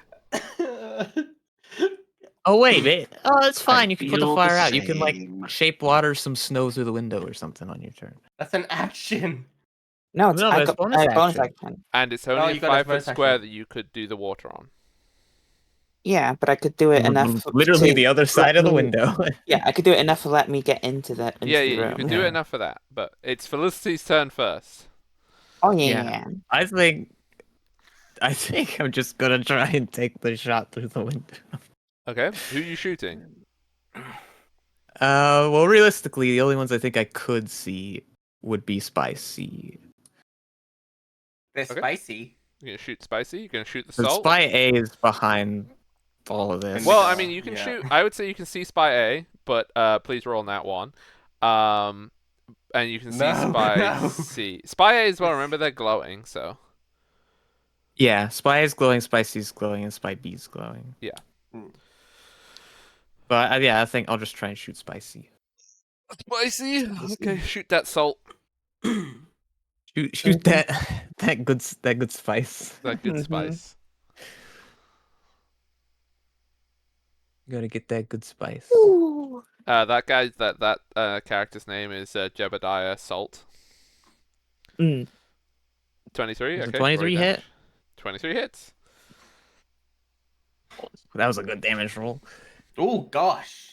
Oh wait, oh, it's fine. You can put the feel fire the out. You can like same. shape water some snow through the window or something on your turn. That's an action. No, it's No, I that's got bonus bonus action. action. And it's only a you got a 5-foot bonus square action. that you could do the water on. Yeah, but I could do it enough. Literally to the other side of the me- window. Yeah, I could do it enough to let me get into the Yeah, the you room. could do it Yeah. enough for that, but it's Felicity's turn first. Oh yeah, Yeah. yeah. I think I'm just gonna try and take the shot through the window. Okay, who are you shooting? Well, realistically, the only ones I think I could see would be Spicy. They're Okay. spicy. You're gonna shoot Spicy. You're gonna shoot the The salt. Spy A is behind all of this. Well, I mean, you can Yeah. shoot. I would say you can see Spy A, but please roll on that one. And you can see No, Spy no. C. Spy A as well. Remember, they're glowing, so Yeah, Spy is glowing, Spicy's glowing, and Spy B is glowing. yeah. But yeah, I think I'll just try and shoot Spicy. Spicy. Okay, shoot that salt. Shoot that good spice. That good Mhm. spice. Gotta get that good spice. Ooh. That guy. That character's name is Jebediah Salt. Mm. 23. Does a Okay. 23 roll hit? damage. 23 hits. That was a good damage roll. Oh gosh.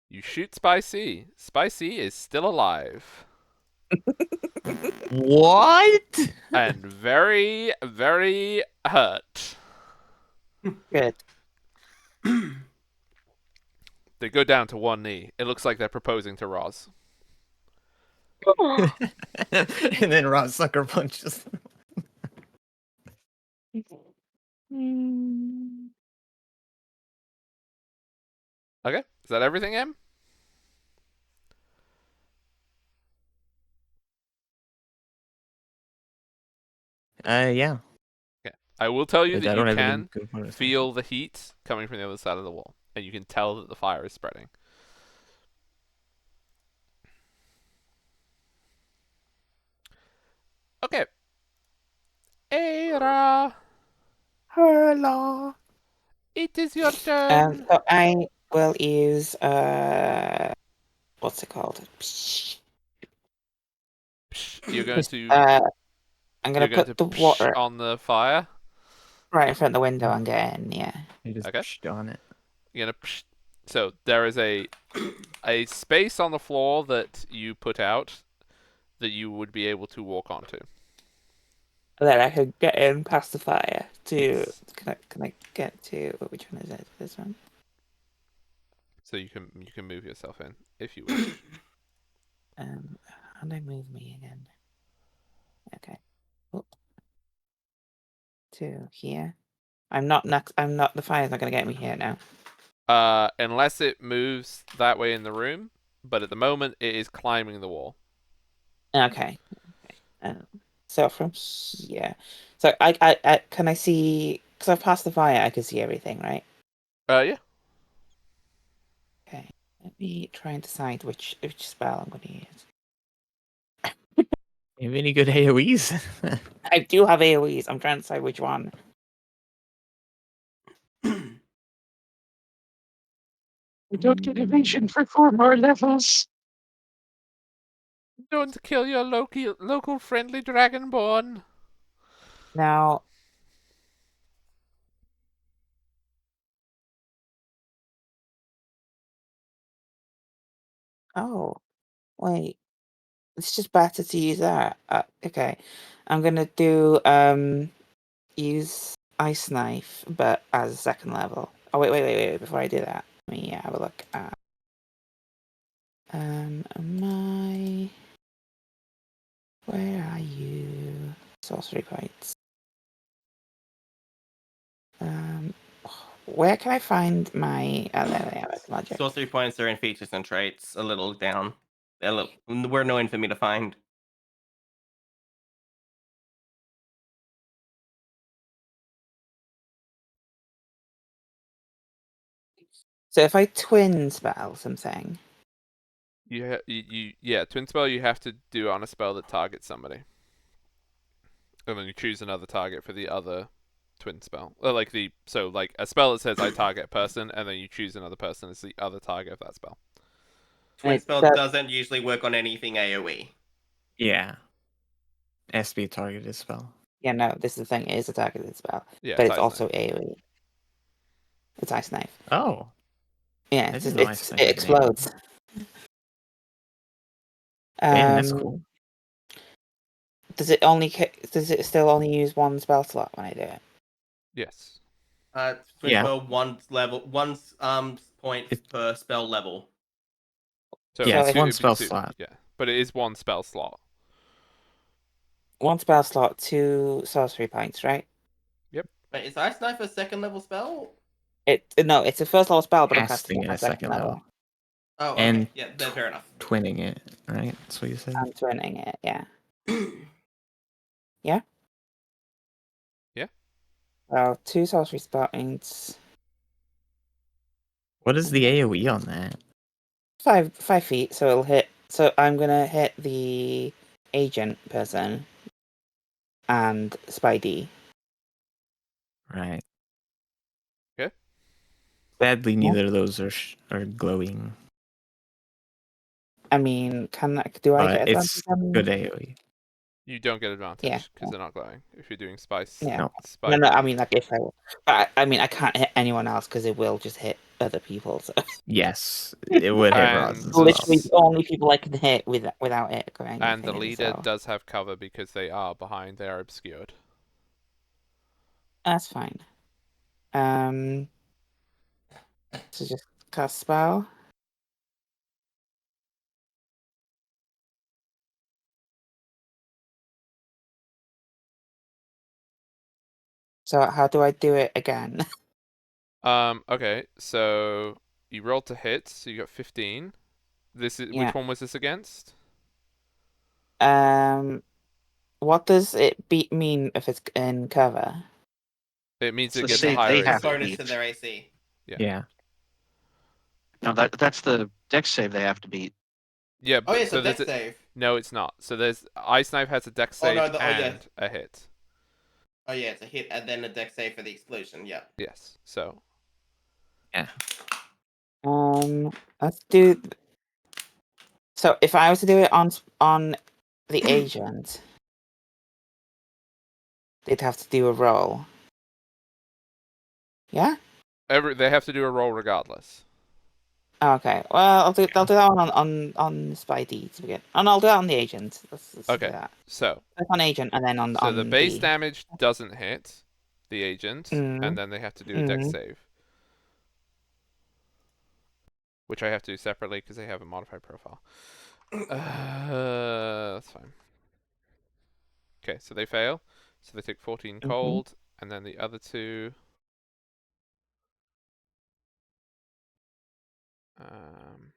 You shoot Spicy. Spicy is still alive. What? And very, very hurt. Good. They go down to one knee. It looks like they're proposing to Roz. And then Ross sucker punches. Mm. Okay, is that everything, Em? Yeah. Okay. I will tell you But that I you don't have any can good bonus actions. feel the heat coming from the other side of the wall, and you can tell that the fire is spreading. Okay. Era, Hello. it is your turn. So I will use what's it called? Psh, you're going This, to I'm gonna you're going to put the psh water on the fire. right in front of the window and get in. Yeah. You just Okay. pshed on it. You're gonna psh. So there is a space on the floor that you put out that you would be able to walk onto. And then I can get in past the fire to. Yes. Can I get to which one is it? This one. So you can move yourself in if you wish. How do I move me again? Okay. Oh, to here. I'm not next. I'm not. The fire's not gonna get me here now. Unless it moves that way in the room, but at the moment it is climbing the wall. Okay. So from here. So I can I see? Because I've passed the fire, I can see everything, right? Yeah. Okay. Let me try and decide which spell I'm going to use. You have any good AoEs? I do have AoEs. I'm trying to decide which one. We don't get evasion for 4 more levels. Don't kill your local friendly dragonborn. Now. Oh, wait. It's just better to use that. Okay. I'm gonna do use ice knife, but as a second level. Oh wait. Before I do that, let me have a look at my where are you? Sorcery points. Where can I find my there they are, magic. Sorcery points are in features and traits, a little down. Were annoying for me to find. So if I twin spell something, Yeah, twin spell you have to do on a spell that targets somebody. And then you choose another target for the other twin spell. Like a spell that says I target a person, and then you choose another person as the other target of that spell. Twin it spell does, doesn't usually work on anything AoE. Yeah. SB targeted spell. yeah, no, this is the thing. It is a targeted spell, Yeah, but it's it's ice also knife. AoE. It's ice knife. Oh. Yeah, I it's didn't just, know Ice Knife it had an AoE. explodes. Damn, that's cool. Does it still only use one spell slot when I do it? Yes. Twin Yeah. spell one points per spell level. So Yeah, So it's if one it'd be spell two. slot. Yeah, but it is one spell slot. one spell slot, 2 sorcery points, right? Yep. Wait, is Ice Knife a second level spell? No, it's a first level spell, but I'm casting Casting it it on at second second level. level. Oh, okay. And Yeah, then fair enough. twinning it, right? That's what you said? I'm twinning it, yeah. Yeah? Yeah. So 2 sorcery points. What is the AoE on that? 5 feet, so it'll hit. So I'm gonna hit the agent person and Spidey. Right. Okay. Sadly, neither of those are glowing, I mean, do I but get it's advantage on? good AoE. You don't get Yeah. advantage because they're not glowing. If you're doing spice, Yeah. No. No. I Spidey. mean, like if I mean, I can't hit anyone else because it will just hit other people. So Yes, it would hit rods And as well. literally the only people I can hit without it going and the anything in, leader so does have cover because they are behind. They are obscured. that's fine. So just cast spell. So how do I do it again? Okay, so you rolled to hit, so you got 15. This is Yeah. which one was this against? What does it mean if it's in cover? It means It's it the gets a same higher they It's a have AC. to bonus beat. to their AC. Yeah. No, that's the dex save they have to beat. Yeah, Oh yeah, but it's a so there's dex save. no, it's not. So there's Ice Knife has a dex Oh save no, oh yeah. and a hit. Oh yeah, it's a hit and then a dex save for the explosion. Yeah. Yes. So Yeah. Let's do. So if I was to do it on the agent, they'd have to do a roll. Yeah. they have to do a roll regardless. Okay. Well, I'll do that one on Spidey to begin, and I'll do that on the agent. Let's do Okay. that. So First on agent, and then on the base damage doesn't hit the agent, Mm. and then they have to do a dex Mm. save, which I have to do separately because they have a modified profile. That's fine. Okay, so they fail. So they take 14 Mhm. cold, and then the other two. Um,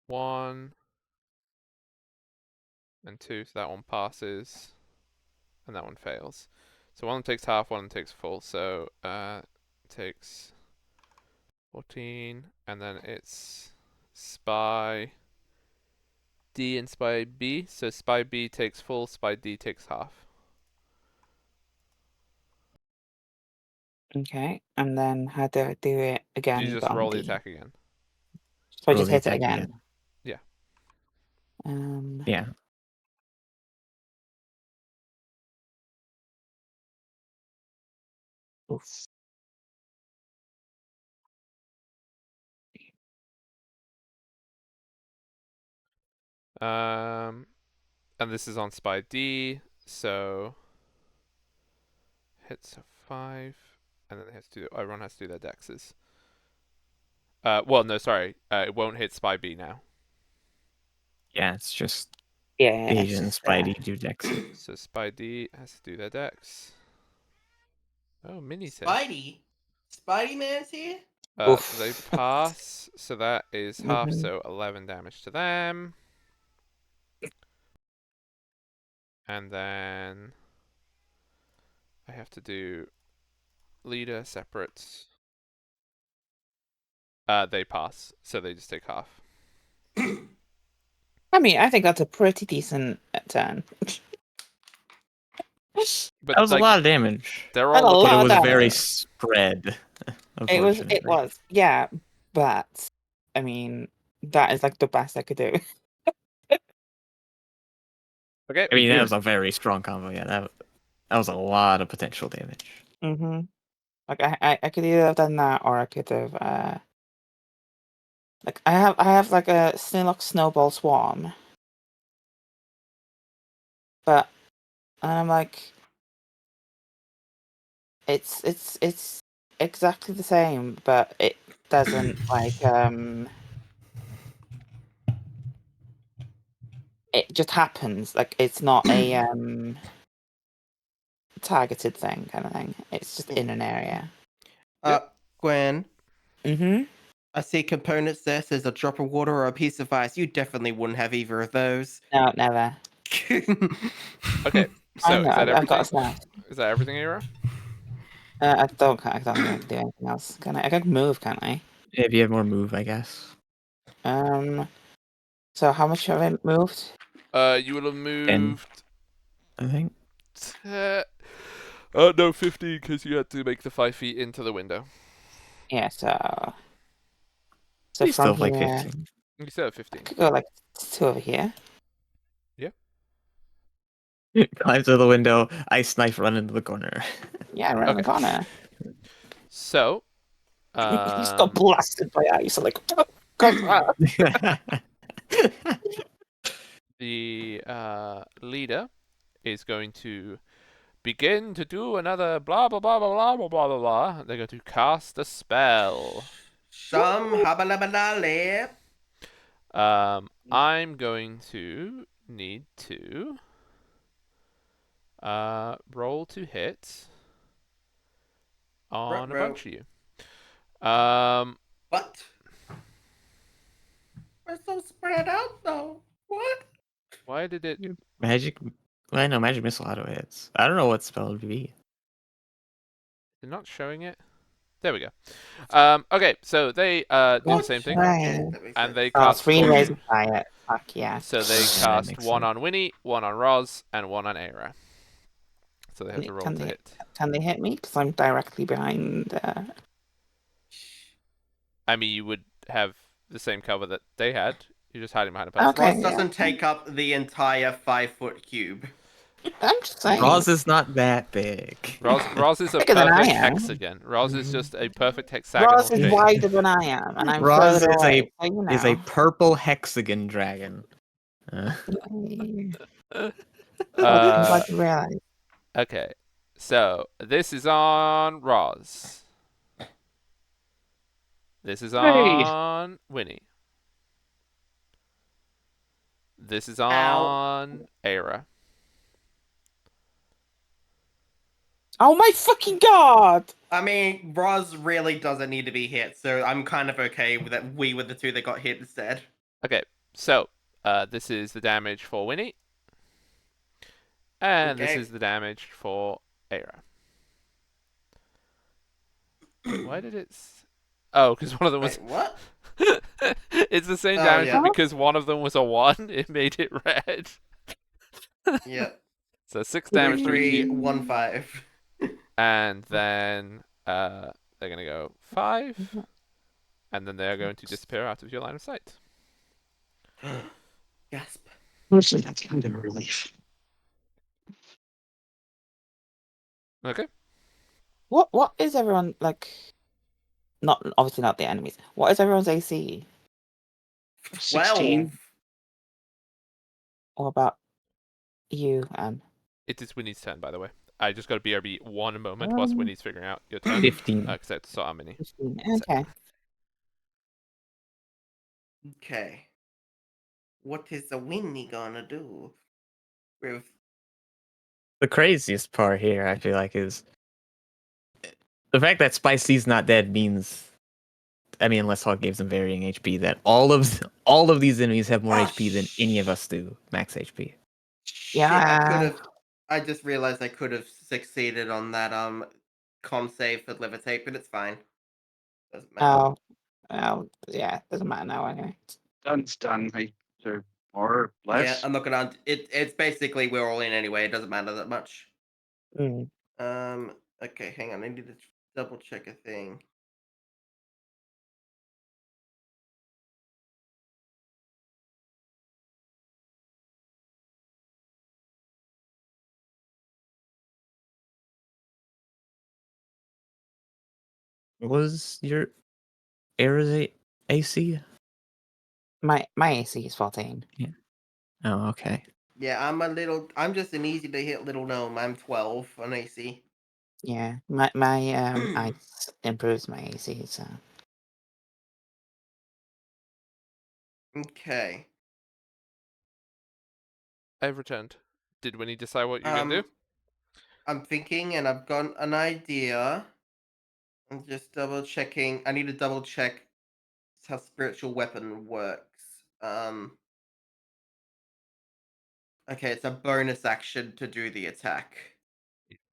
1 and 2, so that one passes, and that one fails. So one takes half, one takes full. So takes 14, and then it's Spy D and Spy B. So Spy B takes full, Spy D takes half. Okay, and then how do I do it again? You just but on roll the D? attack again. So I Roll just the hit it attack again. again. Yeah. Yeah. Oof. And this is on Spy D, so hits a 5, and then they have to do. Everyone has to do their dexes. Well, no, sorry. It won't hit Spy B now. Yeah, it's just Yeah, it's Asian just Spidey do dexes. So Spy D has to do their dex. Oh, Mini's here. Spidey Man's here. Oof. They pass, so that is half, Mhm. so 11 damage to them. And then I have to do leader separate. They pass, so they just take half. I mean, I think that's a pretty decent turn. But That was like, a lot of damage. they're That's all a looking. But it lot of was very damage. spread, It unfortunately. was, yeah, but I mean, that is like the best I could do. Okay. I mean, that was a very strong combo. Yeah, that was a lot of potential damage. Mm-hmm. Like I could either have done that, or I could have like I have like a Snillock Snowball Swarm, but and I'm like, it's exactly the same, but it doesn't like it just happens. Like it's not a targeted thing kind of thing. It's just in an area. Gwen, Mm-hmm. I see components there says a drop of water or a piece of ice. You definitely wouldn't have either of those. No, never. Okay. I So know. is that I've got a everything? smash. Is that everything, Aero? I don't think I can do anything else. Can I? I can move, can't I? If you have more move, I guess. So how much have I moved? You will have 10, moved. I think. No, 15 because you had to make the 5 feet into the window. Yeah, so You still from have like here, 15. You still have I 15. could go like 2 over here. Climb to the window, ice knife, run into the corner. Yeah, around the Okay. corner. So, You just got blasted by ice. Like, God, the leader is going to begin to do another blah blah blah blah blah blah blah blah blah. They're going to cast a spell. Some habalabalale. I'm going to need to Roll to hit on a Ruh-roh. bunch of you. What? We're so spread out though. What? Why did it? Magic. Well, I know magic missile auto hits. I don't know what spell it would be. They're not showing it. There we go. Okay, so they do the That's same thing, Okay, right. that makes and sense. they Oh, cast 3 four. ways of fire. Fuck yeah. So they Yeah, that cast makes one sense. on Winnie, one on Roz, and one on Aira. So they have to roll Can to they- hit. Can they hit me? Because I'm directly behind. I mean, you would have the same cover that they had. You're just hiding behind a person. Okay. Ross doesn't take up the entire 5-foot cube. I'm just saying. Roz is not that big. Roz is a Bigger than I perfect am. hexagon. Roz is just a perfect hexagonal Ross is shape. wider than I am, and I'm Roz further is away. So you is a know. purple hexagon dragon. I'm Uh, glad you realize. okay, so this is on Roz. This is Hey. on Winnie. This is Ow. on Aira. Oh my fucking god! I mean, Roz really doesn't need to be hit, so I'm kind of okay with that. We were the two that got hit instead. Okay, so this is the damage for Winnie, and this Okay. is the damage for Aira. Why did it? Oh, because one of them was. Wait, what? It's the same Oh, damage, yeah. but because one of them was a 1, it made it red. Yep. So 6 damage to each of 3, you. 1, 5. And then they're going to go 5, and then they're going to disappear out of your line of sight. Gasp. Honestly, that's kind of a relief. Okay. What is everyone like? Not obviously not the enemies. What is everyone's AC? 16. 12. Or about you and It is Winnie's turn, by the way. I just got to BRB one moment whilst Winnie's figuring out your turn. 15. Because I saw Mini. 15. Okay. Okay. What is the Winnie gonna do? With The craziest part here, I feel like, is the fact that Spicy's not dead means, I mean, unless Hawk gives him varying HP, that all of these enemies have more Ah, HP than any of us do, max HP. shit, Yeah. I just realized I could have succeeded on that com save for levitate, but it's fine. Doesn't matter. Oh, yeah. Doesn't matter now anyway. Done's done. Or more or less. Yeah, I'm not gonna. It's basically we're all in anyway. It doesn't matter that much. Mm. Okay, hang on. I need to double check a thing. Was your Aira's AC? My AC is 14. Oh, okay. Yeah, I'm just an easy to hit little gnome. I'm 12 on AC. Yeah. My ice improves my AC, so Okay. I've returned. Did Winnie decide what you're going to do? I'm thinking, and I've got an idea. I'm just double checking. I need to double check how spiritual weapon works. Okay, it's a bonus action to do the attack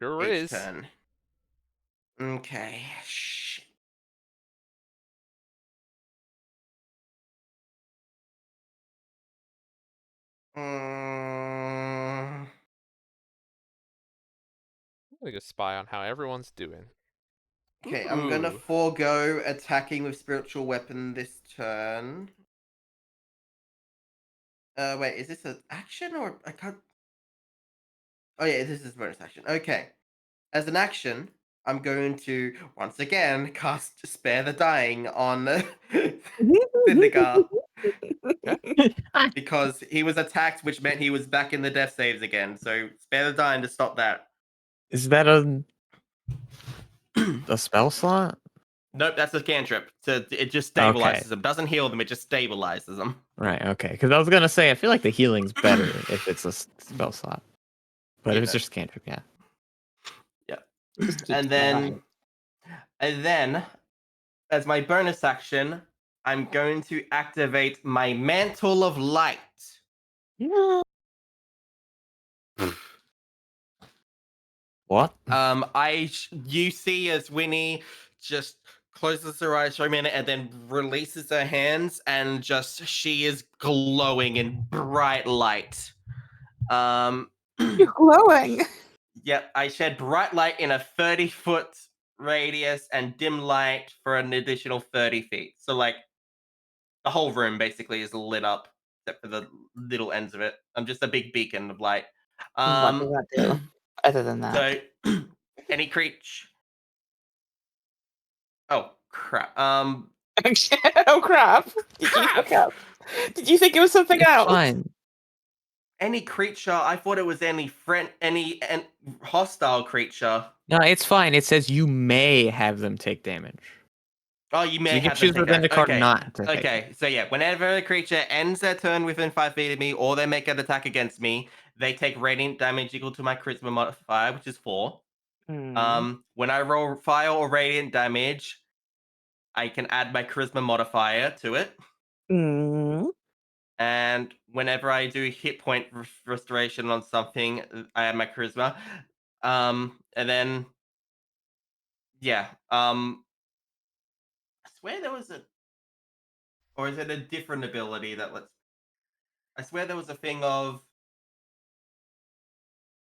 Sure each is. turn. Okay. Shit. Mm, I'm going to go spy on how everyone's doing. okay, I'm gonna Ooh. forego attacking with spiritual weapon this turn. Wait, is this an action or I can't? Oh yeah, this is bonus action. Okay, as an action, I'm going to once again cast Spare the Dying on Syndigar because he was attacked, which meant he was back in the death saves again. So Spare the Dying to stop that. Is that a spell slot? Nope, that's a cantrip. So it just Okay. stabilizes them. Doesn't heal them. It just stabilizes them. Right, okay. Because I was going to say, I feel like the healing's better if it's a spell slot. But it was Yeah. just cantrip, yeah. Just keeps And me alive. then, as my bonus action, I'm going to activate my Mantle of Light. No. What? You see as Winnie just closes her eyes for a minute and then releases her hands, and just she is glowing in bright light. You're glowing. Yep, I shed bright light in a 30-foot radius and dim light for an additional 30 feet. So, like, the whole room basically is lit up, except for the little ends of it. I'm just a big beacon of light. What does that do? Other than that. So, any creature. Oh, crap. Oh crap! Did you Crap! fuck up? Did you think it was something It's else? fine. Any creature. I thought it was any hostile creature. No, it's fine. It says you may have them take damage. Oh, you So may you can have them choose take within the damage. card Okay. not to take Okay, so yeah, whenever a creature ends their turn within 5 feet of me, or they make an attack against me, they take radiant damage equal to my charisma modifier, which is 4. When I roll fire or radiant damage, I can add my charisma modifier to it. And whenever I do hit point restoration on something, I add my charisma. And then yeah, I swear there was a, or is it a different ability that lets? I swear there was a thing of.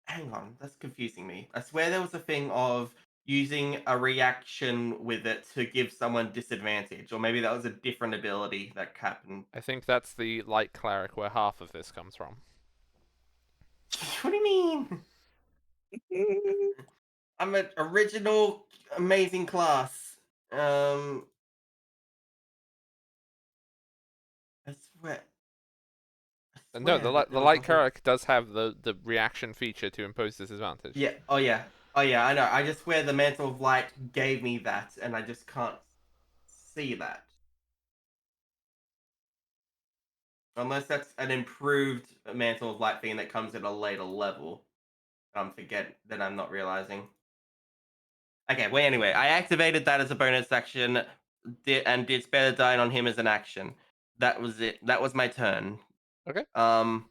Hang on, that's confusing me. I swear there was a thing of using a reaction with it to give someone disadvantage, or maybe that was a different ability that happened. I think that's the light cleric where half of this comes from. What do you mean? I'm an original, amazing class. I swear. I No, swear that the there was light something. cleric does have the reaction feature to impose disadvantage. Yeah. Oh yeah. Oh yeah. I know. I just swear the Mantle of Light gave me that, and I just can't see that. Unless that's an improved Mantle of Light thing that comes at a later level. I'm not realizing. Okay, well anyway, I activated that as a bonus action, did spare the dying on him as an action. That was it. That was my turn. Okay. And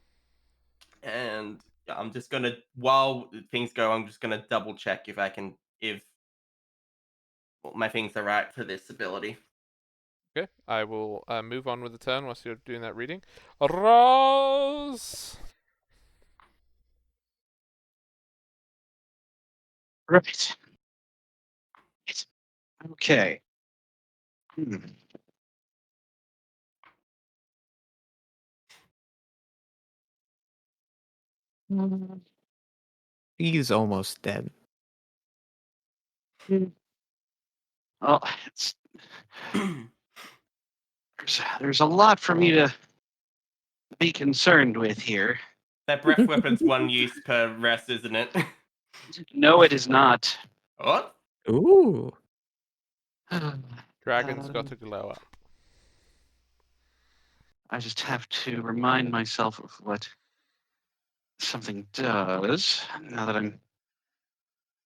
yeah, I'm just gonna, while things go, I'm just gonna double check if my things are right for this ability. Okay, I will move on with the turn whilst you're doing that reading. Rose! Right. Okay. Hmm. He's almost dead. Well, there's a lot for me to be concerned with here. That breath weapon's one use per rest, isn't it? No, it is not. What? Ooh. Dragon's got to glow up. I just have to remind myself of what something does now that I'm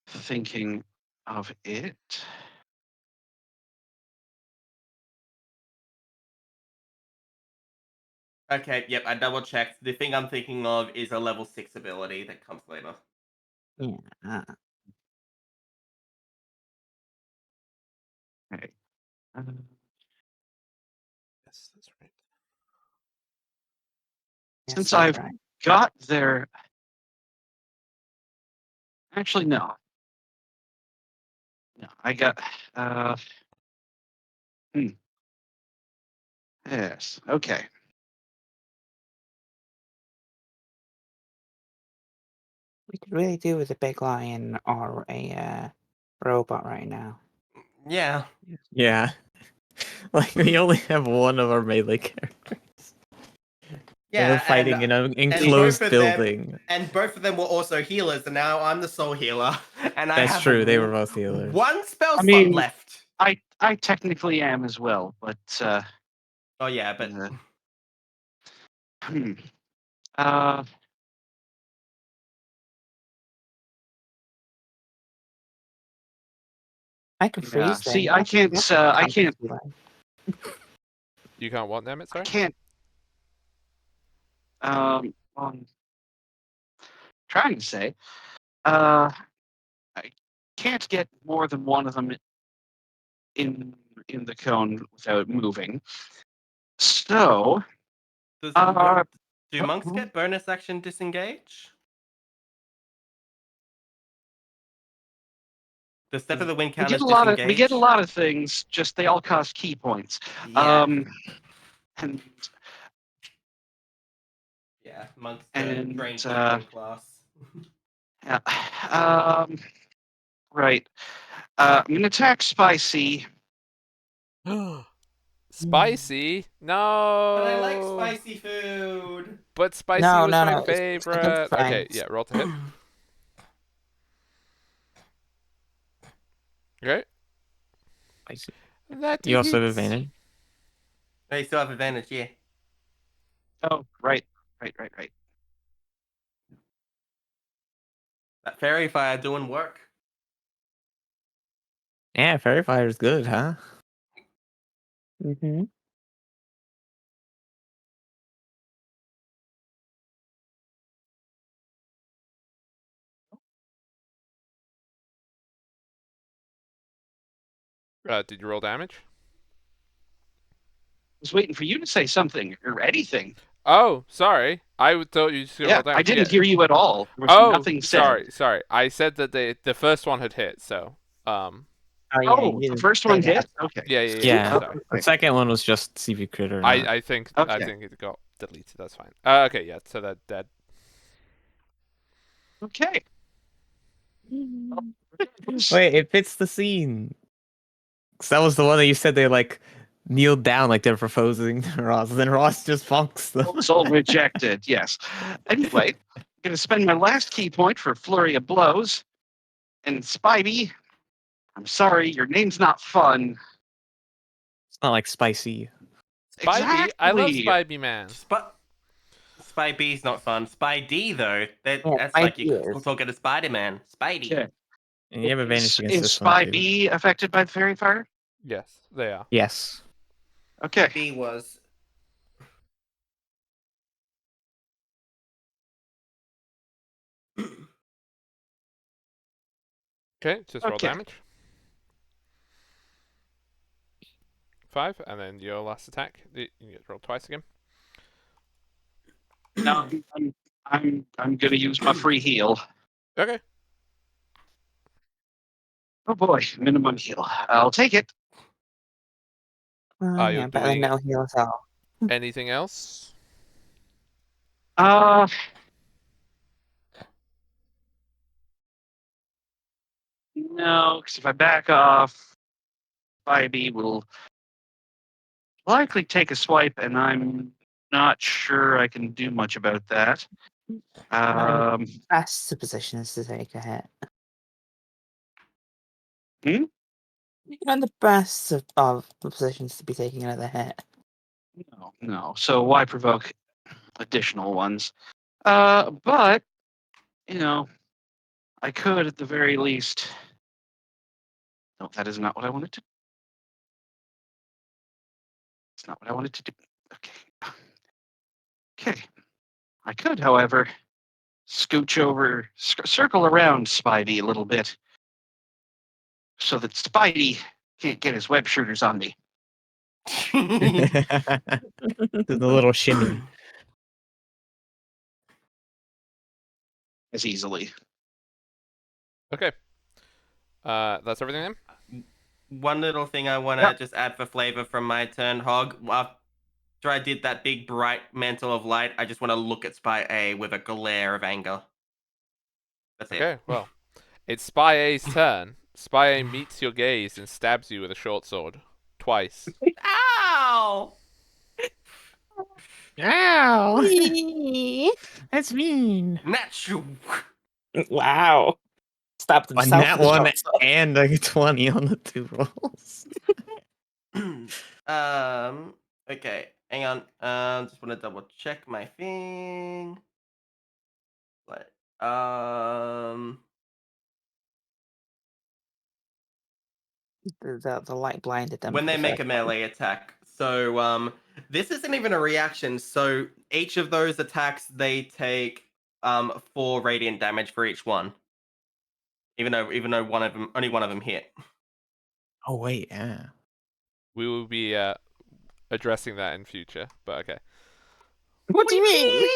thinking of it. Okay, yep, I double checked. The thing I'm thinking of is a level 6 ability that comes later. Yeah. Okay. Yes, that's right. Yes, Since that's I've right. got there. Actually, no. No, I got. Yes. Okay. We could really do with a big lion or a robot right now. Yeah. Yeah. Like we only have one of our melee characters. And we're Yeah, fighting in an both enclosed of them, building. and both of them were also healers, and now I'm the sole healer, and I That's have true. They were both healers. one spell I slot mean, left. I technically am as well, but Oh yeah, but hmm. uh, I can Yeah. freeze See, things. I can't. I can't. You can't want them, I sorry? can't. I'm trying to say. I can't get more than one of them in the cone without moving. So, Does uh, do monks get bonus action disengage? The step of the wind we get counters a lot of disengage. things. Just they all cost key points. Yeah, And yeah. Monks and drain key point class. yeah, right. I'm gonna attack Spicy. Spicy? No. But I like spicy food. But spicy No, was no, my no. It's like a favorite. Okay, friend. yeah, roll to hit. Okay. I see. That You also have hits. advantage. Oh, you still have advantage, yeah. Oh, right. That fairy fire doing work. Yeah, Fairy Fire is good, huh? Mm-hmm. Did you roll damage? I was waiting for you to say something or anything. Oh, sorry. Thought you just gonna roll Yeah, I damage. didn't Yeah. hear you at all. There was Oh, nothing said. sorry. I said that the first one had hit, so Oh yeah, Oh, you the didn't first say one that. hit. Okay. yeah. Yeah. Sorry. The second one was just see if you crit or not. I think Okay. it got deleted. That's fine. Okay, yeah. So that Okay. Wait, it fits the scene. 'Cause that was the one that you said they like kneeled down like they're proposing to Ross, and then Ross just funks them. Soul rejected. Yes. Anyway, I'm gonna spend my last key point for flurry of blows. And Spivey, I'm sorry, your name's not fun. It's not like spicy. Spivey. I love Exactly. Spivey, man. Spy B's not fun. Spy D though, Yeah, that's my like you ears. talking to Spider Man. Spidey. Okay. And you have advantage against Is this one Spy too. B affected by the fairy fire? Yes, they are. Yes. Okay. B was. Okay, just roll Okay. damage. 5, and then your last attack. You get roll twice again. No, I'm gonna use my free heal. Okay. Oh boy, minimum heal. I'll take it. Oh, You're yeah, better than doing no heal at all. anything else? Uh no, because if I back off, Spivey will likely take a swipe, and I'm not sure I can do much about that. Best of positions to take a hit. Hmm? You're in the best of the positions to be taking another hit. No. So why provoke additional ones? But you know, I could at the very least. No, that is not what I wanted to. It's not what I wanted to do. Okay. Okay. I could, however, scooch over, circle around Spidey a little bit, so that Spidey can't get his web shooters on me The little shimmy. as easily. Okay. That's everything then? One little thing I want to Yep. just add for flavor from my turn, Hog. After I did that big bright mantle of light, I just want to look at Spy A with a glare of anger. That's it. Okay, well. It's Spy A's turn. Spy A meets your gaze and stabs you with a short sword. Twice. Ow! Ow! That's mean. Natural. Wow. Stabbed On himself that with a one short sword. and a 20 on the 2 rolls. Okay, hang on. Just want to double check my thing. Like, The light blinded them. when for they the make a first one. melee attack. So this isn't even a reaction. So each of those attacks they take 4 radiant damage for each one. Even though only one of them hit. Oh wait, yeah. We will be addressing that in future, but okay. What do you mean?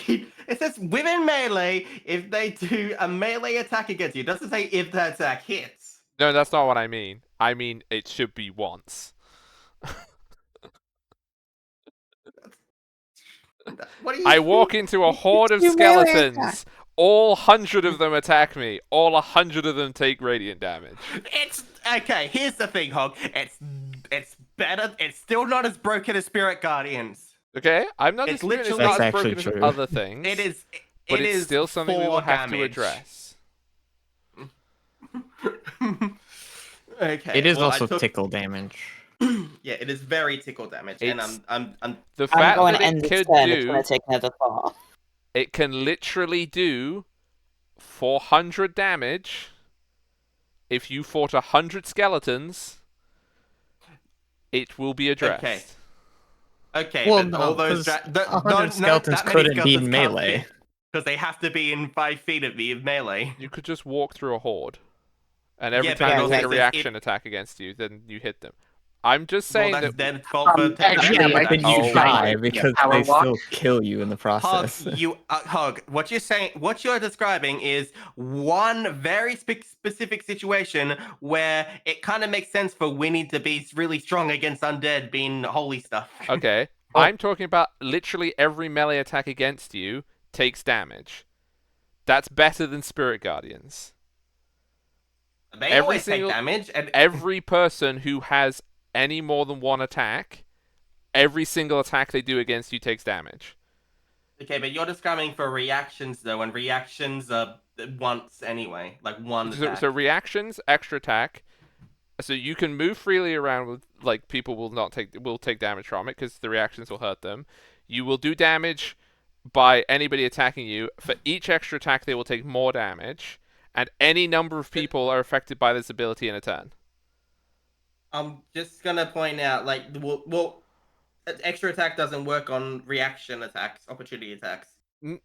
mean? It says within melee if they do a melee attack against you. It doesn't say if the attack hits. No, that's not what I mean. I mean it should be once. What do you I walk into a horde of You melee skeletons. All 100 of them attack me. All 100 of them take radiant damage. It's okay. Here's the thing, Hog. It's better. It's still not as broken as Spirit Guardians. Okay, I'm not It's disputing it's literally- not as That's broken actually as true. other things. It is. but it it's is still something we will 4 have to damage. address. Okay. It is well, I also took- tickle damage. Yeah, it is very tickle damage, and It's- I'm The I'm fact going that to end it this could turn. It's do, going to take another 4. it can literally do 400 damage if you fought 100 skeletons. It will be addressed. Okay, Well, but no, all those 100 skeletons couldn't be in melee. because they have to be in 5 feet of me in melee. You could just walk through a horde, and every Yeah, but time it they also take a says reaction attack against you, then you hit them. I'm just Well, saying that's that their fault for taking actually, Yeah, damage. but then you Oh, die yeah, because power they walk. still kill you in the Hug, process. Hug. What you're saying, what you're describing is one very specific situation where it kind of makes sense for Winnie to be really strong against undead, being holy stuff. okay. Oh. I'm talking about literally every melee attack against you takes damage. That's better than Spirit Guardians. They every always single- take damage, and Every person who has any more than one attack, every single attack they do against you takes damage. okay, but you're describing for reactions though, and reactions are once anyway, like one attack. So reactions, extra attack. So you can move freely around with like people will take damage from it because the reactions will hurt them. You will do damage by anybody attacking you. For each extra attack, they will take more damage, and any number of people are affected by this ability in a turn. I'm just gonna point out, like, well, extra attack doesn't work on reaction attacks, opportunity attacks.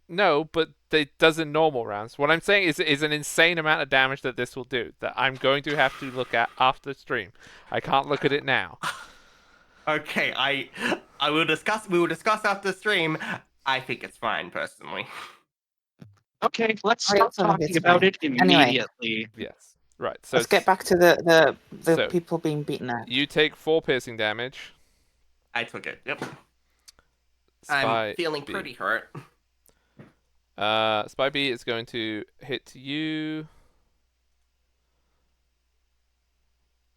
No, but it does in normal rounds. What I'm saying is an insane amount of damage that this will do that I'm going to have to look at after stream. I can't look at it now. Okay, I will discuss. We will discuss after stream. I think it's fine personally. Okay, let's I stop also think it's talking about fine. it Anyway. immediately. Yes. Right. So Let's get back to the so- people being beaten up. You take 4 piercing damage. I took it. Yep. Spy I'm feeling B. pretty hurt. Spy B is going to hit you.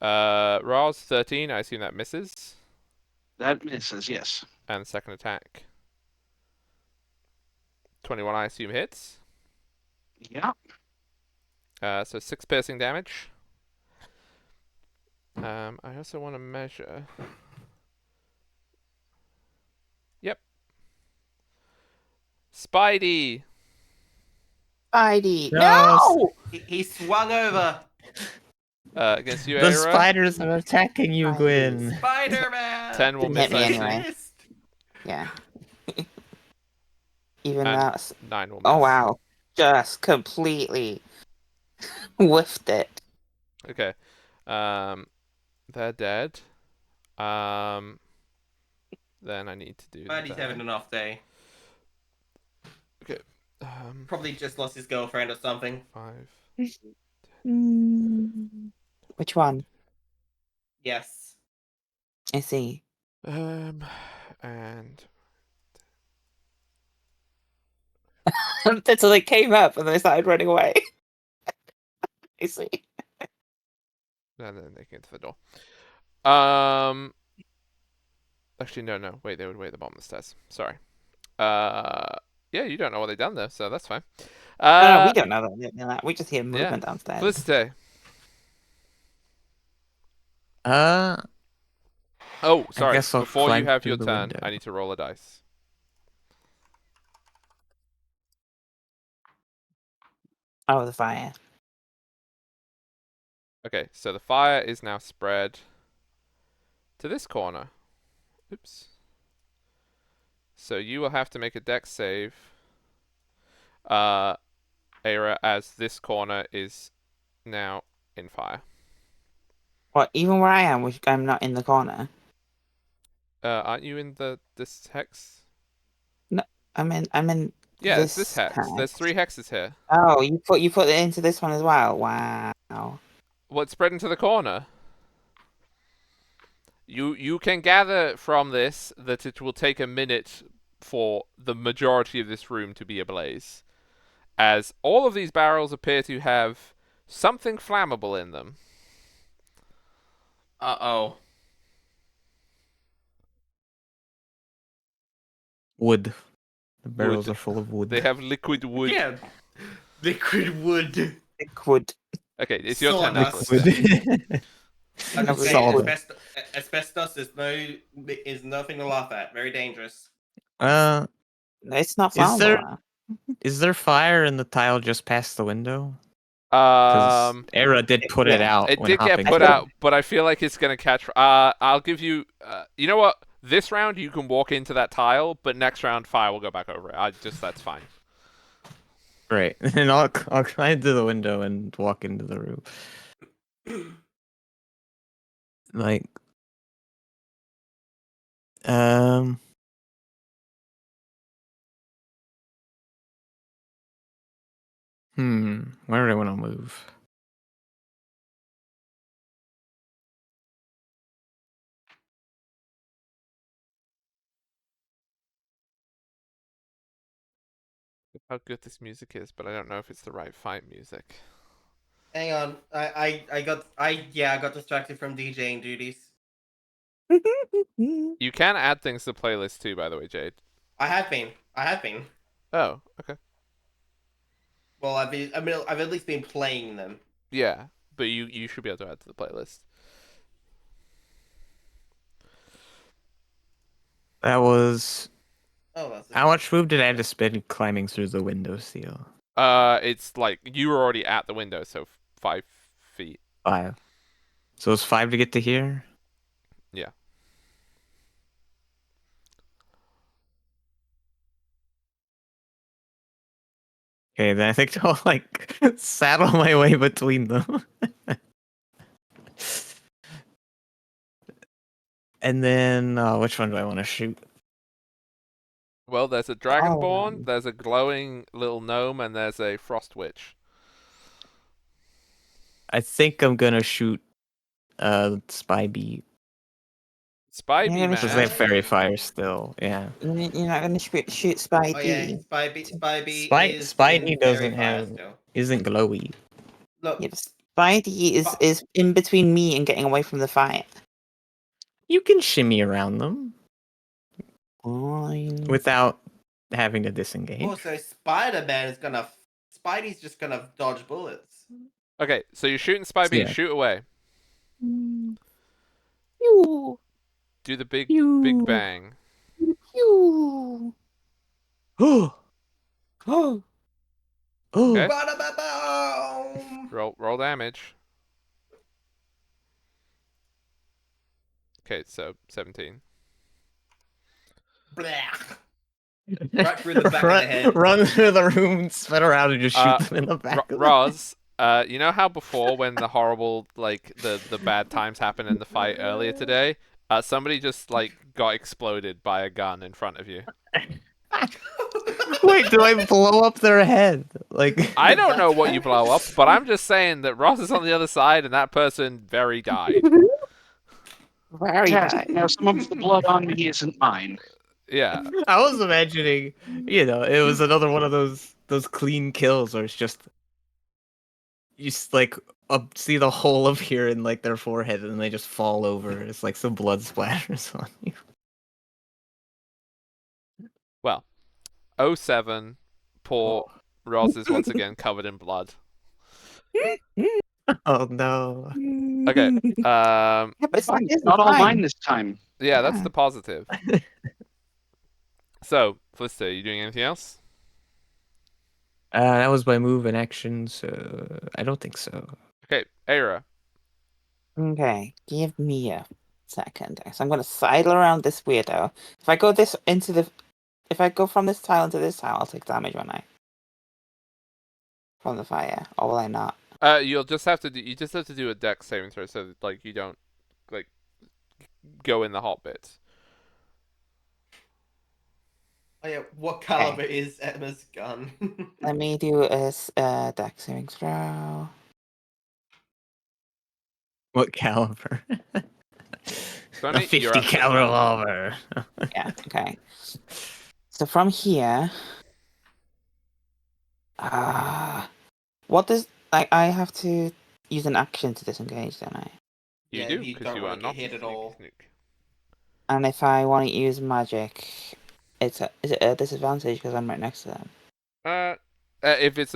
Raz 13. I assume that misses. That misses, yes. And the second attack. 21. I assume hits. Yeah. So 6 piercing damage. I also want to measure. Yep. Spidey. Spidey. No! No! He swung over. Against you, The Aira. spiders are attacking you, Gwyn. Spider-Man. 10 will Didn't miss. hit me I assume. anyway. Yeah. Even And that's. 9 will miss. Oh wow! Just completely whiffed it. Okay. They're dead. Then I need to do Spidey's that. having an off day. Probably just lost his girlfriend or something. 5. Which one? Yes. I see. And Until they came up and they started running away. I see. then they get to the door. Actually, no. Wait, they would wait at the bottom of the stairs. Sorry. Yeah, you don't know what they've done there, so that's fine. No, we don't know that. We just hear movement downstairs. Felicite. Oh, Oh, sorry. guess I'll Before you climb have through your the turn, window. I need to roll a dice. Oh, the fire. Okay, so the fire is now spread to this corner. Oops. So you will have to make a dex save, Era, as this corner is now in fire. What? Even where I am, I'm not in the corner. Aren't you in this hex? No, I'm in Yeah, it's this this hex. There's hex. 3 hexes here. Oh, you put it into this one as well. Wow. What's spread into the corner? You can gather from this that it will take a minute for the majority of this room to be ablaze, as all of these barrels appear to have something flammable in them. Uh-oh. Wood. The barrels Wood. are full of wood. They have liquid wood. Yeah. Liquid wood. Liquid. Okay, it's your turn, Sawdust. Nicholas. I'm just saying, Solid. asbestos is nothing to laugh at. Very dangerous. It's not Is there- flammable. Is there fire in the tile just past the window? Because Era did put it yeah. out. It when did get hopping put through. out, but I feel like it's gonna catch. I'll give you. You know what? This round you can walk into that tile, but next round fire will go back over it. That's fine. Great. And I'll climb to the window and walk into the room. Like, where do I want to move? How good this music is, but I don't know if it's the right fight music. Hang on. I got distracted from DJing duties. You can add things to the playlist too, by the way, Jade. I have been. Oh, okay. Well, I've at least been playing them. Yeah, but you should be able to add to the playlist. That was. Oh, that's it. How much move did I have to spend climbing through the window seal? It's like you were already at the window, so 5 feet. 5. So it's 5 to get to here? Yeah. Okay, then I think I'll like saddle my way between them. And then which one do I want to shoot? Well, there's a dragonborn, there's a glowing little gnome, and there's a frost witch. I think I'm gonna shoot Spy Bee. Spy You're Bee gonna man. Because they have fairy fire still, yeah. You're not gonna shoot Spy Oh yeah, D. Spy is Spidey in doesn't fairy fire have still. isn't glowy. Look, Yeah, Spy D is in between me and getting away from the fight. You can shimmy around them Fine. without having to disengage. oh, so Spidey's just gonna dodge bullets. Okay, so you're shooting Spy Bee. Yeah. Shoot away. Pew, Do the big Pew. bang. pew. Oh, Oh, oh. Okay. Ba-da-ba-boom! Roll damage. Okay, so 17. Blech. Right through the back of the head. Run through the room, spin around, and just shoot Uh, them in the back. of the Roz, you know how before when the horrible the bad times happened in the fight earlier today, somebody just got exploded by a gun in front of you. Wait, do I blow up their head? Like I don't know what you blow up, but I'm just saying that Ross is on the other side and that person very died. very Yes, nice. now some of the blood on me isn't mine. Yeah. I was imagining, it was another one of those clean kills where it's just you see the hole up here in like their forehead and they just fall over. It's like some blood splatters on you. Well, 07, poor Ross is once again covered in blood. Oh no. Okay. Yeah, but it's Fine, it's not all fine. mine this time. Yeah, that's Yeah. the positive. So, Felicity, are you doing anything else? That was my move and action, so I don't think so. Okay, Aira. Okay, give me a second. So I'm gonna sidle around this weirdo. If I go if I go from this tile into this tile, I'll take damage, won't I? From the fire, or will I not? You just have to do a dex saving throw so that, like, you don't like go in the hot bits. Oh yeah, what caliber is Emma's gun? Let me do a dex saving throw. What caliber? A Sonny, you're 50 up. caliber revolver. Yeah, okay. So from here, what does I have to use an action to disengage, don't I? You Yeah, do, you because don't you want are to get not a hit at sneaky all. snook. And if I want to use magic, is it a disadvantage because I'm right next to them? If it's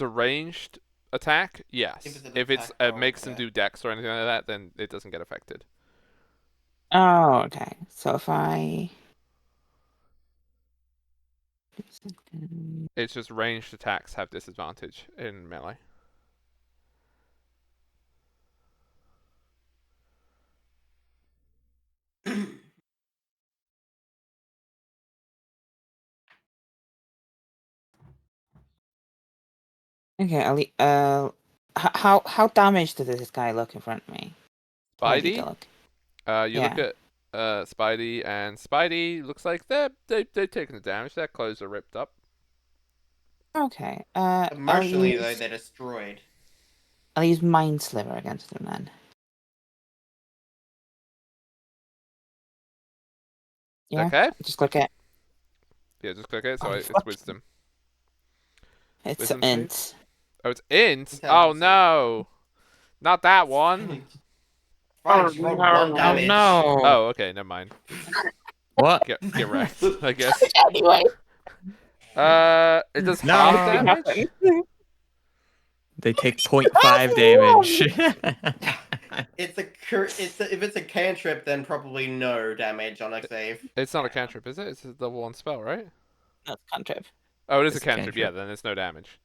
a ranged attack, yes. If it's an If it's attack roll, makes them yeah. do dex or anything like that, then it doesn't get affected. Oh, okay. So if I It's just ranged attacks have disadvantage in melee. okay, how damaged does this guy look in front of me? How did he Spidey, look? you look Yeah. at Spidey, and Spidey looks like they've taken the damage. Their clothes are ripped up. Okay. Emotionally, though, they're destroyed. I'll use Mind Sliver against him then. Yeah. Okay. Just click it. Yeah, just click it. So Oh, it's fuck. wisdom. It's Wisdom save. int. Oh, it's int. Oh Intelligence save. no, not that one. Fine, just rolled 1 Oh damage. no! Oh, okay, never mind. What? Get wrecked, I guess. Anyway. It does No. half damage. They take 0.5 damage. If it's a cantrip, then probably no damage on a save. It's not a cantrip, is it? It's a level 1 spell, right? That's cantrip. Oh, it is a It's a cantrip. Yeah, cantrip. then it's no damage.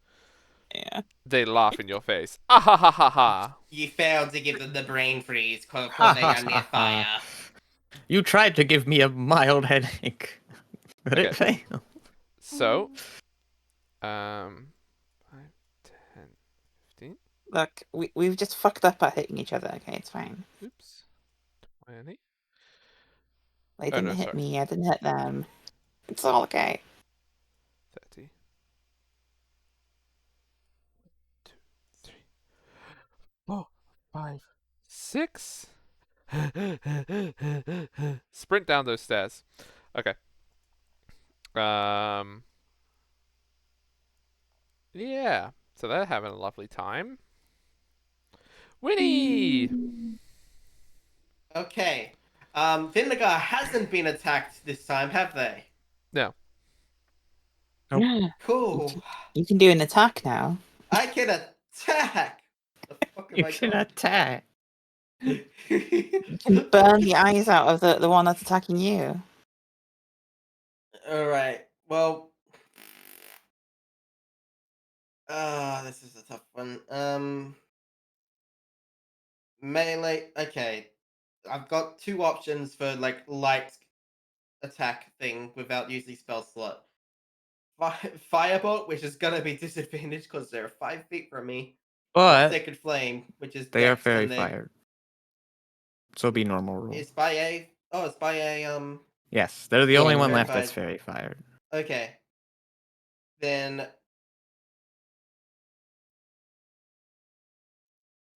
Yeah. They laugh in your face. Ah ha ha ha ha. You failed to give them the brain freeze because they are near fire. You tried to give me a mild headache, but Okay. it failed. So, 5, 10, 15. Look, we've just fucked up at hitting each other. Okay, it's fine. Oops. 20. They Oh, didn't no, hit sorry. me. I didn't hit them. It's all okay. 30. 2, 3, 4, 5, 6. Sprint down those stairs. Okay. Yeah. So they're having a lovely time. Winnie! Okay. Vinegar hasn't been attacked this time, have they? No. Nope. Cool. You can do an attack now. I can attack. The fuck have You I can got? attack. You can burn the eyes out of the one that's attacking you. All right. Well, this is a tough one. Melee. Okay, I've got two options for like light attack thing without using spell slot. Firebolt, which is gonna be disadvantaged because they're 5 feet from me. Or But Sacred Flame, which is they are Dex, fairy and then fired. So be normal rule. it's by a. Oh, it's by a. Yes, they're the Yeah, only you're one right. left that's Verified. fairy fired. Okay. Then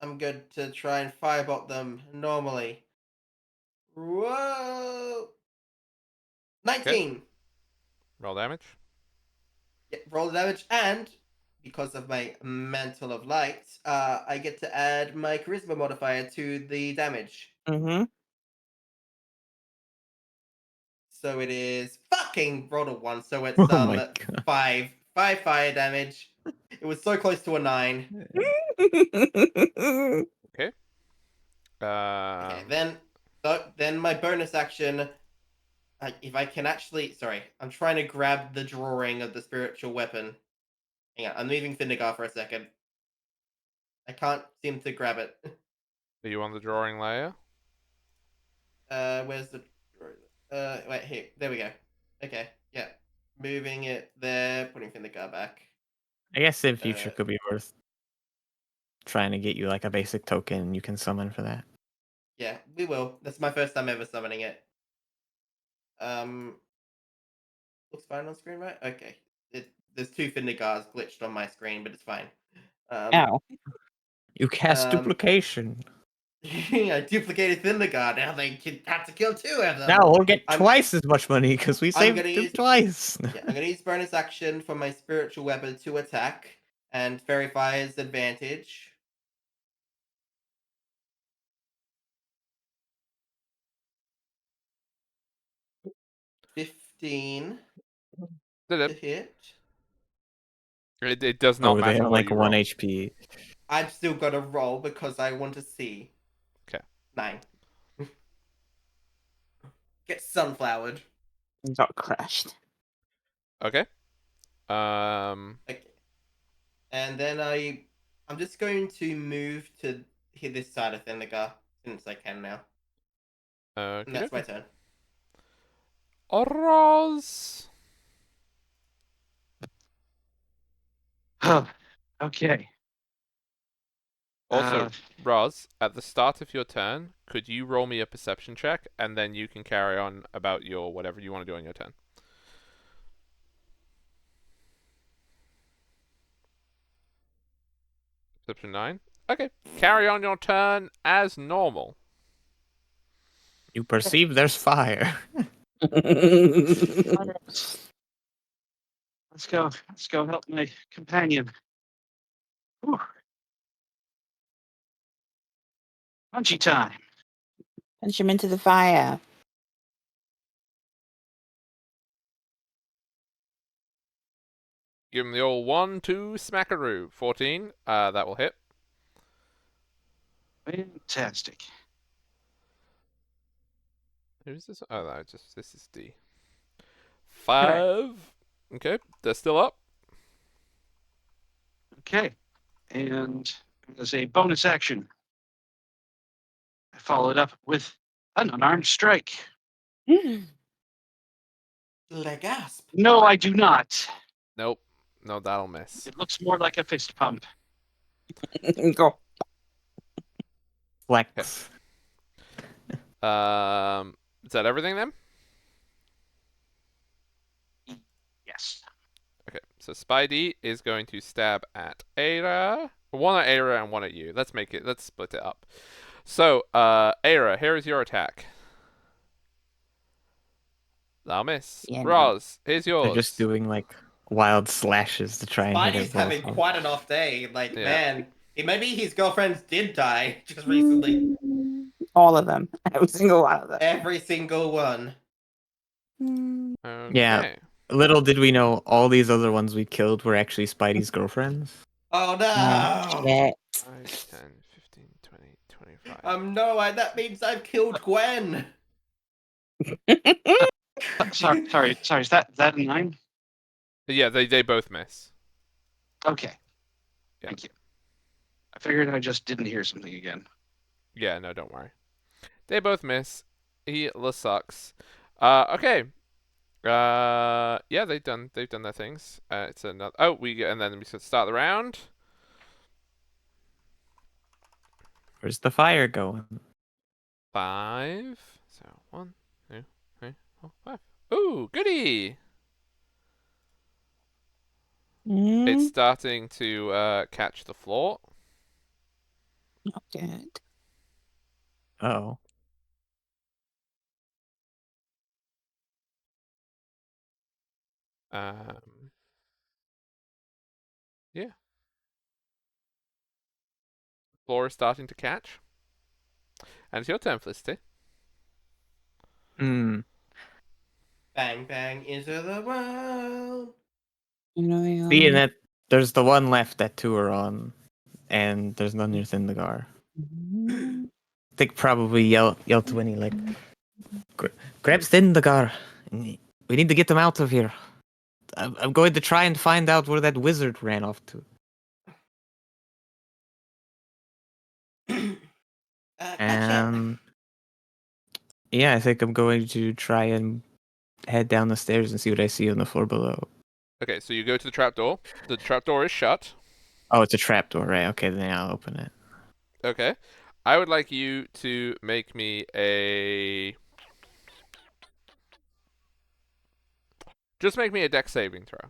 I'm good to try and firebolt them normally. Whoa! 19. Roll damage. Yeah, roll the damage, and because of my mantle of light, I get to add my charisma modifier to the damage. Mm-hmm. So it is fucking rolled a 1, so it's Oh my god. 5 fire damage. It was so close to a 9. Okay. Okay, then my bonus action. If I can actually, sorry, I'm trying to grab the drawing of the spiritual weapon. Hang on, I'm leaving Finnegar for a second. I can't seem to grab it. Are you on the drawing layer? Where's the wait, here. There we go. Okay, yeah. Moving it there, putting Finnegar back. I guess in future Uh, could be worth trying to get you like a basic token you can summon for that. yeah, we will. That's my first time ever summoning it. Looks fine on screen, right? Okay. There's two Finnegars glitched on my screen, but it's fine. Um, Ow. You cast Um, duplication. I duplicated Finnegar. Now they have to kill two of them. Now we'll get I'm- twice as much money because we I'm saved gonna them use- twice. Yeah, I'm gonna use bonus action for my spiritual weapon to attack and verify his advantage. $15 Did to it? hit. It does not Oh, they matter have what like you 1 roll. HP. I've still got to roll because I want to see. 'Kay. 9. Get sunflowered. Got crushed. Okay. Okay. And then I'm just going to move to hit this side of Finnegar since I can now. And Okay. that's my turn. Roz. Okay. Also, Roz, at the start of your turn, could you roll me a perception check, and then you can carry on about your whatever you want to do on your turn. Perception 9. Okay. Carry on your turn as normal. You perceive there's fire. Let's go. Let's go help my companion. Whew. Punchy time. Punch him into the fire. Give him the old 1-2 smackaroo. 14. That will hit. Fantastic. Who's this? Oh, no, this is D. 5. Okay, they're still up. Okay. And as a bonus action, I followed up with an unarmed strike. Legasp. No, I do not. Nope. No, that'll miss. It looks more like a fist pump. Go. Flex. Is that everything then? Yes. Okay, so Spidey is going to stab at Aira. One at Aira and one at you. Let's split it up. So, Aira, here is your attack. That'll miss. Yeah, no. Roz, here's yours. They're just doing like wild slashes to try and hit Spidey's it. having quite an off day. Like, Yeah. man, maybe his girlfriends did die just recently. All of them. Every single one of them. Every single one. Okay. Yeah. Little did we know, all these other ones we killed were actually Spidey's girlfriends. Oh no! Shit. 5, 10, 15, 20, 25. No, that means I've killed Gwen. Sorry. Is that a 9? Yeah, they both miss. Okay. Yeah. Thank you. I figured I just didn't hear something again. Yeah, no, don't worry. They both miss. He sucks. Okay. Yeah, they've done their things. It's another. Oh, and then we should start the round. Where's the fire going? 5. So 1, 2, 3, 4, 5. Ooh, goody! It's starting to catch the floor. Not good. Oh. Yeah. Floor is starting to catch. And it's your turn, Felicity. Hmm. Bang bang into the world. Seeing that there's the one left that 2 are on, and there's none near Thindgar. I think probably yell to Winnie like, grab Thindgar. We need to get them out of here. I'm going to try and find out where that wizard ran off to. And yeah, I think I'm going to try and head down the stairs and see what I see on the floor below. Okay, so you go to the trapdoor. The trapdoor is shut. Oh, it's a trapdoor, right? Okay, then I'll open it. Okay. I would like you to make me a... Just make me a dex saving throw.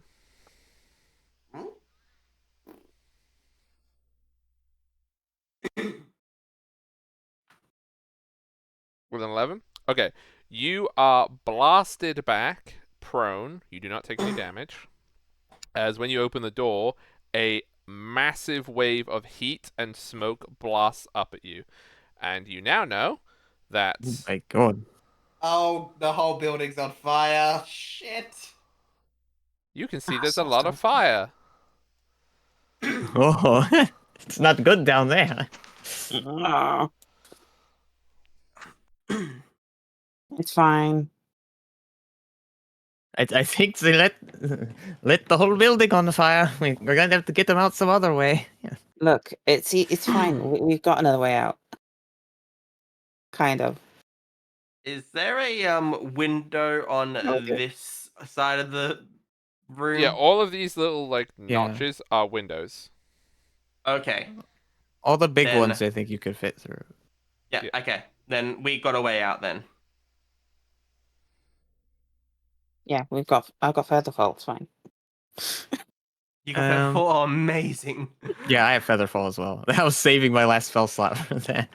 With an 11? Okay. You are blasted back, prone. You do not take any damage. As when you open the door, a massive wave of heat and smoke blasts up at you. And you now know that... Oh my god. Oh, the whole building's on fire. Shit. You can see Ah, there's a so lot of sorry. fire. Oh, it's not good down there. No. It's fine. I think they let the whole building on fire. We're gonna have to get them out some other way. Look, it's fine. We've got another way out. Kind of. Is there a window on Okay. this side of the room? Yeah, all of these little, like, Yeah. notches are windows. Okay. All the big Then- ones I think you could fit through. Yeah, Yeah. okay. Then we got a way out then. Yeah, I've got further faults, fine. You got that Um, for amazing. Yeah, I have Featherfall as well. I was saving my last spell slot for that.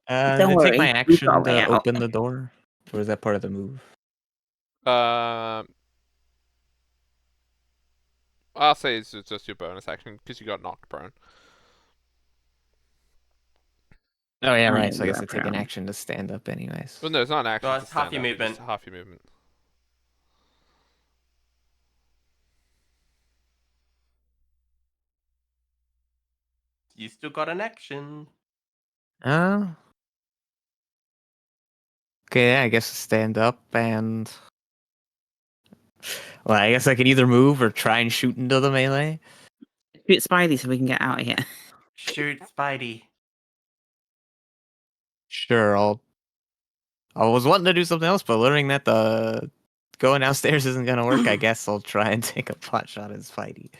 Don't Did it take my worry, we've got a action way to out. open the door? Or is that part of the move? I'll say it's just your bonus action because you got knocked prone. Oh yeah, Oh, right. yeah, So I you guess are I take an prone. action to stand up anyways. Well, no, it's not an action No, to it's half stand your up. It's movement. just half your movement. You still got an action. Oh. Okay, I guess stand up and... Well, I guess I can either move or try and shoot into the melee. Shoot Spidey so we can get out of here. Shoot, Spidey. Sure, I was wanting to do something else, but learning that the going downstairs isn't gonna work, I guess I'll try and take a pot shot at Spidey.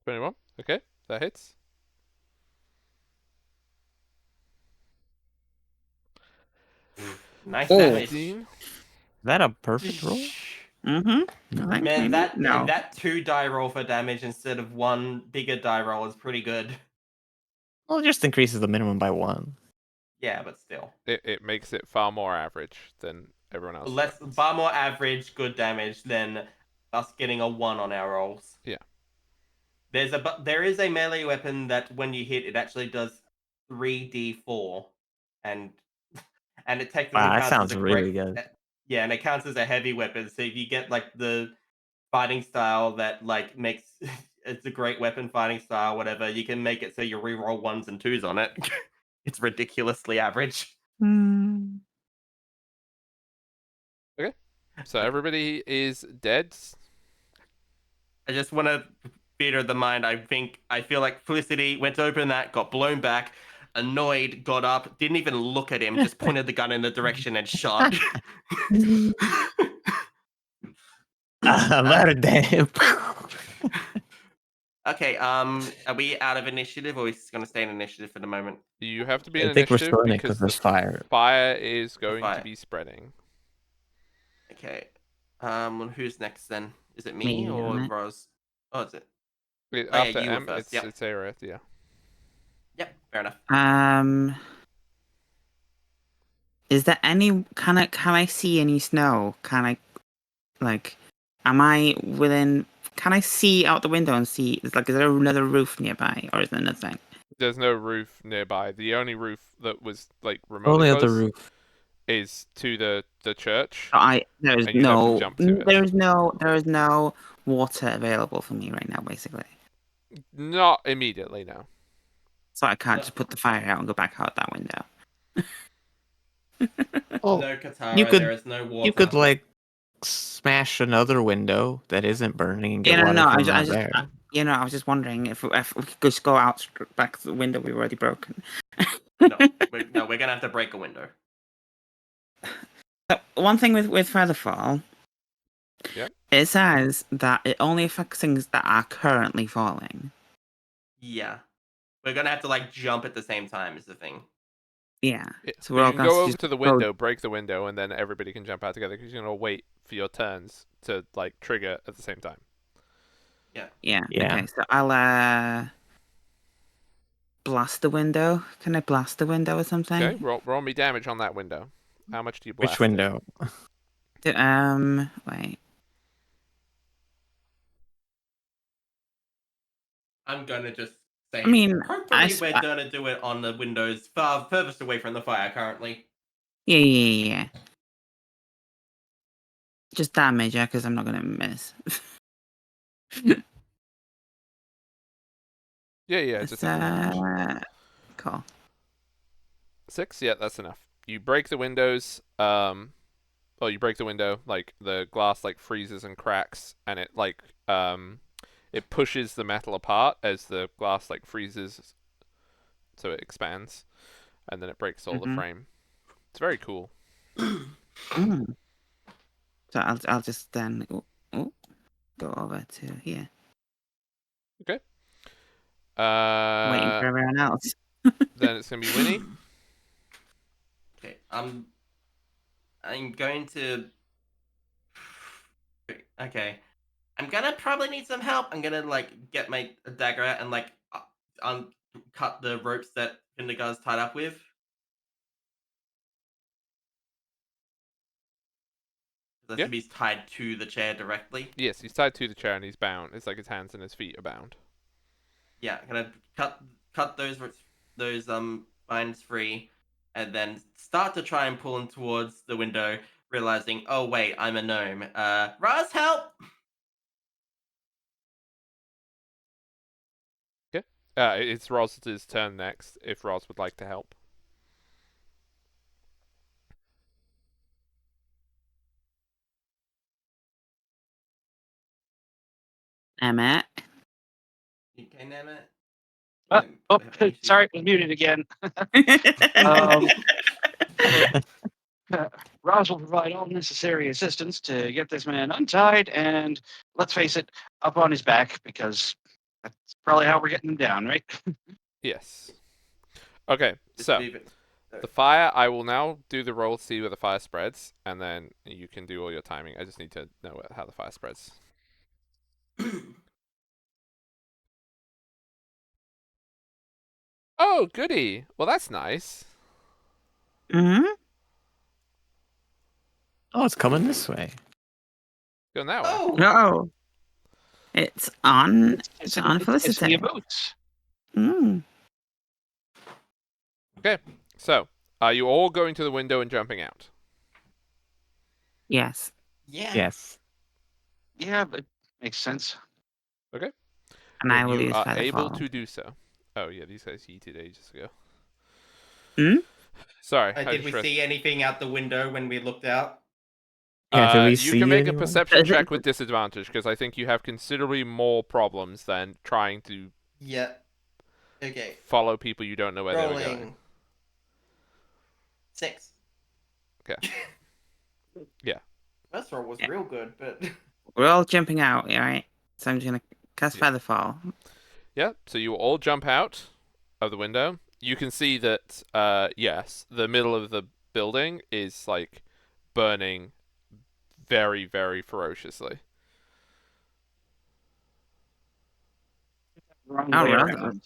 Anyone? Okay, that hits. Nice Oh. damage. 15. Is that a perfect roll? Mm-hmm. I think Man, maybe no. that 2 die roll for damage instead of 1 bigger die roll is pretty good. Well, it just increases the minimum by 1. Yeah, but still. It makes it far more average than everyone else's. Less, weapons. far more average good damage than us getting a 1 on our rolls. Yeah. There is a melee weapon that when you hit, it actually does 3d4, and it technically Wow, that counts sounds as a really great. good. Yeah, and it counts as a heavy weapon. So if you get like the fighting style that like makes it's a great weapon fighting style, whatever, you can make it so you reroll 1s and 2s on it. It's ridiculously average. So everybody is dead. I just want to theater of the mind. I feel like Felicity went to open that, got blown back, annoyed, got up, didn't even look at him, just pointed the gun in the direction and shot. Murder him. Okay, are we out of initiative or are we just gonna stay in initiative for the moment? You have to be in I think we're initiative still in it because because the there's fire. fire is going fire. to be spreading. Okay. Who's next then? Is it Me, me or isn't it? Rose? Oh, is it? Oh, yeah, After you were M, first. Yep. it's Aerith, yeah. Yep, fair enough. Is there any can I see any snow? Can I like am I within can I see out the window and see is there another roof nearby or is there nothing? There's no roof nearby. The only roof that was like remotely Only other close roof. is to the church. There is And you'd have to jump to it. there is no water available for me right now, basically. Not immediately, no. So I can't just put the fire out and go back out that window. Oh, No Katara, you could- there is no water. you could like smash another window that isn't burning and get Yeah, water no, from I out just, there. I was just wondering if we could just go out back to the window we've already broken. No, we're gonna have to break a window. So, one thing with Featherfall, Yep. it says that it only affects things that are currently falling. Yeah. We're gonna have to like jump at the same time is the thing. Yeah. Yeah. So But we're you all can going go to over just to the go- window, break the window, and then everybody can jump out together because you're gonna wait for your turns to like trigger at the same time. Yeah. Yeah. Okay. So I'll blast the window. Can I blast the window or something? Okay, roll me damage on that window. How much do you blast Which window? Wait. I'm gonna just say I mean, hopefully we're gonna do it on the windows furthest away from the fire currently. Yeah. Just damage, yeah, because I'm not gonna miss. Yeah, just hit the damage. Cool. 6? Yeah, that's enough. You break the windows, you break the window, like the glass like freezes and cracks, and it like it pushes the metal apart as the glass like freezes, so it expands, and then it breaks all the frame. It's very cool. Mm. So I'll just then go over to here. Okay. Waiting for everyone else. Then it's gonna be Winnie. Okay, I'm going to. Okay, I'm gonna probably need some help. I'm gonna like get my dagger out and like cut the ropes that Finnegar's tied up with. That's Yeah. he's tied to the chair directly. Yes, he's tied to the chair and he's bound. It's like his hands and his feet are bound. Yeah, I'm gonna cut those binds free, and then start to try and pull him towards the window, realizing, oh wait, I'm a gnome. Raz, help! Okay. It's Roz's turn next. If Roz would like to help. Emmet. Okay, Nemeth. Sorry, was muted again. Roz will provide all necessary assistance to get this man untied, and let's face it, up on his back, because that's probably how we're getting him down, right? Yes. Okay, Just so leave it. the fire, I will now do the roll to see where the fire spreads, and then you can do all your timing. I just need to know how the fire spreads. Oh, goody. Well, that's nice. Mm-hmm. Oh, it's coming this way. Going that way. Oh! No. It's on. It's on It's Felicity. your boots. Mm. Okay, so are you all going to the window and jumping out? Yes. Yeah. Yes. Yeah, but makes sense. Okay. And Then I will you use are Featherfall. able to do so. Oh, yeah, these guys yeeted ages ago. Hmm? Sorry. Did we see anything out the window when we looked out? Yeah, do we You see can make a anyone? perception check with disadvantage, because I think you have considerably more problems than trying to Yeah. Okay. follow people you don't know where they were going. Rolling. 6. Okay. Yeah. First roll was real good, but We're all jumping out, right? So I'm just gonna cast Featherfall. Yeah, so you all jump out of the window. You can see that, yes, the middle of the building is, like, burning very, very ferociously. Wrong Oh, way really? around.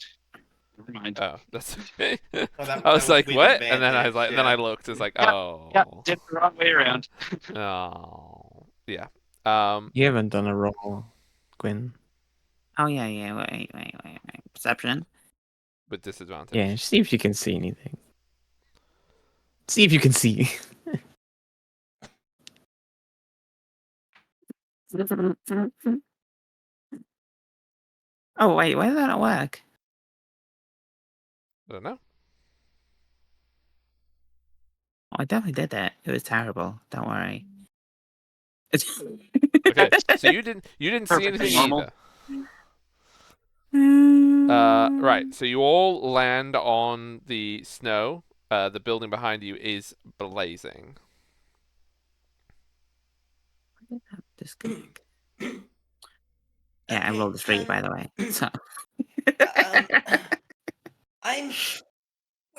Never mind. Oh, that's okay. that I was like, with what? And then I was advantage, like, then yeah. I looked. It's like, Yeah, oh. Yeah, did the wrong way around. Oh. Yeah. You haven't done a roll, Gwyn. Oh yeah. Wait. Perception. With disadvantage. Yeah, see if you can see anything. See if you can see. Oh wait, why did that not work? I don't know. Oh, I definitely did that. It was terrible. Don't worry. Okay, so you didn't see Perfectly anything normal. either. Right, so you all land on the snow. The building behind you is blazing. Disconnect. Yeah, I Okay, rolled a 3, by the way. So. um, I'm.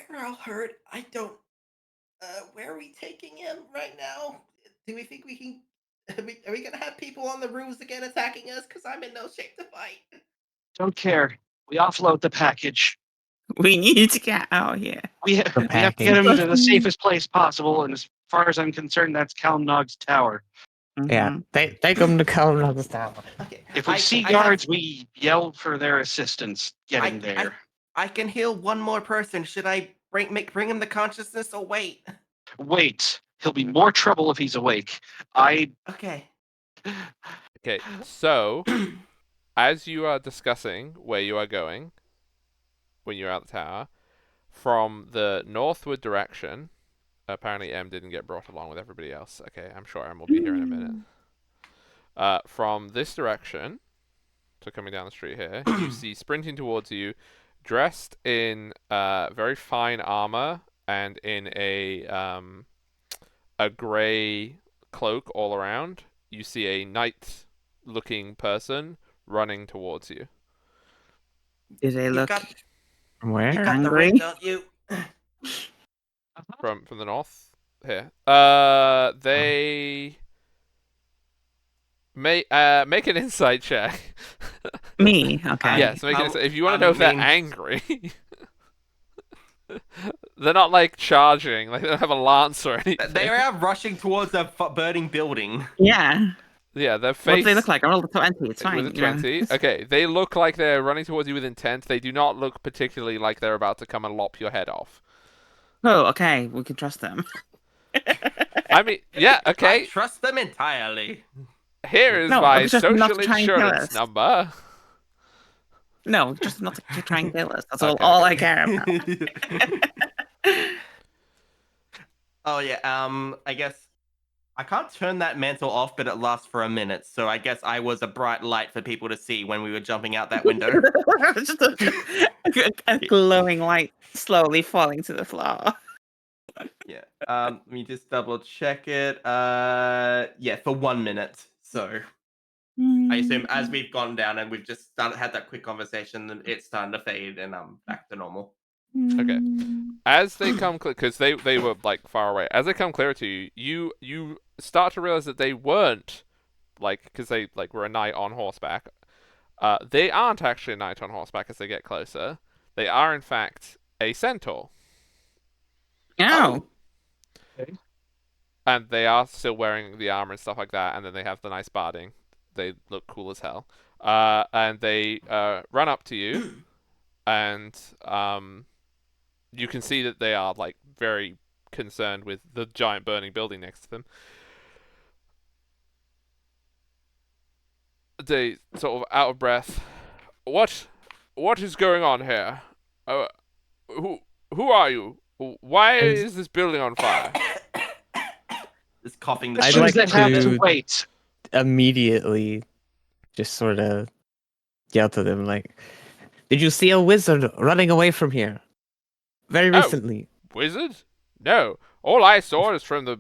We're all hurt. I don't. Where are we taking him right now? Do we think we can? Are we gonna have people on the roofs again attacking us? Cause I'm in no shape to fight. Don't care. We offload the package. We need to get out of here. We have to get him to the safest place possible, and as far as I'm concerned, that's Kalnog's tower. Yeah, take them to Colorado Tower. Okay. If we see guards, we yell for their assistance getting there. I can heal one more person. Should I bring him to consciousness or wait? Wait, he'll be more trouble if he's awake. Okay. Okay, so as you are discussing where you are going when you're out the tower, from the northward direction, apparently M didn't get brought along with everybody else. Okay, I'm sure M will be here in a minute. From this direction, so coming down the street here, you see sprinting towards you, dressed in very fine armor and in a grey cloak all around. You see a knight-looking person running towards you. Do they look From where? You got the angry? ring, don't you? From the north here. They make an insight check. Me? Okay. Yes, make an insight. If you want to I know if they're mean- angry. They're not like charging, like they don't have a lance or anything. They are rushing towards a burning building. Yeah. Yeah, their face. What do they look like? I rolled a 20. It's fine. With a 20. Okay, they look like they're running towards you with intent. They do not look particularly like they're about to come and lop your head off. Oh, okay. We can trust them. I mean, yeah, I okay. trust them entirely. Here is No, my I'm just not social trying to kill insurance us. number. No, just not to try and kill us. That's Okay, all okay. I care about. Oh yeah. I guess I can't turn that mantle off, but it lasts for a minute. So I guess I was a bright light for people to see when we were jumping out that window. Just a glowing light slowly falling to the floor. Yeah. Let me just double check it. Yeah, for 1 minute. So I assume as we've gone down and we've just had that quick conversation, then it's starting to fade and I'm back to normal. Okay. As they come clear, because they were like far away. As they come clearer to you, you start to realize that they weren't like, because they like were a knight on horseback. They aren't actually a knight on horseback as they get closer. They are in fact a centaur. Oh. Okay. And they are still wearing the armor and stuff like that, and then they have the nice barding. They look cool as hell. And they run up to you, and you can see that they are like very concerned with the giant burning building next to them. They sort of out of breath. What is going on here? Who are you? Why is this building on fire? Just coughing. I'd Questions like that have to- to wait. Immediately, just sort of yell to them like, "Did you see a wizard running away from here? Very Oh. recently." Wizard? No. All I saw is from the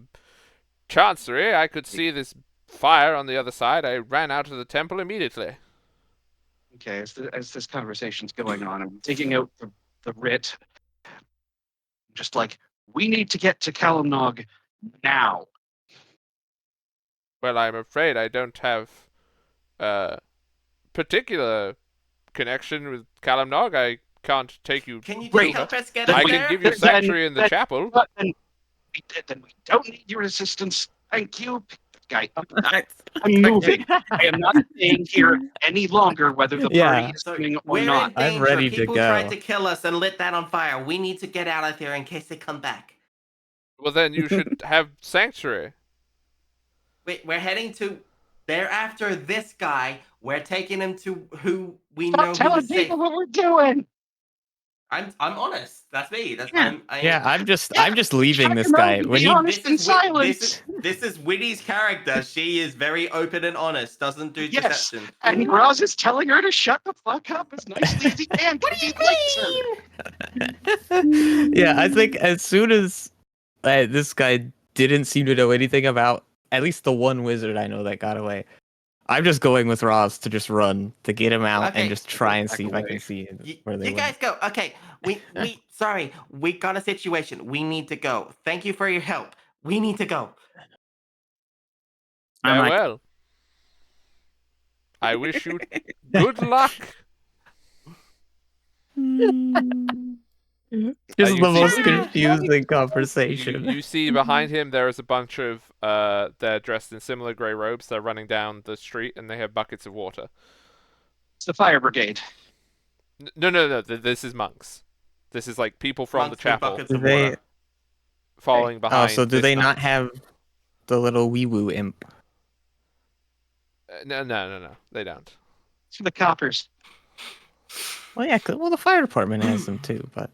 chancery. I could see this fire on the other side. I ran out of the temple immediately. Okay, as this conversation's going on, I'm taking out the writ. Just like, we need to get to Kalimnog now. Well, I'm afraid I don't have a particular connection with Kalimnog. I can't take you. Can you just Great. help us get Then up I there? can give you Then- sanctuary in the then- chapel. But then we don't need your assistance. Thank you. Guy, I'm moving. I am not staying here any longer, whether the Yeah. party is So coming or we're not. in I'm danger. ready to People go. tried to kill us and lit that on fire. We need to get out of there in case they come back. Well, then you should have sanctuary. Wait, we're heading to. They're after this guy. We're taking him to who we Stop know telling who's safe. people what we're doing. I'm honest. That's me. That's Yeah. Yeah, I'm just Yeah, leaving shut this your guy. mouth, When be he honest in silence. This is Winnie's character. She is very open and honest. Doesn't do Yes, deception. and Roz is telling her to shut the fuck up as nicely as he can because he likes her. Yeah, I think as soon as this guy didn't seem to know anything about at least the one wizard I know that got away, I'm just going with Roz to just run to get him out Okay. and just try and Back see if I away. can see You, where they you went. guys go. Okay. Sorry. We got a situation. We need to go. Thank you for your help. We need to go. I'm like, Farewell. I wish you good luck. Just you the see- most you- confusing conversation. You see behind him there is a bunch of they're dressed in similar grey robes. They're running down the street and they have buckets of water. It's the fire brigade. No. This is monks. This is like people from the Monks with chapel buckets Do of they? water. following behind. Oh, so do this they not knight. have the little wee woo imp? No. They don't. It's for the coppers. Well, yeah. Well, the fire department has them too, but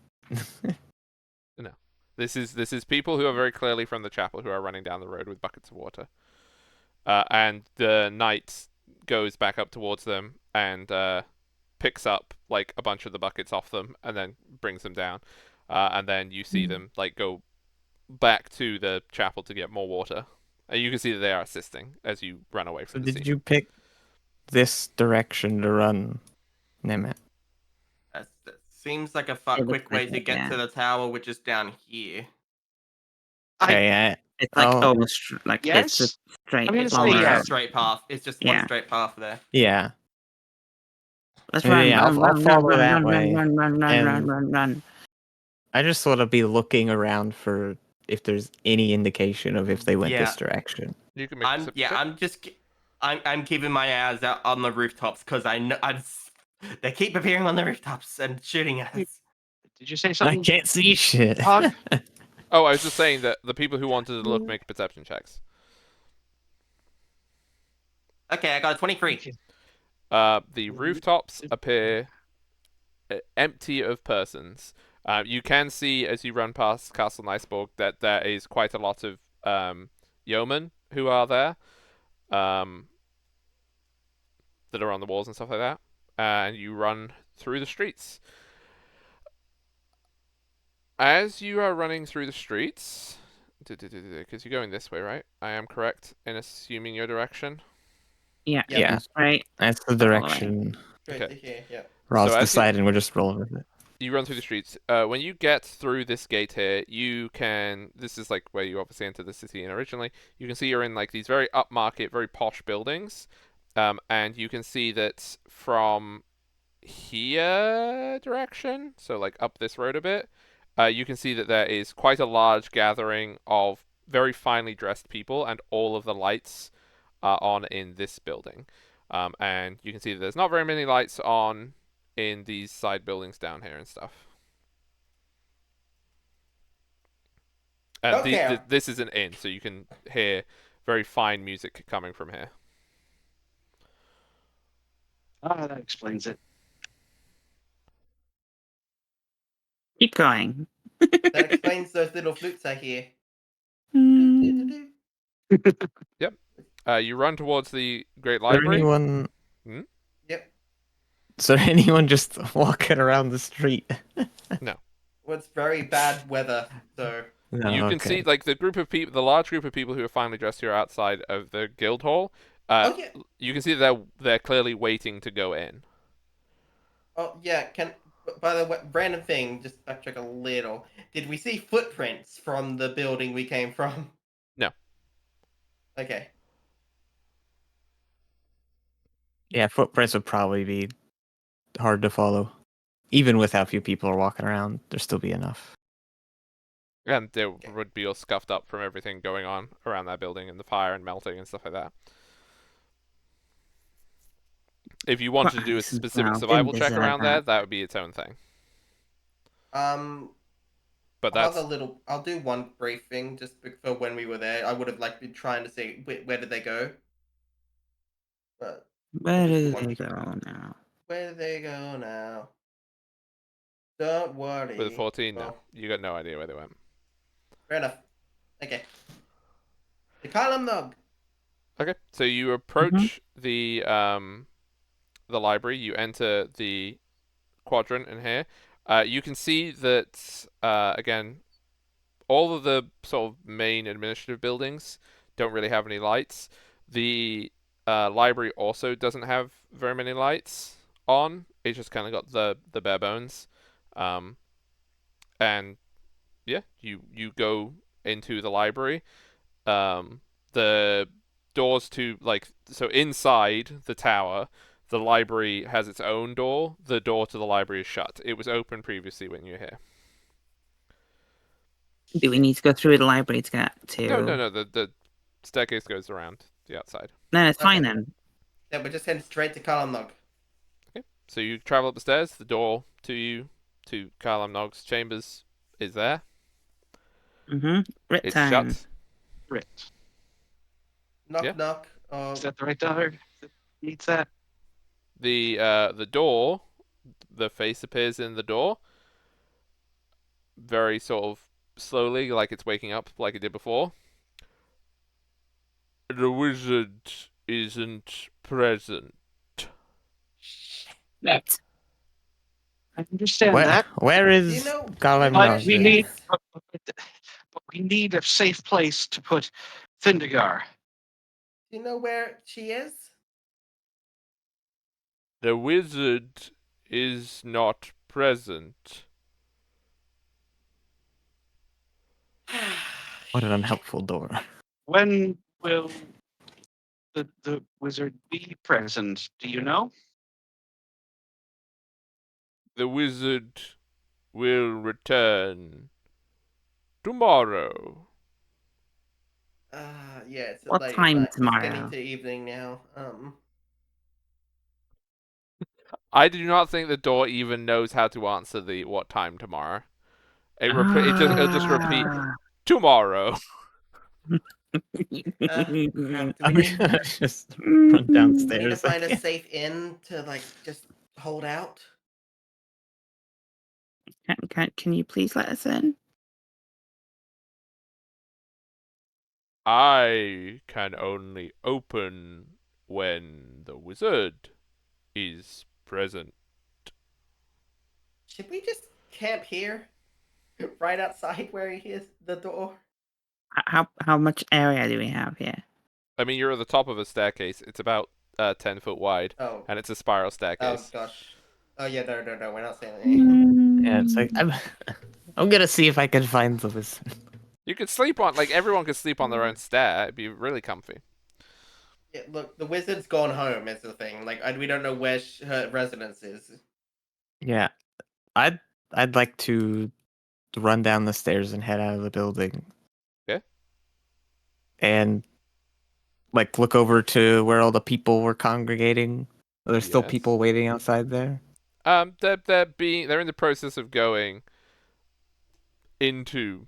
No. This is people who are very clearly from the chapel who are running down the road with buckets of water. And the knight goes back up towards them and picks up like a bunch of the buckets off them and then brings them down. And then you see them like go back to the chapel to get more water. And you can see that they are assisting as you run away so from the did sea. you pick this direction to run, Nemeth? That seems like a It looks quick way like to it, get yeah. to the tower, which is down here. Okay, It's like Oh. almost like it's Yes? a straight I'm gonna It's say one yes. straight path. It's just one Yeah. straight path there. yeah. Let's Yeah, run, yeah, run, I'll run, follow run, that run, way, run, run, run, and- run, run, run. I just want to be looking around for if there's any indication of if they went Yeah. this direction. You can make a perception check. I'm keeping my eyes out on the rooftops because I know they keep appearing on the rooftops and shooting at us. Did you say I something? can't see shit. Hog? Oh, I was just saying that the people who wanted to look make perception checks. Okay, I got a 23. The rooftops appear empty of persons. You can see as you run past Castle Niceborg that there is quite a lot of yeomen who are there, that are on the walls and stuff like that. And you run through the streets. As you are running through the streets, because you're going this way, right? I am correct in assuming your direction. Yeah, Yeah. that's right. That's the the way. direction Straight Okay. to here, yeah. Ross So as you- decided, and we're just rolling with it. You run through the streets. When you get through this gate here, you can. This is like where you obviously entered the city in originally. You can see you're in like these very upmarket, very posh buildings, and you can see that from here direction, so like up this road a bit, you can see that there is quite a large gathering of very finely dressed people, and all of the lights are on in this building. And you can see that there's not very many lights on in these side buildings down here and stuff. And Okay. this is an inn, so you can hear very fine music coming from here. Ah, that explains it. Keep going. That explains those little flutes I hear. Mm. You run towards the Great Is there Library. anyone? Yep. Is there anyone just walking around the street? Well, it's very bad weather, so No, You can okay. see like the large group of people who are finally dressed here outside of the guild hall. oh yeah, You can see that they're clearly waiting to go in. By the way, random thing, just backtrack a little. Did we see footprints from the building we came from? No. Okay. Yeah, footprints would probably be hard to follow. Even with how few people are walking around, there'd still be enough. And they would be all scuffed up from everything going on around that building and the fire and melting and stuff like that. If you wanted to do a specific survival check around there, that would be its own thing. But I'll have that's I'll do one briefing just for when we were there. I would have like been trying to see where did they go. But Where just do one- they go now? where do they go now? Don't worry. With a 14, no. Well, You got no idea where they went. fair enough. Okay. The column nog. Okay, so you approach the library. You enter the quadrant in here. You can see that again, all of the sort of main administrative buildings don't really have any lights. The library also doesn't have very many lights on. It's just kind of got the bare bones. And yeah, you go into the library. The doors to so inside the tower, the library has its own door. The door to the library is shut. It was open previously when you were here. Do we need to go through the library to get to? No. The staircase goes around the outside. No, it's fine Okay. then. Yeah, we're just heading straight to column nog. Okay, so you travel up the stairs. The door to Kalam Nog's chambers is there. Rit It's time. shut. Rit. Knock Yeah. knock. Is that the right dollar? Needs that? The door, the face appears in the door. Very sort of slowly, like it's waking up, like it did before. The wizard isn't present. Rit. I understand that. Where Do you is know Galam where But she we Nog? need, is? but we need a safe place to put Thundergar. Do you know where she is? The wizard is not present. What an unhelpful door. When will the wizard be present? Do you know? The wizard will return tomorrow. Yeah, it's What late at time night. It's getting tomorrow? to evening now. I do not think the door even knows how to answer the what time tomorrow. It'll just repeat Ah. tomorrow. Crap. Do we I'm need? gonna just Mm. run We need to downstairs. find a again. safe inn to just hold out. Can you please let us in? I can only open when the wizard is present. Should we just camp here, right outside where he is the door? How much area do we have here? I mean, you're at the top of a staircase. It's about 10 foot wide, Oh, and it's a spiral oh staircase. gosh. Oh yeah, no. We're not saying anything. Yeah, it's like I'm gonna see if I can find the wizard. You could sleep on, everyone could sleep on their own stair. It'd be really comfy. Yeah, look, the wizard's gone home. Is the thing. We don't know where her residence is. Yeah, I'd like to run down the stairs and head out of the building. Okay. And look over to where all the people were congregating. Are there still Yes. people waiting outside there? They're in the process of going into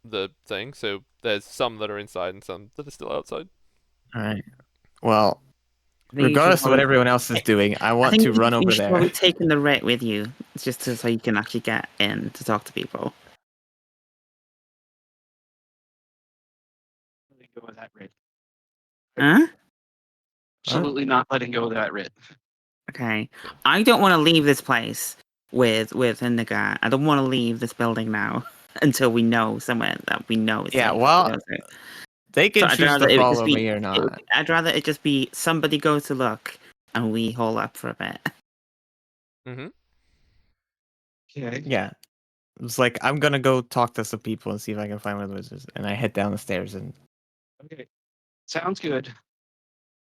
the thing. So there's some that are inside and some that are still outside. All right. Well, I think you should regardless of what probably- everyone else is doing, I I want think to run you over should there. probably taking the Rit with you, so you can actually get in to talk to people. Letting go of that writ. Huh? Absolutely not letting go of that writ. Okay. I don't want to leave this place with Indigar. I don't want to leave this building now until we know somewhere that we know is Yeah, safe well, to go to. They can I'd choose rather to it follow just be- me or not. I'd rather it just be somebody go to look and we hole up for a bit. Mm-hmm. Okay. Yeah. It's like I'm gonna go talk to some people and see if I can find one of the wizards. And I head down the stairs and Okay. Sounds good.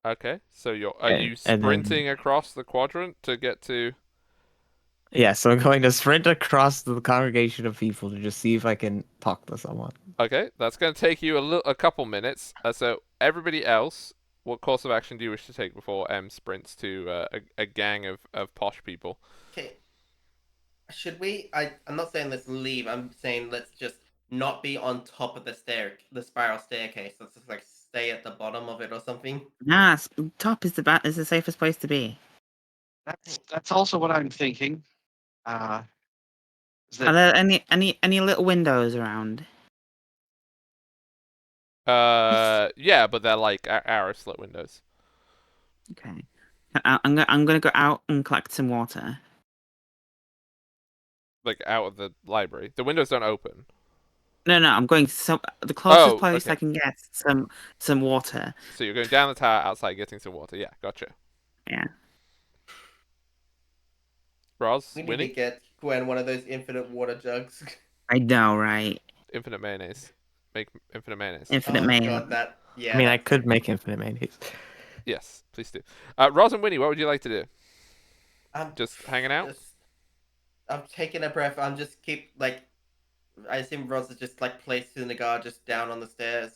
Okay. So are Okay, you and then- sprinting across the quadrant to get to? yeah, so I'm going to sprint across the congregation of people to just see if I can talk to someone. Okay, that's going to take you a couple minutes. So everybody else, what course of action do you wish to take before M sprints to a gang of posh people? Okay. Should we? I'm not saying let's leave. I'm saying let's just not be on top of the spiral staircase. Let's just stay at the bottom of it or something. Nah, top is the safest place to be. That's also what I'm thinking. Is Are that there any little windows around? Yeah, but they're like arrow slit windows. Okay. I'm gonna go out and collect some water. Like out of the library. The windows don't open. No, I'm going the closest Oh, place okay. I can get some water. So you're going down the tower outside getting some water. Yeah, gotcha. Yeah. Roz, We need to Winnie, get Gwen one of those infinite water jugs. I know, right? infinite mayonnaise. Make infinite mayonnaise. Infinite Oh mayo. god, that I yeah, mean, I that could thing. make infinite mayonnaise. Yes, please do. Roz and Winnie, what would you like to do? I'm Just hanging out? just I'm taking a breath. I'm just keep like I assume Roz is just like placing the guard just down on the stairs.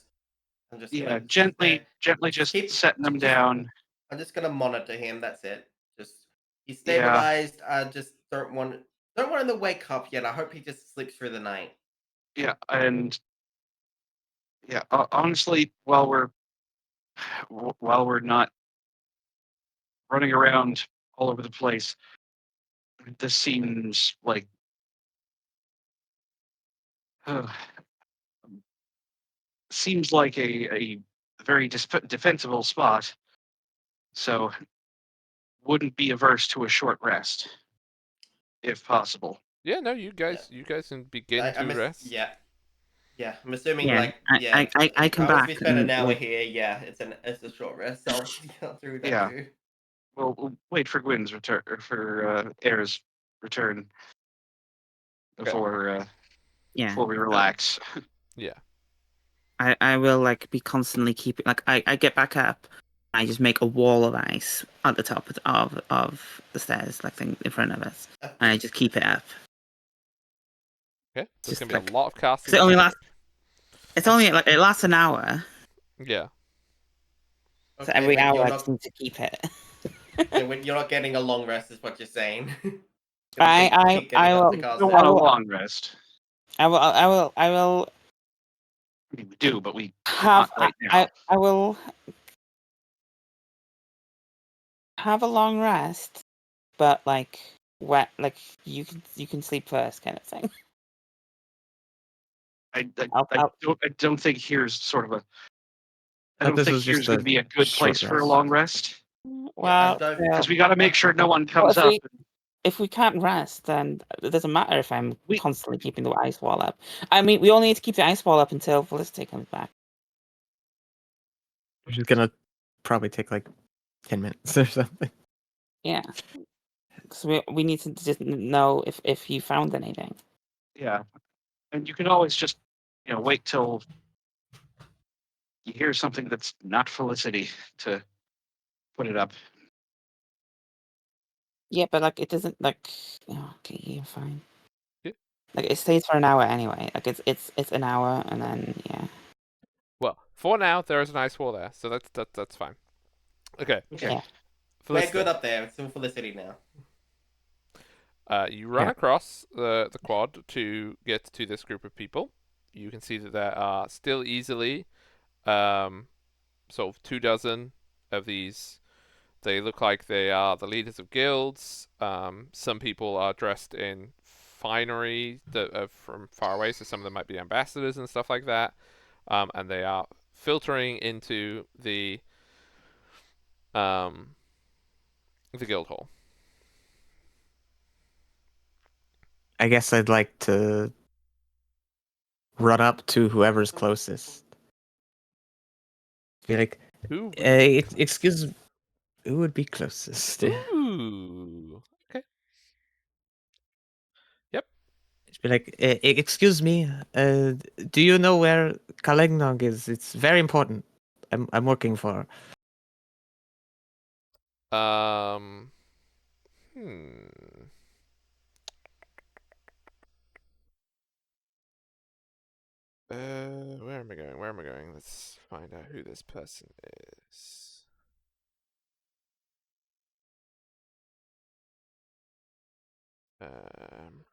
I'm just yeah, gonna sit there. gently Just just keep setting them just down. I'm just gonna monitor him. That's it. Just he's Yeah, stabilized. I just don't want him to wake up yet. I hope he just sleeps through the night. yeah, and yeah. Honestly, while we're not running around all over the place, this seems like uh, seems like a very defensible spot. So wouldn't be averse to a short rest if possible. Yeah, no, Yeah, you guys can begin I to miss. rest. Yeah, yeah. I'm assuming Yeah. like yeah. I If come I was to back spend an and hour like here, yeah, it's a short rest. I'll do that Yeah, too. we'll wait for Gwyn's return for Air's return Okay. yeah. before we relax. Yeah. I will like be constantly keeping like I get back up. I just make a wall of ice at the top of the stairs, like thing in front of us, and I just keep it up. Okay. It's There's gonna just be a like lot of because casting it of only magic. lasts. It's only like it lasts an hour, Yeah. so Okay, every but hour I just need to keep it. you're not getting a long rest, is what you're saying. Gonna I keep getting I up to will We don't cast want it. a long rest. I will I mean, we do, but we have not right now. I will have a long rest, but like wet like you can sleep first kind of thing. I don't think here's sort of a. I Thought don't this think was here's just going to a be a good short place for a rest. long rest Yeah, I Well, don't. because we got to make sure no one well, comes up. if we can't rest, then it doesn't matter if I'm We constantly keeping the ice wall up. I mean, we only need to keep the ice wall up until Felicity comes back. Which is gonna probably take like 10 minutes or something. Yeah, because we need to just know if you found anything. yeah, and you can always just wait till you hear something that's not Felicity to put it up. Yeah, but like it doesn't like. Oh, okay, yeah, fine. Yeah. Like it stays for an hour anyway. Like it's an hour and then yeah. Well, for now there is an ice wall there, so that's fine. Okay. Okay. Yeah. We're Felicity. good up there. It's in Felicity now. You run Yeah. across the quad to get to this group of people. You can see that there are still easily sort of 24 of these. They look like they are the leaders of guilds. Some people are dressed in finery that are from far away, so some of them might be ambassadors and stuff like that. And they are filtering into um, the guild hall. I guess I'd like to run up to whoever's closest. Be like, Who would hey, excuse, who would be closest? Ooh. Okay. Yep. Just be like, excuse me, do you know where Kalegnog is? It's very important. I'm working for. Um. Hmm. Where am I going? Where am I going? Let's find out who this person is. Um.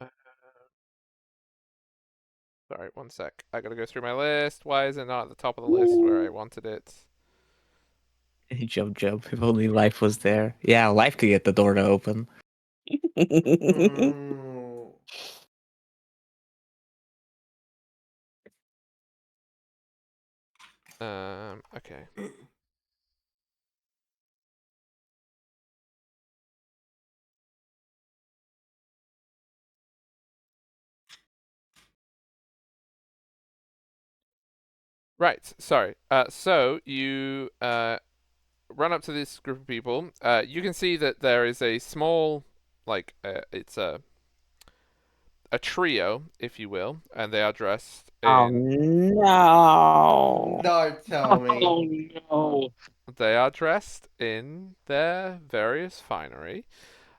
uh, Sorry, one sec. I gotta go through my list. Why is it not at the top of the list where I wanted it? Jump, jump. If only life was there. Yeah, life could get the door to open. Mm. Okay. Right. Sorry. So you run up to this group of people. You can see that there is a small, like, it's a trio, if you will, and they are dressed Oh in. no! Don't tell Oh me. no! They are dressed in their various finery.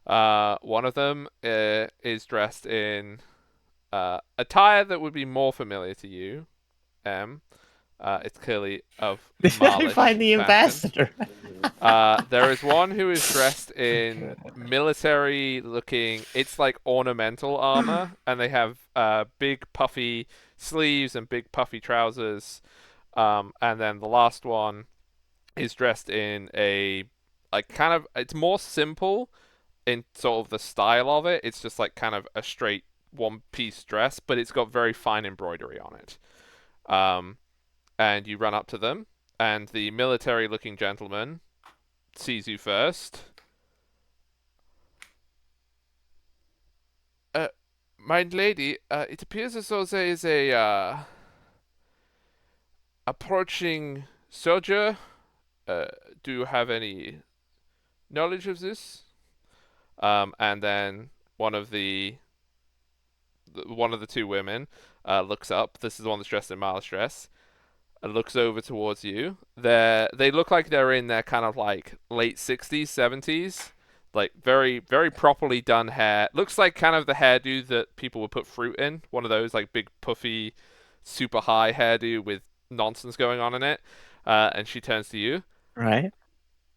One of them is dressed in attire that would be more familiar to you, M. It's clearly of I find Marlish the fashion. ambassador. There is one who is dressed in military looking, it's like ornamental armor, and they have big puffy sleeves and big puffy trousers. And then the last one is dressed in a, like, kind of, it's more simple in sort of the style of it. It's just like kind of a straight one piece dress, but it's got very fine embroidery on it. Um, and you run up to them, and the military looking gentleman sees you first. Uh, my lady, it appears as though there is a approaching soldier. Uh, do you have any knowledge of this? And then one of the one of the two women looks up. This is the one that's dressed in Marla's dress. Looks over towards you. They look like they're in their kind of like late 60s, 70s. Like very properly done hair. Looks like kind of the hairdo that people would put fruit in. One of those like big puffy, super high hairdo with nonsense going on in it. And she turns to you. Right?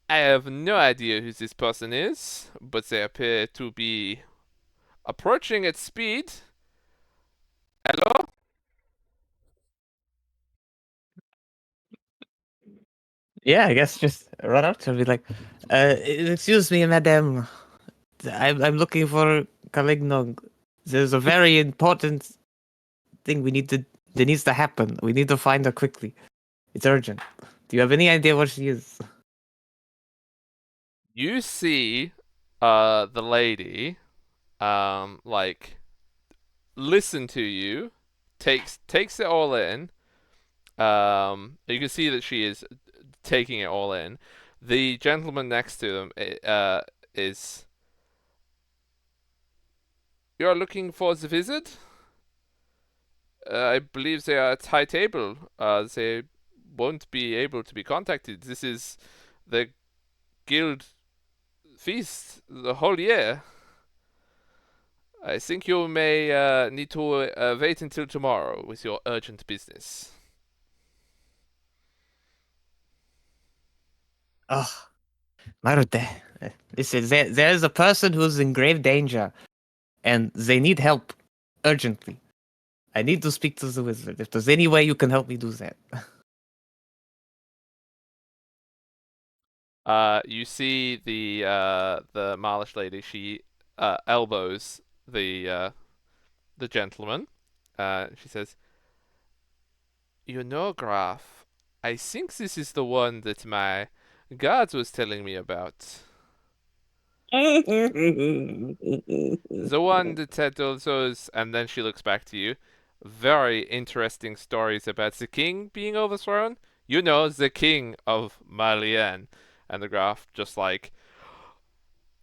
I have no idea who this person is, but they appear to be approaching at speed. Hello? Yeah, I guess just run up to her and be like, excuse me, madam. I'm looking for Calignog. There's a very important thing that needs to happen. We need to find her quickly. It's urgent. Do you have any idea where she is? You see the lady like listen to you, takes it all in. You can see that she is taking it all in. The gentleman next to them is. You're looking for the visit? I believe they are at high table. They won't be able to be contacted. This is the guild feast the whole year. I think you may need to wait until tomorrow with your urgent business. Oh, Marte. Listen, there's a person who's in grave danger, and they need help urgently. I need to speak to the wizard. If there's any way you can help me do that. You see the Marlish lady. She elbows the gentleman. She says, "You know, Graf, I think this is the one that my guards was telling me about. The one that had all those." And then she looks back to you. Very interesting stories about the king being overthrown. You know, the king of Malien. And the Graf just like,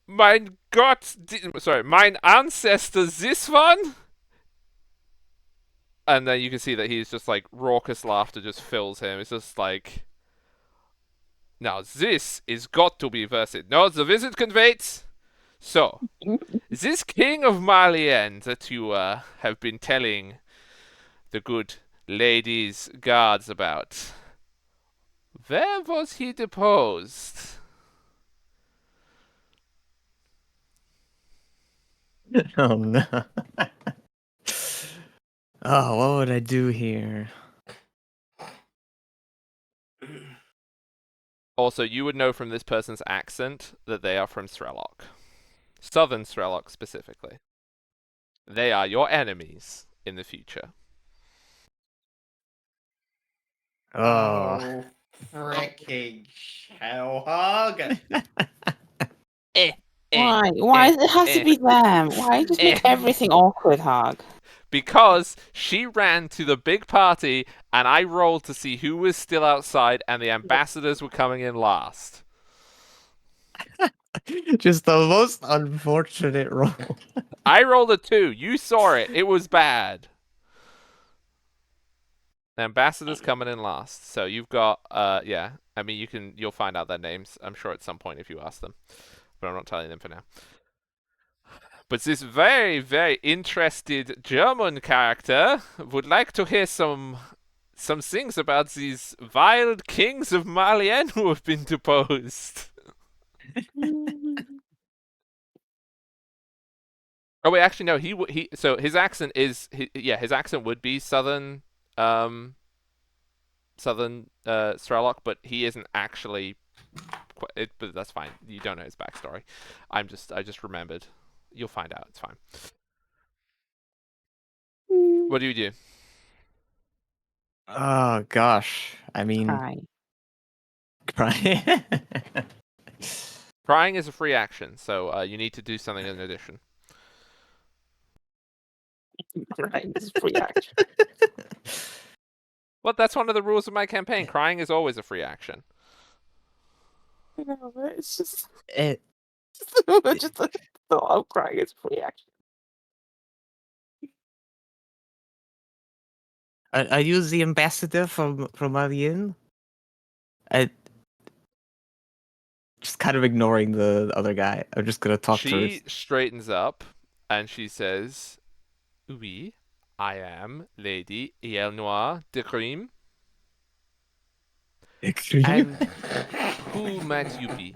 mein Gott, sorry, mein ancestor, this one? And then you can see that he's just like, raucous laughter just fills him. It's just like, now this is got to be worth it. No, the visit can wait. So, this king of Malien that you have been telling the good ladies guards about, where was he deposed? Oh no. Oh, what would I do here? Also, you would know from this person's accent that they are from Strelok. Southern Strelok specifically. They are your enemies in the future. Oh. Freaking hell hog. Why? Why does it have to be them? Why just make everything awkward, Hog? Because she ran to the big party and I rolled to see who was still outside and the ambassadors were coming in last. Just the most unfortunate roll. I rolled a 2. You saw it. It was bad. The ambassadors coming in last. So you've got yeah. I mean you'll find out their names, I'm sure, at some point if you ask them. But I'm not telling them for now. But this very, very interested German character would like to hear some things about these wild kings of Marlien who have been deposed. Oh wait, actually no. He so his accent is his accent would be southern Strelok, but he isn't actually. But that's fine. You don't know his backstory. I just remembered. You'll find out. It's fine. What do you do? Oh gosh. I mean, Hi. cry. Crying is a free action, so you need to do something in addition. Right, this is free action. Well, that's one of the rules of my campaign. Crying is always a free action. No, it's just It, just the thought of crying is free action. are you the ambassador from Alien? I just kind of ignoring the other guy. I'm just gonna talk to her. She straightens up and she says, "Oui, I am Lady Noir de Crime. And who might you be?"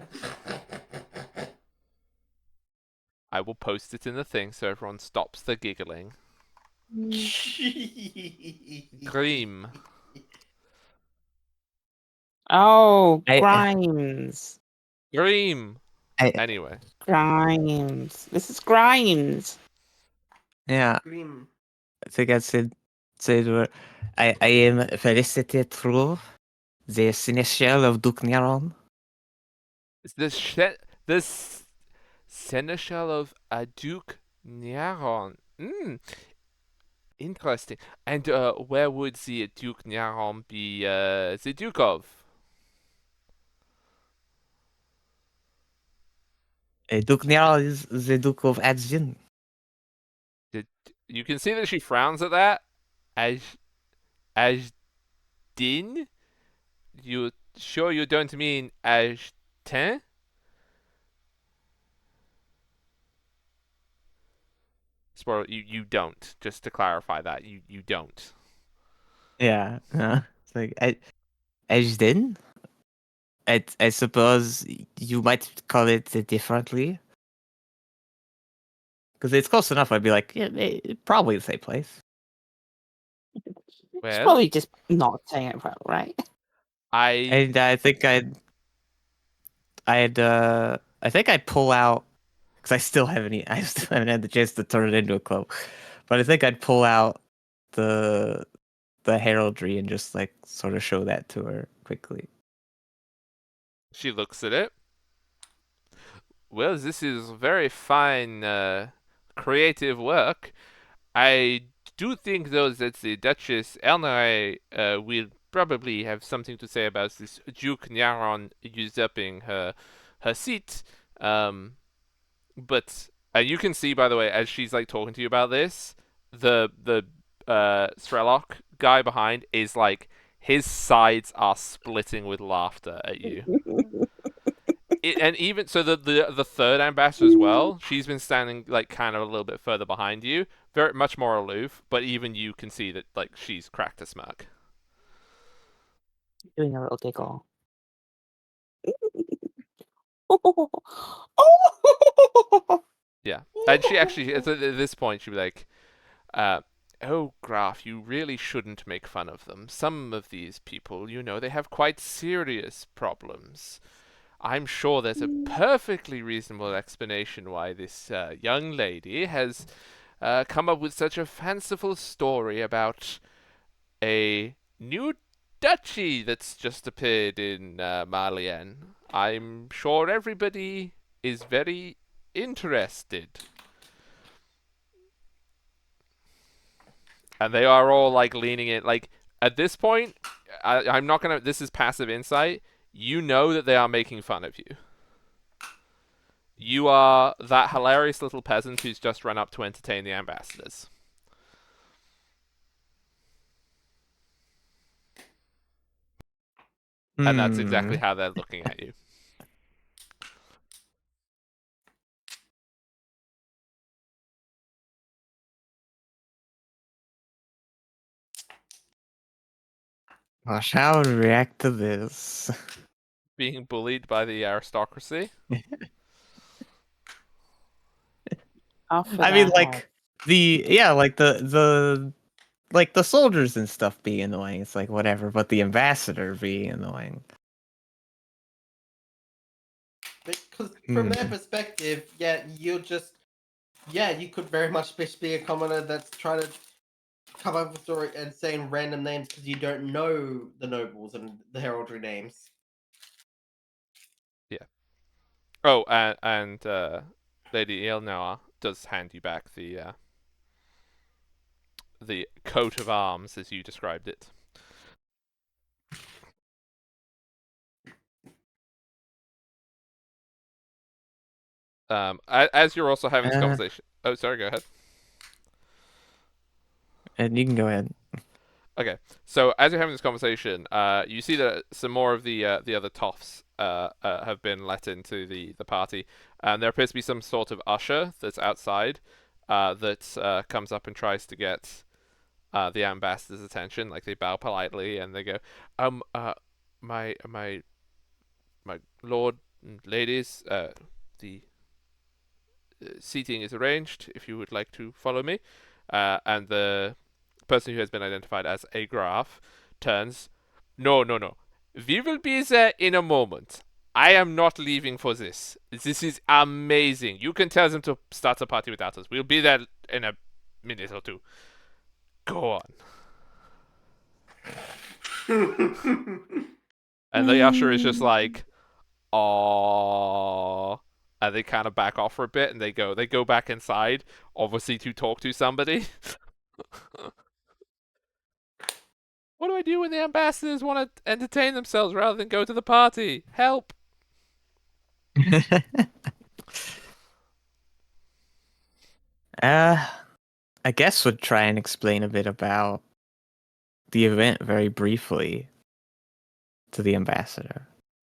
I will post it in the thing so everyone stops the giggling. Grim. Oh, I- Grimes. Grim. I, Anyway. Grimes. This is Grimes. yeah, Grim. I think I said I am Felicity True, the seneschal of Duke Neron. The Seneschal of Duke Nyaron. Interesting. And where would the Duke Nyaron be the Duke of? Duke Neron is the Duke of Adzin. You can see that she frowns at that. As Din? You sure you don't mean Ashtin? Spoiler, you don't. Just to clarify that, you don't. Yeah, it's like Adzin. I suppose you might call it differently. Because it's close enough, I'd be like, yeah, probably the same place. It's Well, probably just not saying it well, right? And I think I think I'd pull out because I still haven't had the chance to turn it into a cloak. But I think I'd pull out the heraldry and just like sort of show that to her quickly. she looks at it. Well, this is very fine, creative work. I do think, though, that the Duchess Elnare will probably have something to say about this Duke Nyaron usurping her seat. But you can see, by the way, as she's like talking to you about this, the Strelok guy behind is like his sides are splitting with laughter at you. And even so, the third ambassador as well. She's been standing like kind of a little bit further behind you, very much more aloof. But even you can see that like she's cracked a smirk. Doing a little giggle. Yeah, and she actually at this point she'd be like, Oh, Graf, you really shouldn't make fun of them. Some of these people, they have quite serious problems. I'm sure there's a perfectly reasonable explanation why this young lady has come up with such a fanciful story about a new duchy that's just appeared in Marlien. I'm sure everybody is very interested. And they are all like leaning in. Like at this point, I'm not gonna. This is passive insight. You know that they are making fun of you. You are that hilarious little peasant who's just run up to entertain the ambassadors. And that's exactly how they're looking at you. Gosh, how would we react to this? Being bullied by the aristocracy. Off with I mean, our head. like the soldiers and stuff being annoying. It's like whatever, but the ambassador being annoying. Because from their perspective, you could very much just be a commoner that's trying to come up with a story and saying random names because you don't know the nobles and the heraldry names. Yeah. Oh, and Lady Ilnoa does hand you back the coat of arms as you described it. As you're also having this conversation. Oh, sorry. Go ahead. And you can go ahead. Okay, so as you're having this conversation, you see that some more of the other toffs have been let into the party, and there appears to be some sort of usher that's outside that comes up and tries to get the ambassador's attention. Like they bow politely and they go, my lord and ladies, the seating is arranged. If you would like to follow me, and the person who has been identified as a Graf turns, no. We will be there in a moment. I am not leaving for this. This is amazing. You can tell them to start the party without us. We'll be there in a minute or two. Go on. And the usher is just like, aww. And they kind of back off for a bit and they go back inside, obviously to talk to somebody. What do I do when the ambassadors want to entertain themselves rather than go to the party? Help! I guess would try and explain a bit about the event very briefly to the ambassador.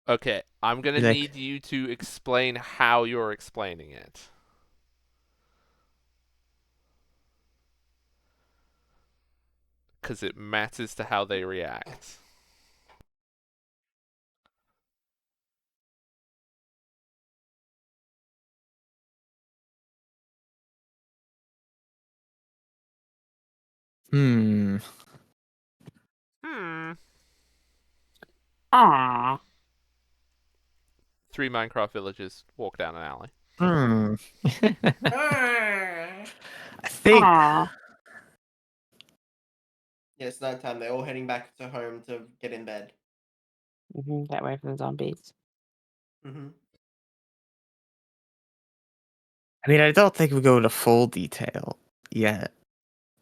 Okay, I'm gonna Like- need you to explain how you're explaining it. Because it matters to how they react. Hmm. Aww. 3 Minecraft villagers walk down an alley. Hmm. I think. Aww. Yeah, it's nighttime. They're all heading back to home to get in bed. Get away from the zombies. Mm-hmm. I mean, I don't think we go into full detail yet.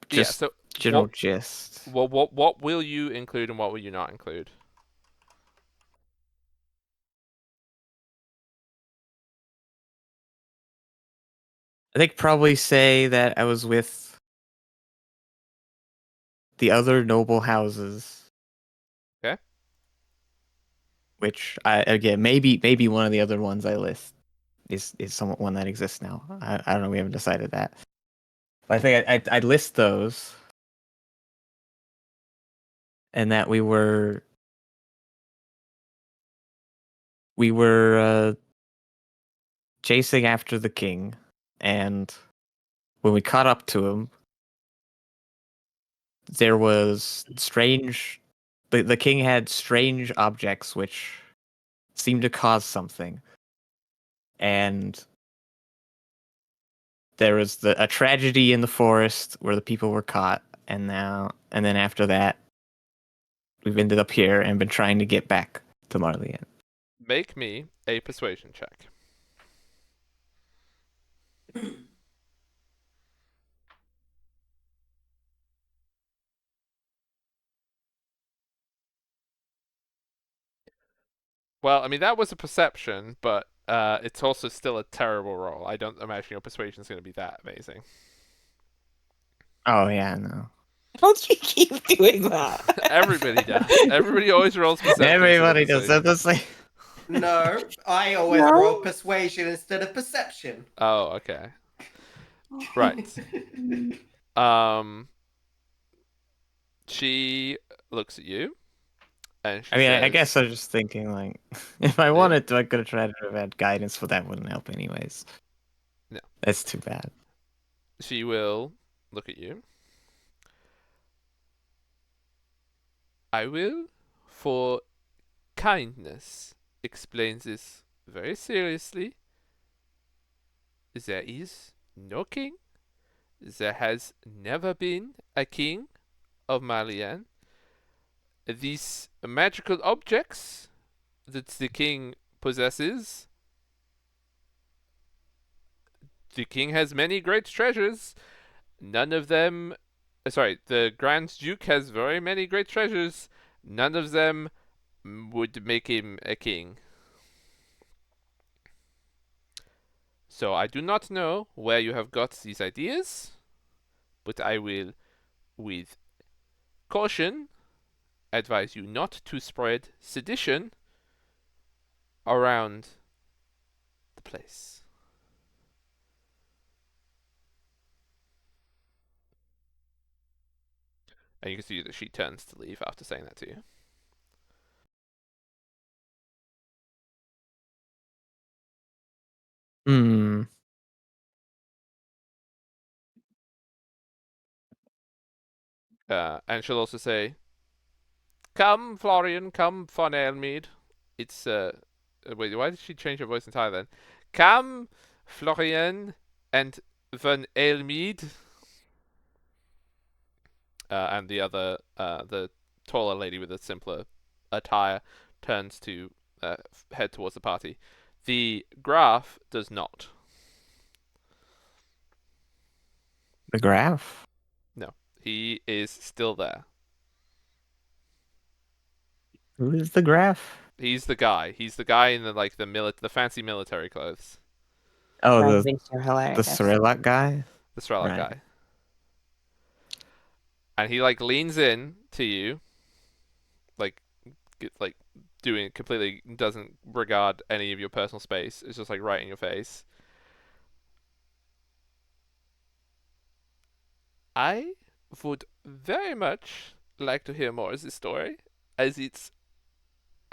Just yeah, so general gist. what will you include and what will you not include? I think probably say that I was with the other noble houses. Okay. Which maybe one of the other ones I list is somewhat one that exists now. I don't know. We haven't decided that. But I think I'd list those, and that we were chasing after the king, and when we caught up to him, there was strange. The king had strange objects which seemed to cause something, and there was a tragedy in the forest where the people were caught, and then after that, we've ended up here and been trying to get back to Marlian. Make me a persuasion check. Well, I mean, that was a perception, but it's also still a terrible roll. I don't imagine your persuasion is going to be that amazing. Oh yeah, no. Don't you keep doing that? Everybody does. Everybody always rolls perception. Everybody does that. That's like No, I always No? roll persuasion instead of perception. Oh, okay. Right. She looks at you, and she I mean, says, I guess I was just thinking, like, if I wanted to, I could have tried to have had guidance, but that wouldn't help anyways. No. That's too bad. she will look at you. I will, for kindness, explain this very seriously. There is no king. There has never been a king of Malian. These magical objects that the king possesses, the king has many great treasures. None of them. Sorry, the Grand Duke has very many great treasures. None of them would make him a king. So I do not know where you have got these ideas, but I will, with caution, advise you not to spread sedition around the place. And you can see that she turns to leave after saying that to you. Hmm. And she'll also say, "Come, Florian, come, Von Elmead." It's wait, why did she change her voice entirely then? Come, Florian and Von Elmead. And the other, the taller lady with a simpler attire, turns to head towards the party. The Graf does not. The graph. No, he is still there. Who is the graph? He's the guy. He's the guy in the the fancy military clothes. Oh, I the think you're the hilarious. Cyrillic guy. The Strelok Right. guy. And he leans in to you, like doing completely doesn't regard any of your personal space. It's just right in your face. I would very much like to hear more of this story, as it's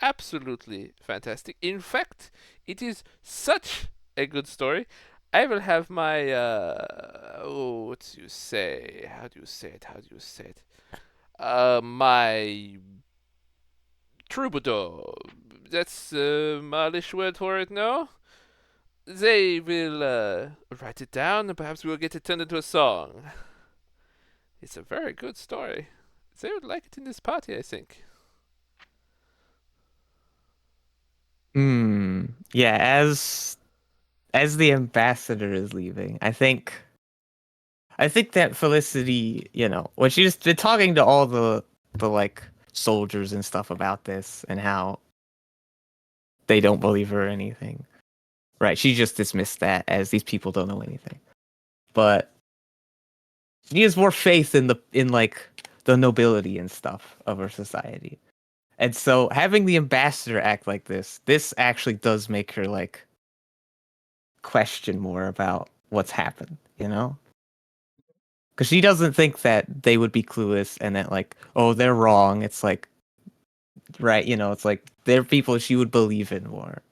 absolutely fantastic. In fact, it is such a good story. I will have my what do you say? How do you say it? How do you say it? My troubadour. That's Malish word for it, no? They will write it down, and perhaps we'll get it turned into a song. It's a very good story. They would like it in this party, I think. Hmm. Yeah. As the ambassador is leaving, I think that Felicity, when she's been talking to all the like soldiers and stuff about this and how they don't believe her or anything. Right, she just dismissed that as these people don't know anything. But she has more faith in like the nobility and stuff of her society. And so having the ambassador act like this actually does make her like question more about what's happened, Because she doesn't think that they would be clueless and that like, oh, they're wrong. It's like, right, it's like they're people she would believe in more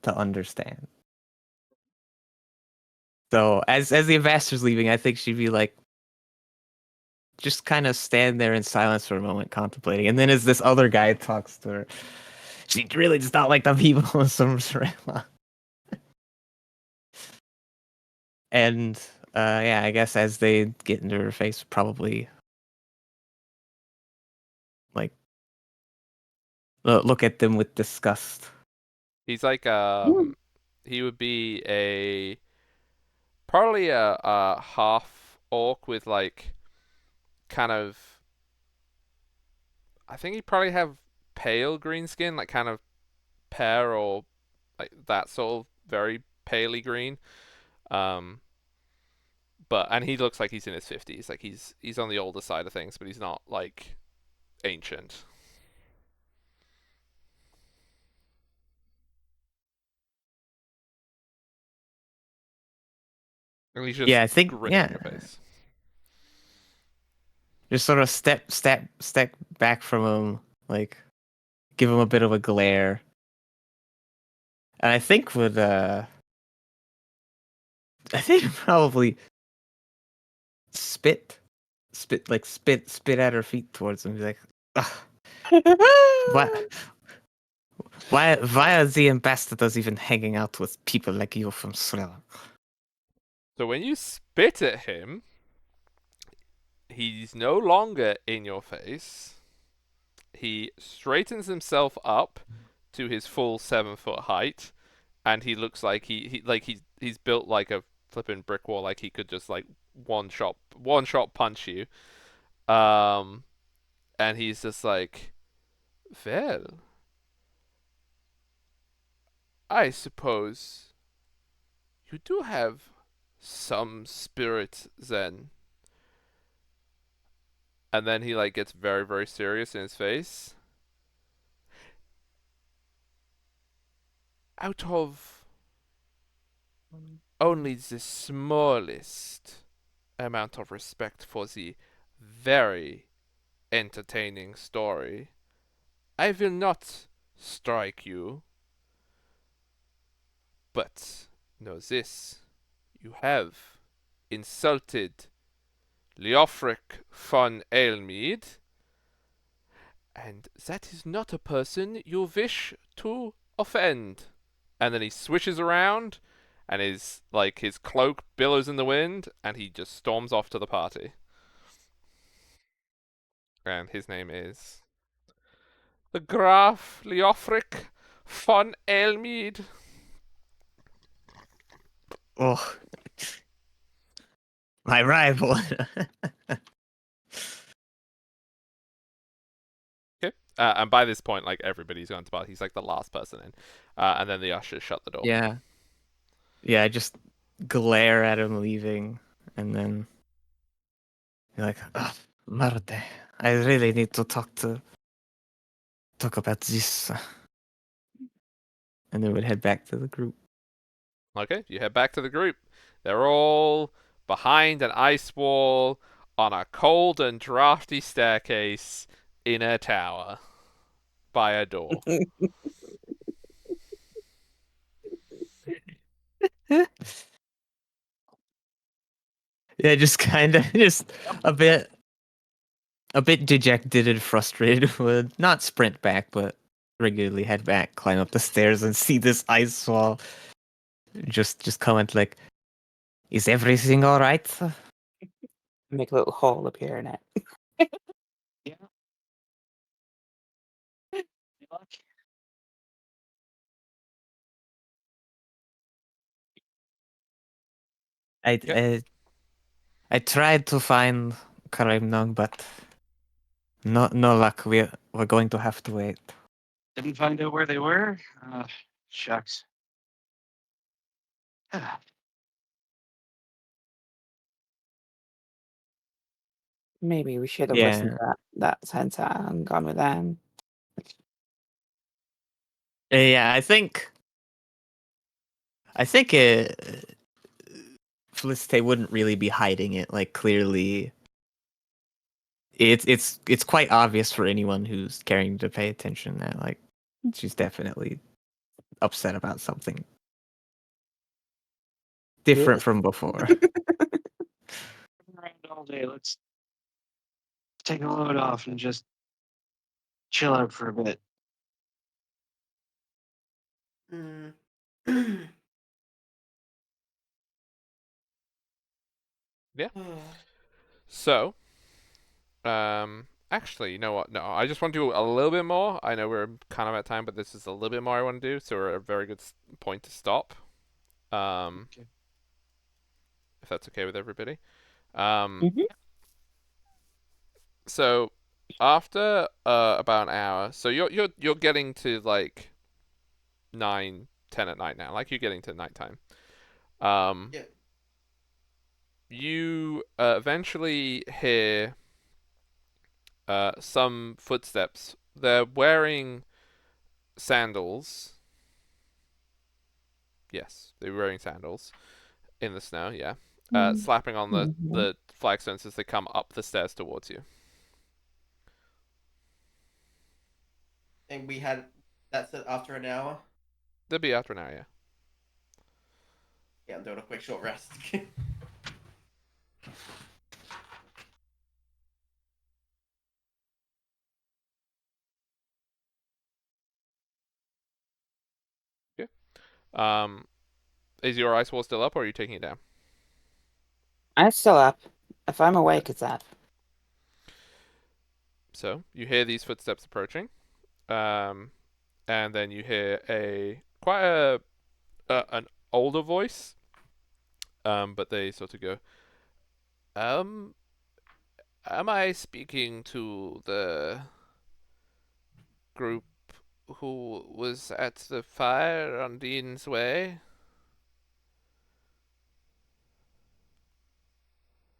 to understand. So as the ambassador's leaving, I think she'd be like just kind of stand there in silence for a moment, contemplating. And then as this other guy talks to her, she really does not like the people in Summersrella. And yeah, I guess as they get into her face, probably like look at them with disgust. He's like he would be probably a half orc with like kind of, I think he'd probably have pale green skin, like kind of pear or like that sort of very paley green. Um, and he looks like he's in his 50s. Like he's on the older side of things, but he's not like ancient. And he's just Yeah, I think grinning in your face. just sort of step back from him, like give him a bit of a glare. And I think I think probably spit at her feet towards him. He's like, "Ugh, why why are the ambassadors even hanging out with people like you from Srela?" So when you spit at him, he's no longer in your face. He straightens himself up to his full 7-foot height, and he looks like he's built like a flipping brick wall. Like he could just like one shot punch you. Um, and he's just like, well, I suppose you do have some spirit then. And then he like gets very, very serious in his face. Out of only the smallest amount of respect for the very entertaining story, I will not strike you. But know this, you have insulted Leofric von Aelmead, and that is not a person you wish to offend. And then he swishes around, and his cloak billows in the wind, and he just storms off to the party. And his name is the Graf Leofric von Aelmead. Oh, my rival. Okay. And by this point, like everybody's gone to bar. He's like the last person in. And then the ushers shut the door. Yeah. Yeah, I just glare at him leaving, and then you're like, oh, Marte, I really need to talk about this. And then we'd head back to the group. Okay, you head back to the group. They're all behind an ice wall on a cold and drafty staircase in a tower by a door. Yeah, just kind of, just a bit dejected and frustrated. Would not sprint back, but regularly head back, climb up the stairs, and see this ice wall. Just comment like, "Is everything all right?" Make a little hole appear in it. Yeah. I Yep. I tried to find Karimnong, but no luck. We're going to have to wait. Didn't find out where they were. Shucks. Maybe we should have listened Yeah, to that center and gone with them. yeah. I think Felicite wouldn't really be hiding it. Like clearly, it's quite obvious for anyone who's caring to pay attention that like she's definitely upset about something different Yes. from before. Around all day. Let's take a load off and just chill out for a bit. Mm. Yeah. So, actually, you know what? No, I just want to do a little bit more. I know we're kind of at time, but this is a little bit more I want to do, so we're at a very good point to stop. Okay. If that's okay with everybody. Um, Mhm. so after about an hour, so you're getting to like 9, 10 at night now. Like you're getting to nighttime. Yeah. You eventually hear some footsteps. They're wearing sandals. Yes, they're wearing sandals in the snow. Yeah, slapping on the flagstones as they come up the stairs towards you. And we had that's it after an hour. They'll be after an hour. Yeah. Yeah, I'm doing a quick short rest. Okay. Is your ice wall still up, or are you taking it down? I'm still up. If I'm awake, it's up. So you hear these footsteps approaching, and then you hear a quite an older voice, but they sort of go, um, am I speaking to the group who was at the fire on Dean's Way?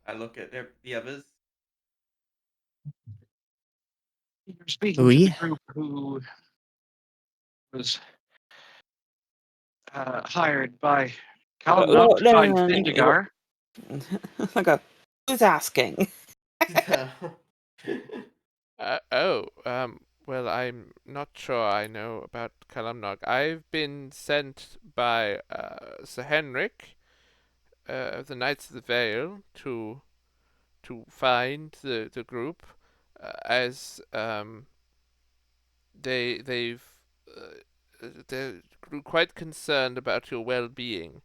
I look at the others. You're speaking to the Oui. group who was hired by Kalimdog to find No. Thundegar. Okay. Who's asking? Well, I'm not sure I know about Kalamnog. I've been sent by Sir Henrik of the Knights of the Vale to find the group, as they've they grew quite concerned about your well-being.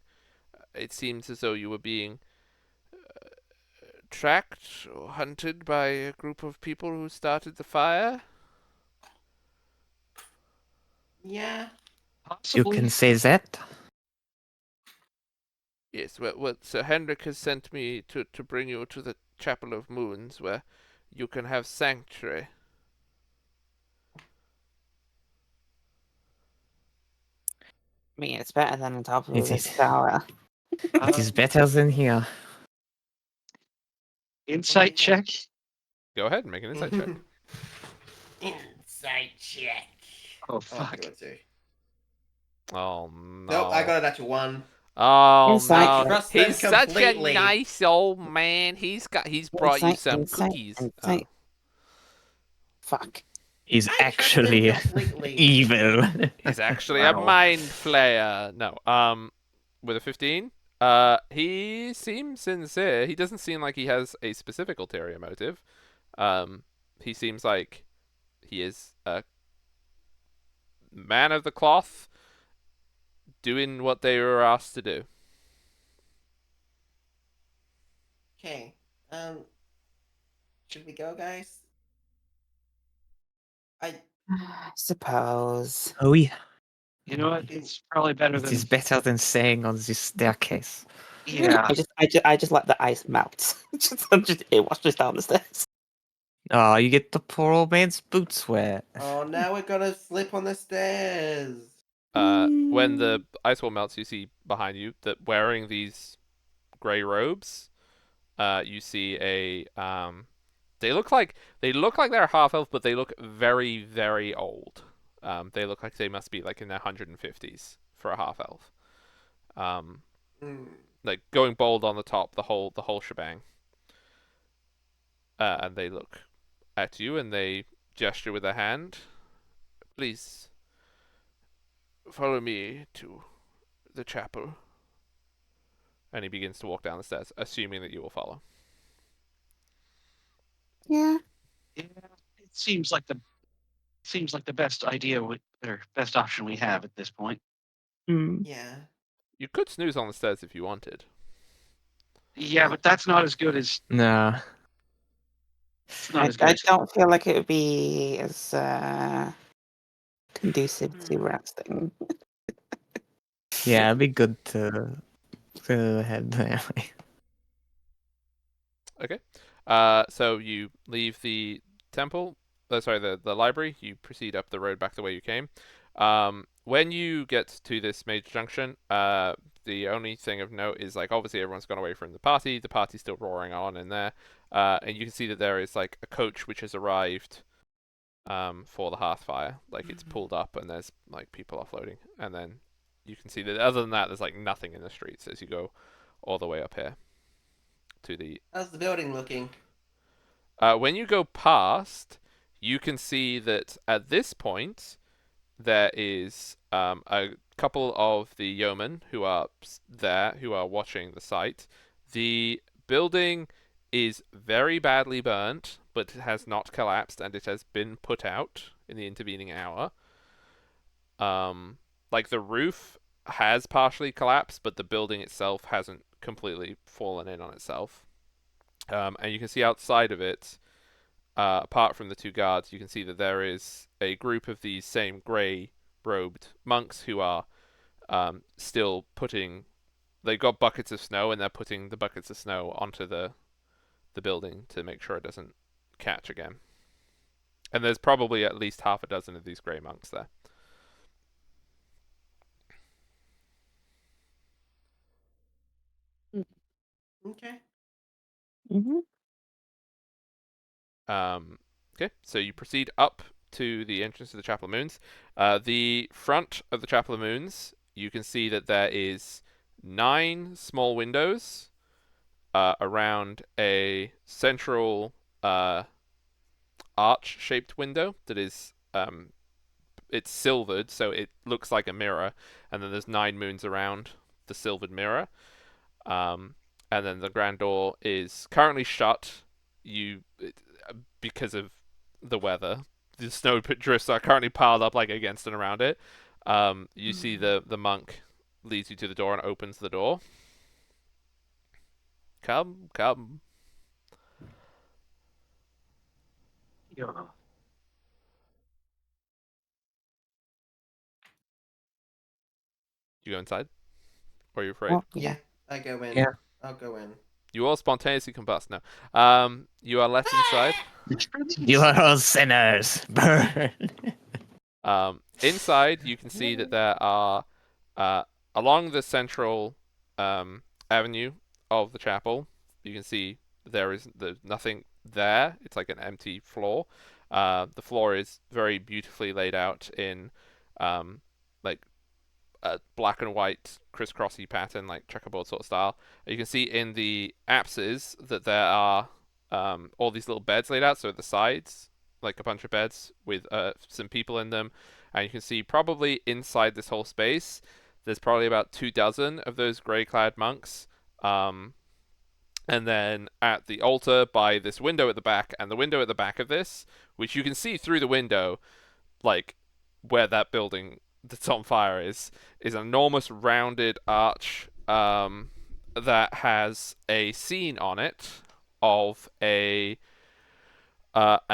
It seems as though you were being tracked or hunted by a group of people who started the fire. Yeah. You Possibly. can say that. Yes, well, Sir Henrik has sent me to bring you to the Chapel of Moons, where you can have sanctuary. I mean, it's better than on top of It this is. tower. It is better than here. Insight check. Go ahead and make an insight check. Insight check. Oh Oh, fuck. good too. Oh Nope, I no. got a natural one. Oh Insight no. check. Trust them He's such a completely. nice old man. He's brought you some Insight. cookies. Oh. Fuck. He's I trust them actually completely. evil. He's actually a Wow. mind flayer. No. With a 15, he seems sincere. He doesn't seem like he has a specific ulterior motive. He seems like he is a man of the cloth, doing what they were asked to do. Okay. Should we go, guys? I Suppose. Oh, yeah. You know what? It's probably better It than. is better than staying on this staircase. Yeah. I just let the ice melt. It washes down the stairs. Oh, you get the poor old man's boots wet. Oh, now we're gonna slip on the stairs. When the ice wall melts, you see behind you that wearing these gray robes, you see a they look like they're half elf, but they look very, very old. They look like they must be like in their 150s for a half elf. Mm. Like going bold on the top, the whole shebang. And they look at you and they gesture with a hand. Please follow me to the chapel. And he begins to walk down the stairs, assuming that you will follow. Yeah. Yeah, it seems like the best idea or best option we have at this point. Mm. Yeah. You could snooze on the stairs if you wanted. Yeah, but that's not as good as Nah. it's not as good I as don't feel like it would be as conducive to Hmm. resting. Yeah, it'd be good to head there. Okay. So you leave the temple. Sorry, the library. You proceed up the road back the way you came. When you get to this major junction, the only thing of note is like obviously everyone's gone away from the party. The party's still roaring on in there, and you can see that there is like a coach which has arrived, for the Hearthfire. Like it's pulled up and there's like people offloading, and then you can see that other than that, there's like nothing in the streets as you go all the way up here to the How's the building looking? when you go past, you can see that at this point there is a couple of the yeomen who are there, who are watching the site. The building is very badly burnt, but it has not collapsed, and it has been put out in the intervening hour. Like the roof has partially collapsed, but the building itself hasn't completely fallen in on itself. And you can see outside of it, apart from the two guards, you can see that there is a group of these same grey robed monks who are still putting. They've got buckets of snow and they're putting the buckets of snow onto the building to make sure it doesn't catch again. And there's probably at least half a dozen of these grey monks there. Okay. Mm-hmm. Okay, so you proceed up to the entrance to the Chapel of Moons. The front of the Chapel of Moons, you can see that there is 9 small windows around a central arch-shaped window that is it's silvered, so it looks like a mirror, and then there's 9 moons around the silvered mirror. Um, and then the grand door is currently shut. Because of the weather, the snow drifts are currently piled up like against and around it. You see the monk leads you to the door and opens the door. Come, come. yeah. You go inside, or are you afraid? Oh, yeah. Yeah, I go in. Yeah. I'll go in. You all spontaneously combust now. You are let inside. You are all sinners. Burn. Inside, you can see that there are, uh, along the central avenue of the chapel, you can see there's nothing there. It's like an empty floor. The floor is very beautifully laid out in like a black and white crisscrossy pattern, like checkerboard sort of style. You can see in the apses that there are all these little beds laid out, so at the sides, like a bunch of beds with some people in them. And you can see probably inside this whole space, there's probably about 24 of those grey-clad monks. And then at the altar by this window at the back, and the window at the back of this, which you can see through the window, like where that building that's on fire is an enormous rounded arch that has a scene on it of a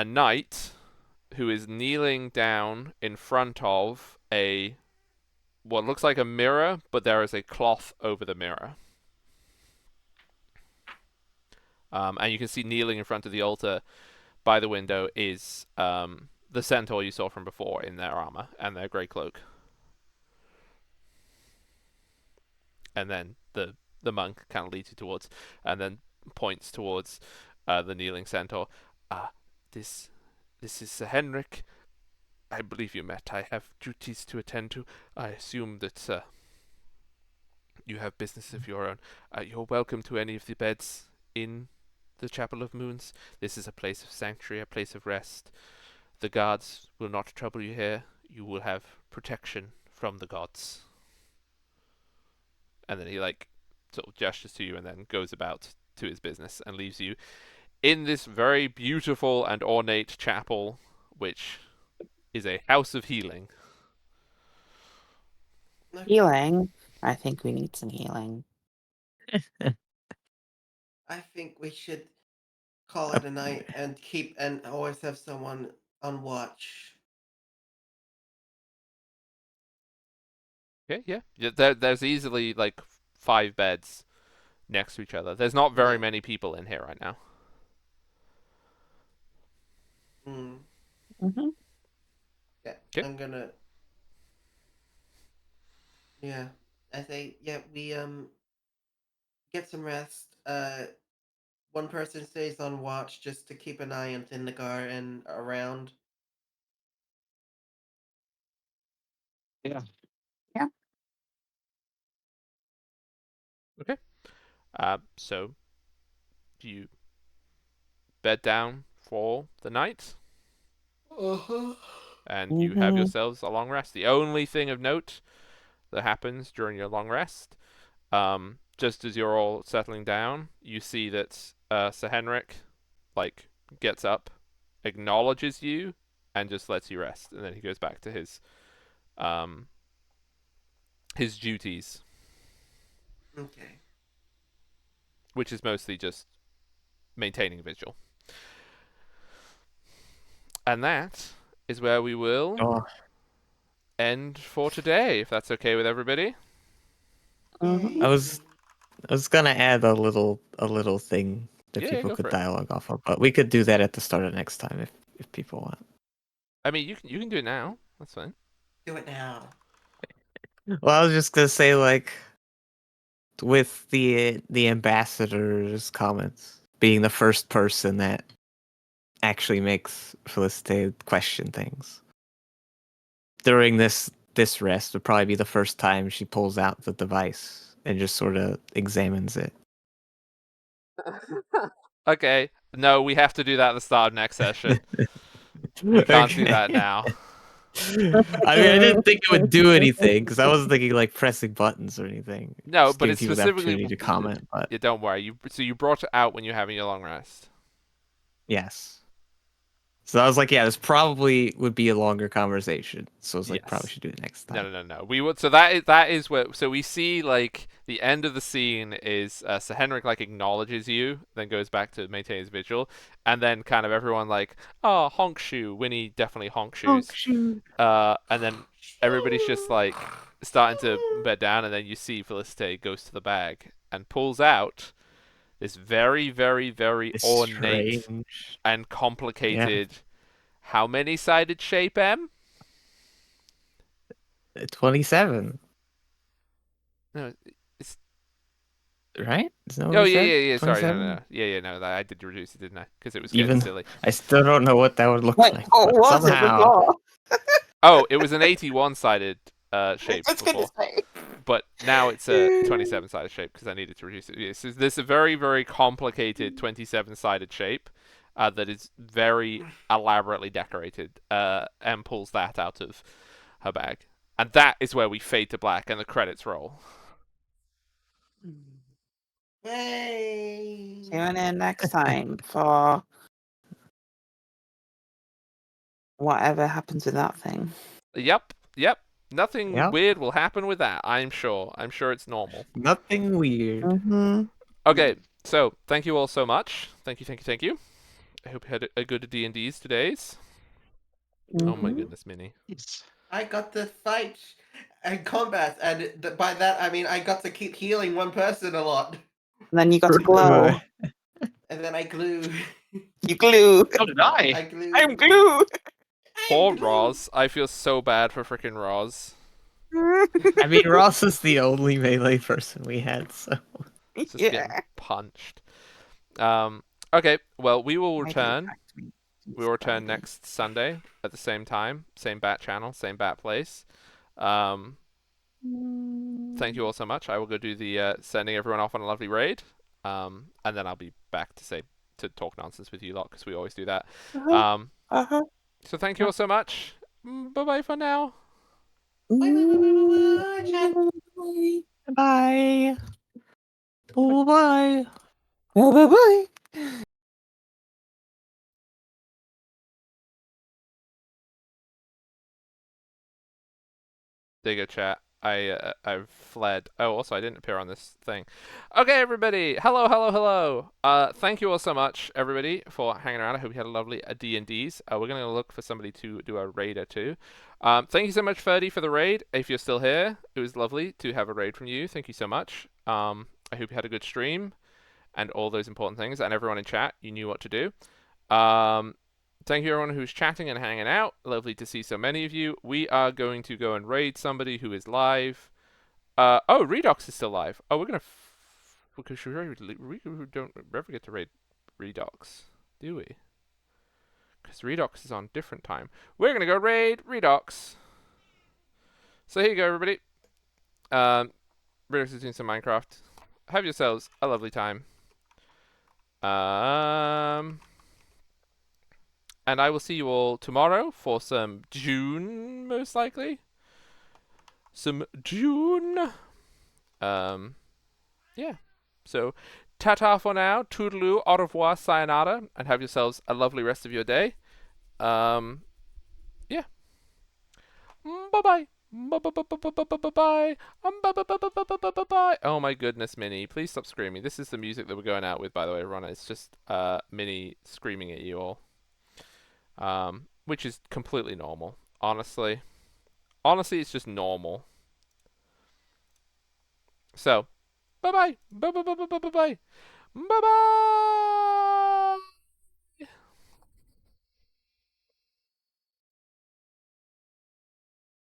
knight who is kneeling down in front of a what looks like a mirror, but there is a cloth over the mirror. And you can see kneeling in front of the altar by the window is the centaur you saw from before in their armor and their grey cloak. And then the monk kind of leads you towards, and then points towards the kneeling centaur. This is Sir Henrik. I believe you met. I have duties to attend to. I assume that you have business of your own. You're welcome to any of the beds in the Chapel of Moons. This is a place of sanctuary, a place of rest. The guards will not trouble you here. You will have protection from the gods. And then he like sort of gestures to you and then goes about to his business and leaves you in this very beautiful and ornate chapel, which is a house of healing. Healing. I think we need some healing. I think we should call it a night and always have someone on watch. Okay, yeah. There's easily like 5 beds next to each other. There's not very Yeah. many people in here right now. Mm. Mm-hmm. Yeah, 'Kay. I'm gonna. Yeah, I say yeah. We get some rest. One person stays on watch just to keep an eye on Thindar and around. Yeah. Okay. So you bed down for the night, Uh-huh. and you have Mm-hmm. yourselves a long rest. The only thing of note that happens during your long rest, just as you're all settling down, you see that Sir Henrik, like, gets up, acknowledges you, and just lets you rest, and then he goes back to his duties, Okay. which is mostly just maintaining vigil. And that is where we will Oh, end for today, if that's okay with everybody. Mm-hmm. I Yay. was gonna add a little thing that Yeah, people go could for it. dialogue off of, but we could do that at the start of next time if people want. I mean, you can do it now. That's fine. Do it now. Well, I was just gonna say, like, with the ambassador's comments being the first person that actually makes Felicite question things during this rest would probably be the first time she pulls out the device and just sort of examines it. Okay. No, we have to do that at the start of next session. We can't do that now. I mean, I didn't think it would do anything because I wasn't thinking like pressing buttons or anything. No, Just but giving it's people the specifically. opportunity to comment. But Yeah, don't worry. You brought it out when you're having your long rest. yes, so I was like, yeah, this probably would be a longer conversation. So I was like, probably Yes. should do it next No, time. no, no, no. We would. So that is where. So we see like the end of the scene is Sir Henrik like acknowledges you, then goes back to maintain his vigil, and then kind of everyone like, oh, honk shoe. Winnie definitely honk shoes. shoot! And then everybody's just like starting to bed down, and then you see Felicite goes to the bag and pulls out this very, very, very It's ornate strange. and Yeah, complicated. How many sided shape, M? 27, No, it's. right? Isn't that what Oh we yeah, said? yeah, yeah. Sorry, no, no, 27. no. Yeah, no. I did reduce it, didn't I? Because it was getting Even silly. I still don't know what that would look Wait, like, what but was it somehow before? Oh, it was an 81 sided shape It's gonna before, say. but now it's a 27 sided shape because I needed to reduce it. Yeah, so this is a very, very complicated 27 sided shape that is very elaborately decorated. And pulls that out of her bag, and that is where we fade to black and the credits roll. Yay. Tune in next time for whatever happens with that thing. Yep. Nothing Yep. weird will happen with that. I'm sure. I'm sure it's normal. Nothing weird. Mm-hmm. Okay, so thank you all so much. Thank you. I hope you had a good D&D's today's. Oh my Mm-hmm. goodness, Minnie. Yes. I got to fight and combat, and by that I mean I got to keep healing one person a lot, And then you got to glow. and then I glue. You glue. So did I. I glue. I'm glue. Poor I'm glue. Roz. I feel so bad for freaking Roz. I mean, Ross is the only melee person we had, so Just Yeah. getting punched. Okay, well, we will Why did it return. have to be We will return Friday? next Sunday at the same time. Same bat channel, same bat place. Thank you all so much. I will go do the sending everyone off on a lovely raid. And then I'll be back to talk nonsense with you lot because we always do that. Uh-huh. Uh-huh. So thank you all so much. Bye bye for now. Bye, chat. bye. Bye. Bye bye. There you go, chat. I've fled. Oh, also I didn't appear on this thing. Okay, everybody. Hello, hello, hello. Thank you all so much, everybody, for hanging around. I hope you had a lovely D&Ds. We're gonna look for somebody to do a raid or two. Thank you so much, Ferdy, for the raid. If you're still here, it was lovely to have a raid from you. Thank you so much. I hope you had a good stream and all those important things. And everyone in chat, you knew what to do. Thank you everyone who's chatting and hanging out. Lovely to see so many of you. We are going to go and raid somebody who is live. Oh, Redox is still live. Oh, we're gonna because we don't ever get to raid Redox, do we? Because Redox is on different time. We're gonna go raid Redox. So here you go, everybody. Redox is doing some Minecraft. Have yourselves a lovely time. And I will see you all tomorrow for some June, most likely. Some June. Yeah. So, ta-ta for now. Toodaloo, au revoir, sayonara, and have yourselves a lovely rest of your day. Yeah. Bye-bye. Bye-bye. Bye-bye. Oh my goodness, Minnie. Please stop screaming. This is the music that we're going out with, by the way, everyone. It's just Minnie screaming at you all. Which is completely normal, honestly. Honestly, it's just normal. So, bye-bye. Bye-bye. Bye-bye. Bye-bye.